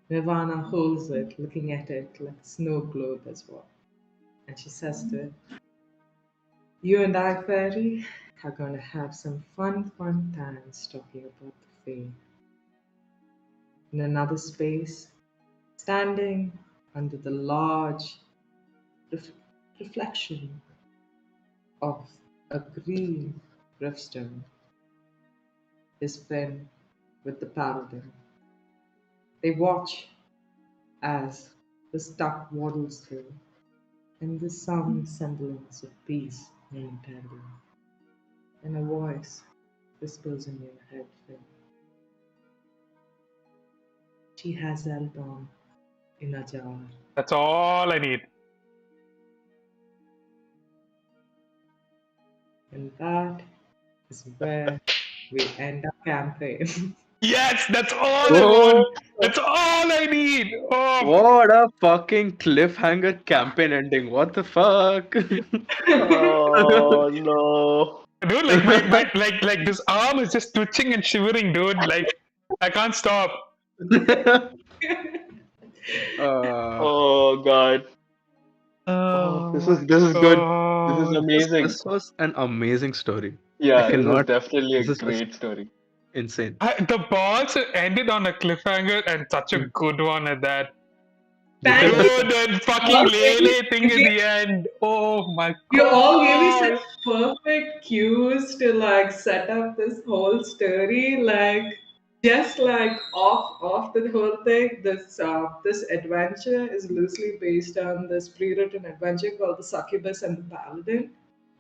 Speaker 3: Nirvana holds it, looking at it like a snow globe as well. And she says to it, "You and I, Fairy, are going to have some fun times talking about the Fae." In another space, standing under the large ref- reflection of a green gravestone, is Finn with the paladin. They watch as the stuck waddles through, and there's some semblance of peace momentarily. And a voice whispers in your head, Finn. She has Eldon in a jar.
Speaker 1: That's all I need.
Speaker 3: And that is where we end our campaign.
Speaker 1: Yes, that's all I want.
Speaker 4: Oh,
Speaker 1: That's all I need. Oh,
Speaker 4: what a fucking cliffhanger campaign ending. What the fuck?
Speaker 2: Oh no!
Speaker 1: dude, like like this arm is just twitching and shivering, dude. Like I can't stop.
Speaker 4: uh,
Speaker 2: Oh god! Oh,
Speaker 1: Oh
Speaker 2: this
Speaker 1: my
Speaker 2: is this is good. This is
Speaker 1: god.
Speaker 2: amazing.
Speaker 4: this was an amazing story. I
Speaker 2: Yeah, this is
Speaker 4: cannot.
Speaker 2: definitely a
Speaker 4: This is just
Speaker 2: great story.
Speaker 4: insane.
Speaker 1: The balls ended on a cliffhanger and such a good one at that.
Speaker 3: Thank you.
Speaker 1: Dude, that fucking
Speaker 3: All gave me,
Speaker 1: Lele thing at the end. Oh my
Speaker 3: you all gave me such
Speaker 1: god.
Speaker 3: perfect cues to like set up this whole story. Like just like off the whole thing. This adventure is loosely based on this pre-written adventure called the Succubus and the Paladin.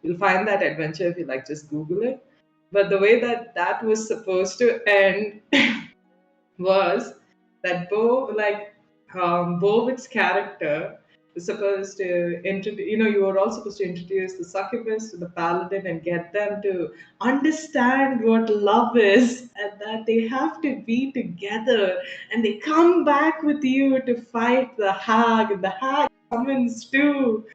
Speaker 3: You'll find that adventure if you like just Google it. But the way that that was supposed to end was that Bovic's character is supposed to introduce, you were all supposed to introduce the succubus to the paladin and get them to understand what love is and that they have to be together and they come back with you to fight the hag and the hag summons too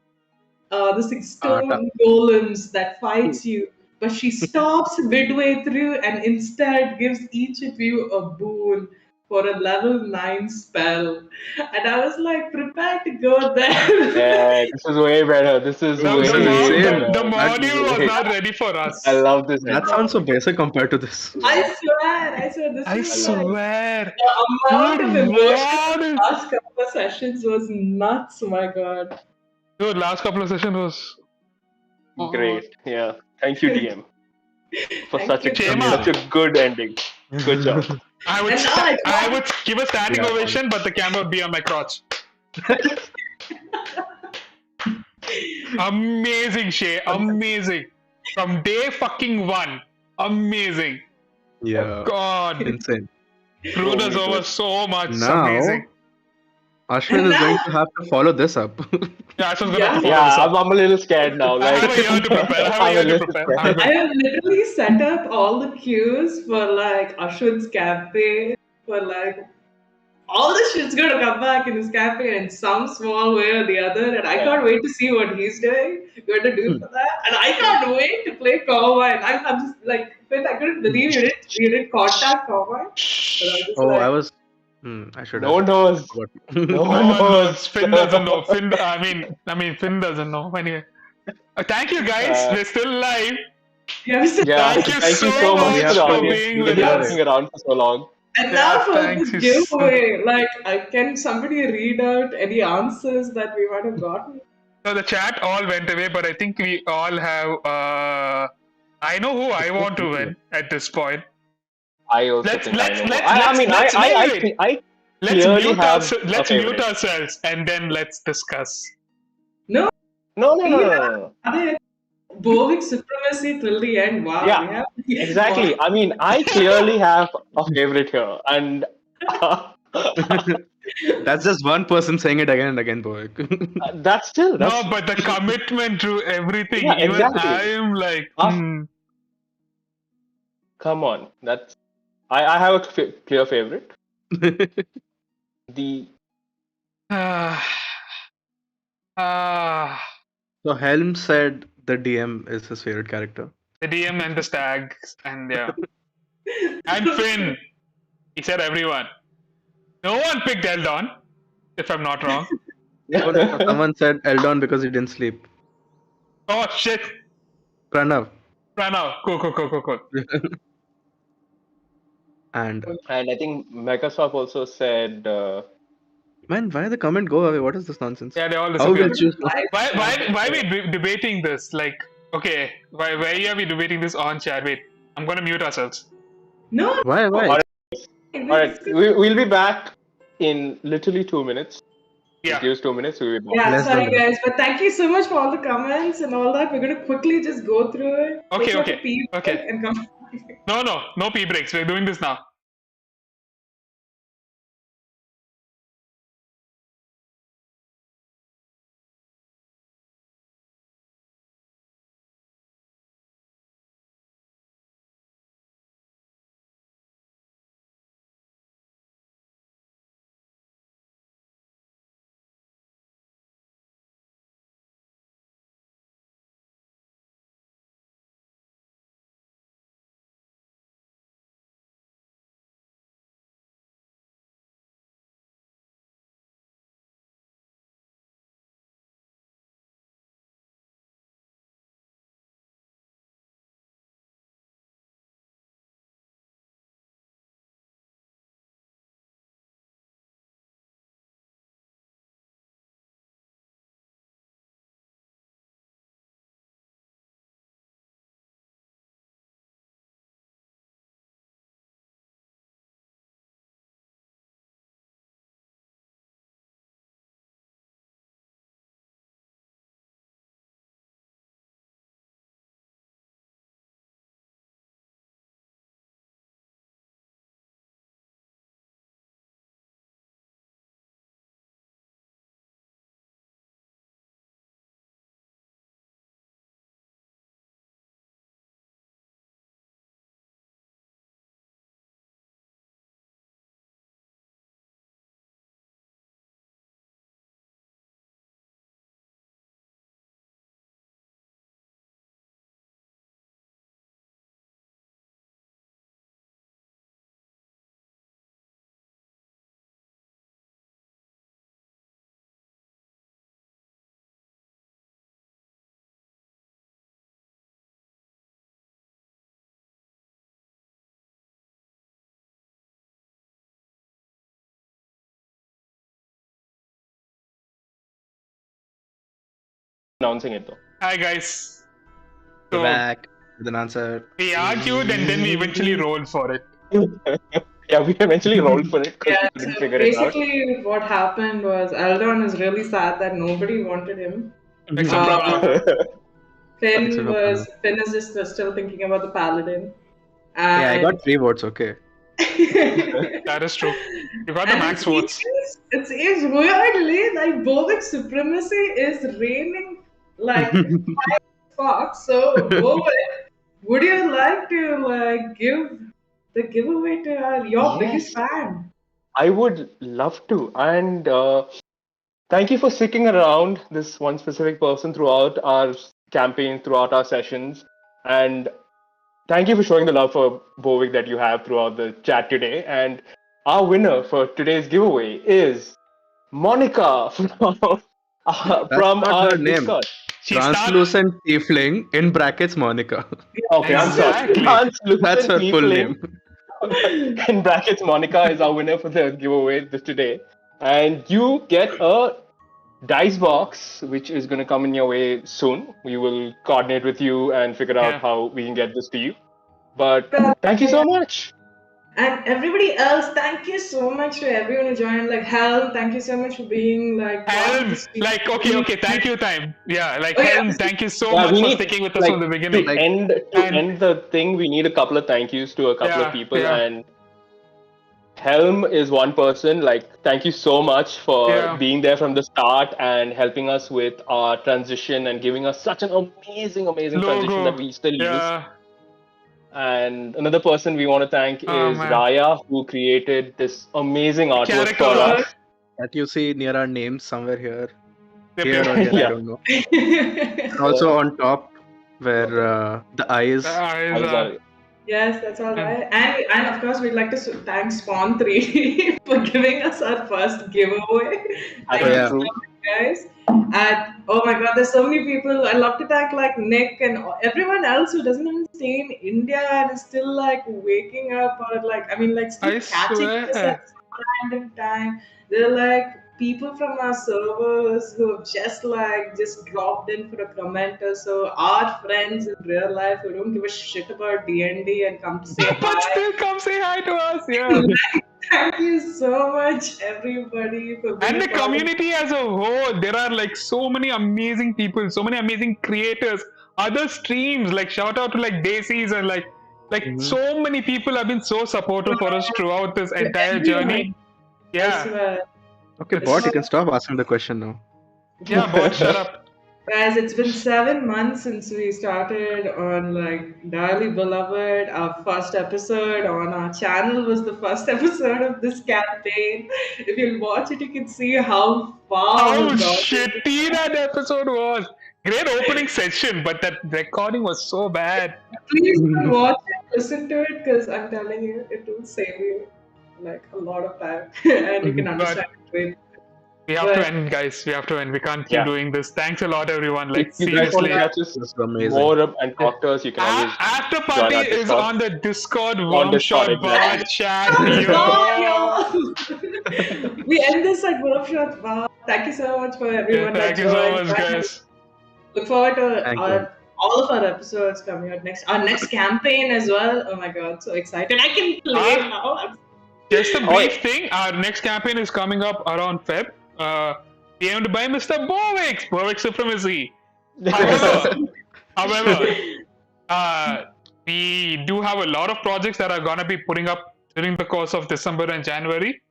Speaker 3: the six
Speaker 4: Arta.
Speaker 3: stone golems that fights you, but she stops midway through and instead gives each of you a boon for a level 9 spell. And I was like, prepare to go there.
Speaker 2: Yeah, this is way better. This is
Speaker 1: The,
Speaker 4: Bro, this
Speaker 1: the,
Speaker 4: is
Speaker 2: way
Speaker 1: mo-
Speaker 4: insane.
Speaker 1: the, the
Speaker 2: better. This
Speaker 4: That
Speaker 2: is
Speaker 1: module was
Speaker 2: way.
Speaker 1: not ready for
Speaker 2: I
Speaker 1: us.
Speaker 2: love this
Speaker 4: that
Speaker 2: ending.
Speaker 4: sounds so basic compared to this.
Speaker 3: I swear, this
Speaker 1: I
Speaker 3: is
Speaker 2: I love
Speaker 3: like
Speaker 2: it.
Speaker 1: swear.
Speaker 3: the amount of
Speaker 1: Dude,
Speaker 3: emotion
Speaker 1: what
Speaker 3: in the
Speaker 1: is...
Speaker 3: last couple of sessions was nuts. Oh my god.
Speaker 1: Dude, last couple of sessions was...
Speaker 3: Oh,
Speaker 2: Great. Yeah. Thank you, DM, for
Speaker 3: thank you so
Speaker 1: Shame
Speaker 3: much.
Speaker 2: such
Speaker 1: up.
Speaker 2: a good ending. Good job.
Speaker 3: And now I just
Speaker 1: I
Speaker 3: want
Speaker 1: would give a standing
Speaker 4: Yeah,
Speaker 1: ovation, but the camera would be on my crotch. Amazing, Shay. Amazing. From day fucking one. Amazing.
Speaker 4: yeah,
Speaker 1: God.
Speaker 4: insane.
Speaker 1: Screwed us
Speaker 2: So
Speaker 1: over
Speaker 2: good.
Speaker 1: so much.
Speaker 4: Now,
Speaker 1: Amazing.
Speaker 4: Ashwin
Speaker 3: and
Speaker 4: is going
Speaker 3: now
Speaker 4: to have to follow this up.
Speaker 1: Yeah, I was gonna have to
Speaker 3: yeah.
Speaker 1: follow this
Speaker 2: Yeah,
Speaker 1: up.
Speaker 2: I'm a little scared now.
Speaker 1: I have
Speaker 2: Like,
Speaker 1: a year to prepare. I have a
Speaker 2: I'm a
Speaker 1: year to
Speaker 2: little
Speaker 1: prepare.
Speaker 2: scared.
Speaker 3: I have literally set up all the cues for like Ashwin's campaign, for like all this shit's gonna come back in his campaign in some small way or the other, and I
Speaker 2: Yeah.
Speaker 3: can't wait to see what he's going to do for that. And I can't wait to play Cowboy. I'm just like, Finn, I couldn't believe you didn't contact Cowboy. But I was just
Speaker 4: Oh, I
Speaker 3: like,
Speaker 4: was. I should
Speaker 2: No
Speaker 4: have.
Speaker 2: one knows.
Speaker 4: Forgot.
Speaker 2: No
Speaker 1: No
Speaker 2: one
Speaker 1: one knows.
Speaker 2: knows.
Speaker 1: Finn doesn't know. Finn doesn't know. Anyway. Thank you guys. We're still live.
Speaker 3: you have said
Speaker 2: Yeah,
Speaker 1: Thank you
Speaker 2: thank you
Speaker 1: so
Speaker 2: so much
Speaker 4: We
Speaker 1: much
Speaker 2: to
Speaker 4: have
Speaker 2: the
Speaker 1: for
Speaker 4: to
Speaker 2: audience,
Speaker 1: being
Speaker 2: even
Speaker 1: with
Speaker 2: if you're
Speaker 1: us.
Speaker 2: sticking around for so long.
Speaker 3: And
Speaker 1: Yeah,
Speaker 3: now for
Speaker 1: thanks.
Speaker 3: the giveaway, like, can somebody read out any answers that we might have gotten?
Speaker 1: So the chat all went away, but I think we all have. I know who I want to win at this point.
Speaker 2: I also
Speaker 1: Let's
Speaker 2: think I
Speaker 1: let's
Speaker 2: know.
Speaker 1: let's
Speaker 2: I
Speaker 1: let's
Speaker 2: mean,
Speaker 1: let's wait, wait.
Speaker 2: I
Speaker 1: Let's
Speaker 2: clearly
Speaker 1: mute
Speaker 2: have
Speaker 1: us.
Speaker 2: a
Speaker 1: Let's mute
Speaker 2: favorite.
Speaker 1: ourselves and then let's discuss.
Speaker 3: No,
Speaker 2: No, no, no,
Speaker 3: we
Speaker 2: no, no, no.
Speaker 3: have Bovic supremacy till the end. Wow, we
Speaker 2: Yeah,
Speaker 3: have
Speaker 2: exactly. I mean, I clearly have a favorite here, and
Speaker 4: That's just one person saying it again and again, boy.
Speaker 2: that's still
Speaker 1: No,
Speaker 2: that's
Speaker 1: but the commitment to everything.
Speaker 2: yeah,
Speaker 1: Even I
Speaker 2: exactly.
Speaker 1: am like,
Speaker 2: Af- Come on, that's I have a clear favorite. The
Speaker 1: ah, ah,
Speaker 4: So Helm said the DM is his favorite character.
Speaker 1: the DM and the stags and yeah, and Finn. He said everyone. No one picked Eldon, if I'm not wrong.
Speaker 4: Oh, no, someone said Eldon because he didn't sleep.
Speaker 1: Oh shit!
Speaker 4: Pranav.
Speaker 1: Pranav, cool.
Speaker 4: And
Speaker 2: and I think Microsoft also said
Speaker 4: man, why the comment go away? What is this nonsense?
Speaker 1: Yeah, they all
Speaker 4: How will
Speaker 1: disappeared.
Speaker 4: choose?
Speaker 1: Why we debating this? Like, okay, why are we debating this on chat? Wait, I'm gonna mute ourselves.
Speaker 3: no.
Speaker 4: Why?
Speaker 2: all right, we'll be back in literally 2 minutes.
Speaker 1: Yeah.
Speaker 2: Give us 2 minutes, we'll be back.
Speaker 3: Yeah,
Speaker 4: Less than
Speaker 3: sorry
Speaker 4: that.
Speaker 3: guys, but thank you so much for all the comments and all that. We're gonna quickly just go through it.
Speaker 1: Okay,
Speaker 3: Take out
Speaker 1: okay,
Speaker 3: the pee
Speaker 1: okay.
Speaker 3: break and come.
Speaker 1: No pee breaks. We're doing this now.
Speaker 2: announcing it though.
Speaker 1: Hi guys.
Speaker 4: We're
Speaker 1: So
Speaker 4: back with an answer.
Speaker 1: we argued and then we eventually rolled for it.
Speaker 2: Yeah, we eventually rolled for it because
Speaker 3: Yeah,
Speaker 2: we couldn't
Speaker 3: so
Speaker 2: figure it out.
Speaker 3: basically what happened was Eldon is really sad that nobody wanted him.
Speaker 1: Except
Speaker 3: Uh,
Speaker 1: Pranav.
Speaker 3: Finn is just still thinking about the paladin.
Speaker 4: Yeah, I
Speaker 3: And
Speaker 4: got 3 votes, okay.
Speaker 1: That is true. You got the
Speaker 3: and
Speaker 1: max votes.
Speaker 3: it seems weirdly like Bovic supremacy is reigning like fuck. So Bovic, would you like to like give the giveaway to your biggest fan?
Speaker 2: I would love to. And thank you for sticking around, this one specific person, throughout our campaign, throughout our sessions. And thank you for showing the love for Bovic that you have throughout the chat today. And our winner for today's giveaway is Monica from, from
Speaker 4: not
Speaker 2: our
Speaker 4: her name.
Speaker 2: Discord.
Speaker 1: She's
Speaker 4: Translucent Tiefling, in brackets Monica.
Speaker 2: Okay,
Speaker 1: Exactly.
Speaker 2: I'm sorry.
Speaker 4: That's her full
Speaker 2: Tiefling,
Speaker 4: name.
Speaker 2: in brackets, Monica is our winner for the giveaway today. And you get a dice box, which is going to come in your way soon. We will coordinate with you and figure out
Speaker 1: Yeah.
Speaker 2: how we can get this to you. But thank you so much.
Speaker 3: And everybody else, thank you so much to everyone who joined. Like Helm, thank you so much for being like part of
Speaker 1: Helm,
Speaker 3: this team.
Speaker 1: like okay, thank you, time. Yeah, like
Speaker 3: Oh, yeah.
Speaker 1: Helm, thank you so
Speaker 2: Yeah,
Speaker 1: much
Speaker 2: we
Speaker 1: for
Speaker 2: need,
Speaker 1: sticking with us
Speaker 2: like,
Speaker 1: from the beginning.
Speaker 2: To end the thing, we need a couple of thank yous to a couple of people.
Speaker 1: Yeah.
Speaker 2: And Helm is one person. Like, thank you so much for
Speaker 1: Yeah.
Speaker 2: being there from the start and helping us with our transition and giving us such an amazing transition
Speaker 1: Logo.
Speaker 2: that we still use.
Speaker 1: Yeah.
Speaker 2: And another person we want to thank
Speaker 1: Oh,
Speaker 2: is
Speaker 1: man.
Speaker 2: Raya, who created this amazing artwork
Speaker 1: Character
Speaker 2: for
Speaker 1: art.
Speaker 2: us.
Speaker 4: That you see near our names somewhere here.
Speaker 1: Yep,
Speaker 4: Here
Speaker 1: yep.
Speaker 4: or here,
Speaker 2: Yeah.
Speaker 4: I don't know. And also on top, where the eyes.
Speaker 1: The eyes
Speaker 2: Eyes
Speaker 1: are-
Speaker 2: are-
Speaker 3: Yes, that's all right. And of course, we'd like to thank Spawn3D for giving us our first giveaway. Thank you
Speaker 4: Yeah.
Speaker 3: so much, guys. And oh my God, there's so many people. I love to thank like Nick and everyone else who doesn't even stay in India and is still like waking up or like still
Speaker 1: I
Speaker 3: catching this
Speaker 1: swear.
Speaker 3: at some random time. They're like people from our servers who have just dropped in for a comment or so. Our friends in real life who don't give a shit about D&D and come to say
Speaker 1: But
Speaker 3: hi.
Speaker 1: still come say hi to us, yeah.
Speaker 3: Thank you so much, everybody, for being
Speaker 1: And the
Speaker 3: part of-
Speaker 1: community as a whole, there are like so many amazing people, so many amazing creators, other streams, like shout out to like Daisies and like so many people have been so supportive for us throughout this entire journey.
Speaker 3: I
Speaker 1: Yeah.
Speaker 3: swear.
Speaker 4: Okay, bot, you can stop asking the question now.
Speaker 1: Yeah, bot, shut up.
Speaker 3: Guys, it's been 7 months since we started on like Darly Beloved. Our first episode on our channel was the first episode of this campaign. If you'll watch it, you can see how far
Speaker 1: How
Speaker 3: we've gone.
Speaker 1: shitty that episode was. Great opening session, but that recording was so bad.
Speaker 3: Please do watch it, listen to it, because I'm telling you, it will save you like a lot of time, and you can understand it way.
Speaker 1: We have to end, guys. We have to end. We can't keep
Speaker 2: Yeah.
Speaker 1: doing this. Thanks a lot, everyone. Like,
Speaker 2: If you guys want
Speaker 1: seriously.
Speaker 2: to catch us
Speaker 4: That's amazing.
Speaker 2: more up and talk to us, you can always
Speaker 1: After
Speaker 2: join
Speaker 1: party
Speaker 2: our
Speaker 1: is
Speaker 2: Discord.
Speaker 1: on the Discord
Speaker 2: On
Speaker 1: Worm
Speaker 2: Discord,
Speaker 1: Shot Bar
Speaker 2: exactly.
Speaker 1: chat. Yo.
Speaker 3: We end this at Workshop. Wow. Thank you so much for everyone that
Speaker 1: Thank you so
Speaker 3: joined.
Speaker 1: much, guys.
Speaker 3: Look forward to
Speaker 4: Thank you.
Speaker 3: all of our episodes coming out next. Our next campaign as well. Oh my god, so excited! I can play it now.
Speaker 1: Just a
Speaker 2: Oh,
Speaker 1: brief thing. Our next campaign is coming up around Feb. PM'd by Mr. Bovic. Bovic Supremacy. However, we do have a lot of projects that are going to be putting up during the course of December and January.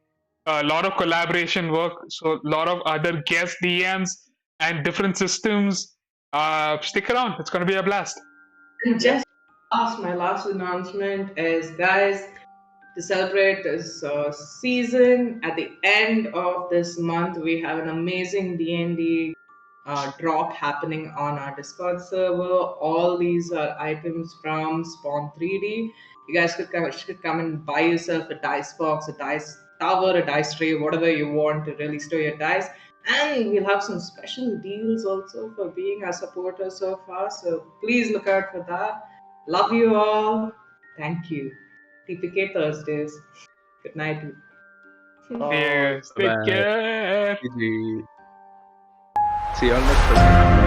Speaker 1: A lot of collaboration work, so a lot of other guest DMs and different systems. Stick around, it's going to be a blast.
Speaker 3: And just my last announcement is, guys, to celebrate this season, at the end of this month, we have an amazing D&D drop happening on our Discord server. All these are items from Spawn3D. You guys should come and buy yourself a dice box, a dice tower, a dice tray, whatever you want to really store your dice. And we'll have some special deals also for being our supporters so far. So please look out for that. Love you all. Thank you. TPK Thursdays. Good night.
Speaker 1: Yes, take
Speaker 4: Bye.
Speaker 1: care.
Speaker 4: GG. See you all next time.